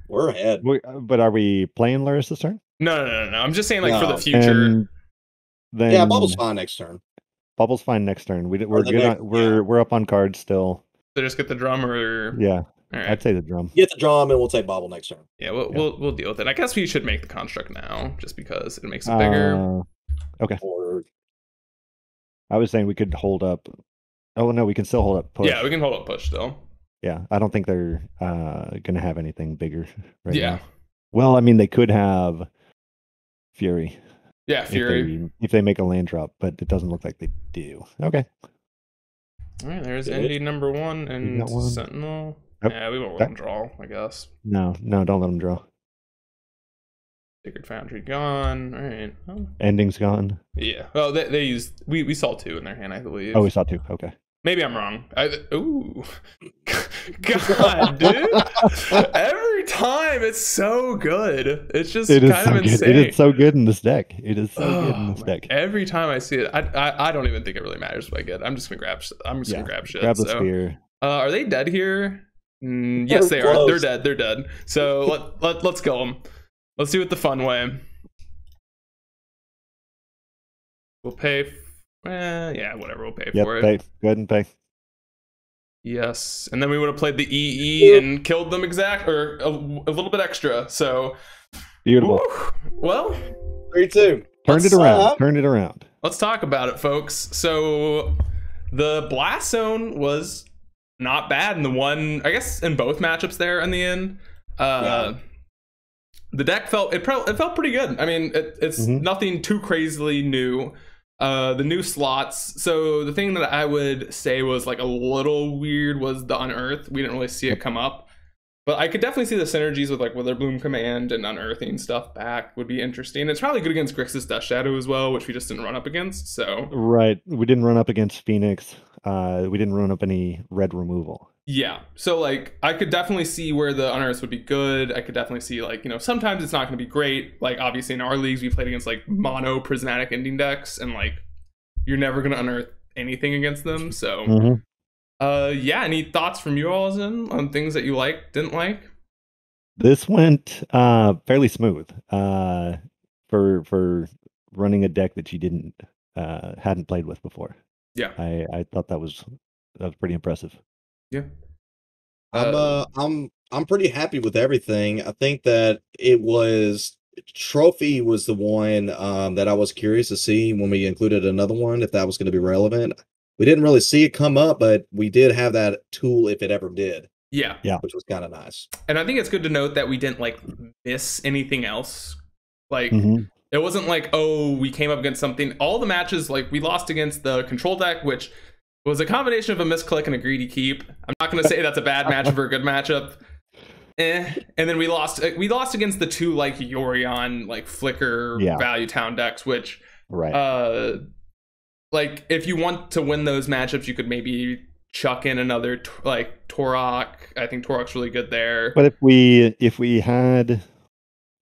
We're ahead. But are we playing Luris this turn? No. I'm just saying, like, for the No. future. And then Yeah, bubble's fine next turn. Bubble's fine next turn. We're the good. next- We're up on cards still. So just get the drum, or Yeah, all right. I'd say the drum. Get the drum and we'll take bobble next turn. Yeah, we'll deal with it. I guess we should make the construct now, just because it makes it bigger. Or I was saying we could hold up. Oh no, we can still hold up. Push. Yeah, we can hold up push still. Yeah, I don't think they're gonna have anything bigger right Yeah. now. Well, I mean, they could have Fury. Yeah, Fury. If they make a land drop, but it doesn't look like they do. Okay. All right, there's Indy number 1 and one. Sentinel. Yep. Yeah, we won't let them draw, I guess. No, don't let them draw. Sacred Foundry gone. All right. Oh. Ending's gone. Yeah. Well, they used we saw 2 in their hand, I believe. Oh, we saw 2. Okay. Maybe I'm wrong. Ooh. God, dude. Every time it's so good. It's just kind of insane. It is so good in this deck. It is so good in this deck. Every time I see it, I don't even think it really matters what I get. I'm just gonna grab shit. Grab the spear. Are they dead here? Yes, they are. They're dead. They're dead. So let's go them. Let's do it the fun way. We'll pay. Yeah, whatever. We'll pay for it. Pay. Go ahead and pay. Yes, and then we would have played the EE and killed them a little bit extra. So beautiful. Well, 3-2. Turned it around. Let's talk about it, folks. So the Blast Zone was not bad in the one, I guess, in both matchups there in the end. The deck felt pretty good. I mean, it's nothing too crazily new. The new slots. So the thing that I would say was like a little weird was the Unearth. We didn't really see it come up, but I could definitely see the synergies with like Witherbloom Command and unearthing stuff back would be interesting. It's probably good against Grixis Death Shadow as well, which we just didn't run up against. So right, we didn't run up against Phoenix. We didn't run up any red removal. Yeah, so like I could definitely see where the Unearths would be good. I could definitely see like, sometimes it's not going to be great. Like obviously in our leagues we played against like mono prismatic ending decks, and like you're never going to unearth anything against them. So yeah, any thoughts from you all on things that you liked, didn't like? This went fairly smooth for running a deck that you hadn't played with before. Yeah, I thought that was pretty impressive. Yeah. I'm pretty happy with everything. I think that Trophy was the one that I was curious to see when we included another one, if that was going to be relevant. We didn't really see it come up, but we did have that tool if it ever did. Yeah. Which was kind of nice. And I think it's good to note that we didn't like miss anything else. Like it wasn't like, oh, we came up against something. All the matches, like we lost against the control deck, which was a combination of a misclick and a greedy keep. I'm not going to say that's a bad matchup or a good matchup. And then we lost against the 2 like Yorion like Flicker Value Town decks, which like if you want to win those matchups, you could maybe chuck in another like Torok. I think Torok's really good there. But if we had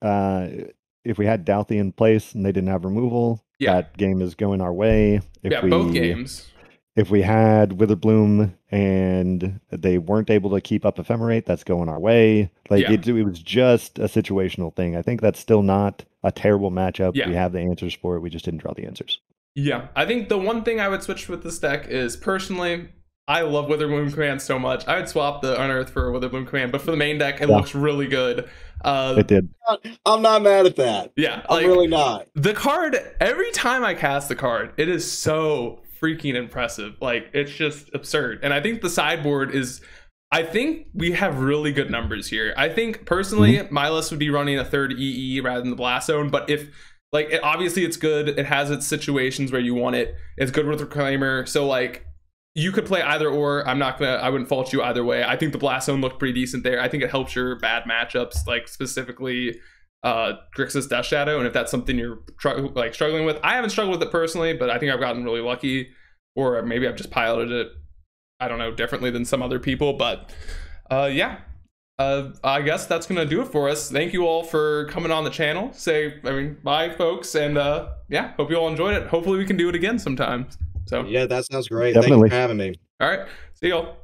Douthie in place and they didn't have removal, that game is going our way. Both games. If we had Witherbloom and they weren't able to keep up Ephemerate, that's going our way. Like it was just a situational thing. I think that's still not a terrible matchup. We have the answers for it. We just didn't draw the answers. Yeah, I think the one thing I would switch with this deck is personally, I love Witherbloom Command so much. I would swap the Unearth for Witherbloom Command, but for the main deck, it looks really good. It did. I'm not mad at that. Yeah, I'm really not. The card, every time I cast the card, it is so freaking impressive. Like it's just absurd. And I think the sideboard I think we have really good numbers here. I think personally my list would be running a 3rd EE rather than the Blast Zone, but if like obviously it's good, it has its situations where you want it, it's good with Reclaimer, so like you could play either or. I wouldn't fault you either way. I think the Blast Zone looked pretty decent there. I think it helps your bad matchups, like specifically Grixis Death Shadow, and if that's something you're struggling with. I haven't struggled with it personally, but I think I've gotten really lucky, or maybe I've just piloted it, I don't know, differently than some other people. But I guess that's gonna do it for us. Thank you all for coming on the channel. Bye folks, and hope you all enjoyed it. Hopefully we can do it again sometime. So yeah, that sounds great. Definitely. Thank you for having me. All right, see y'all.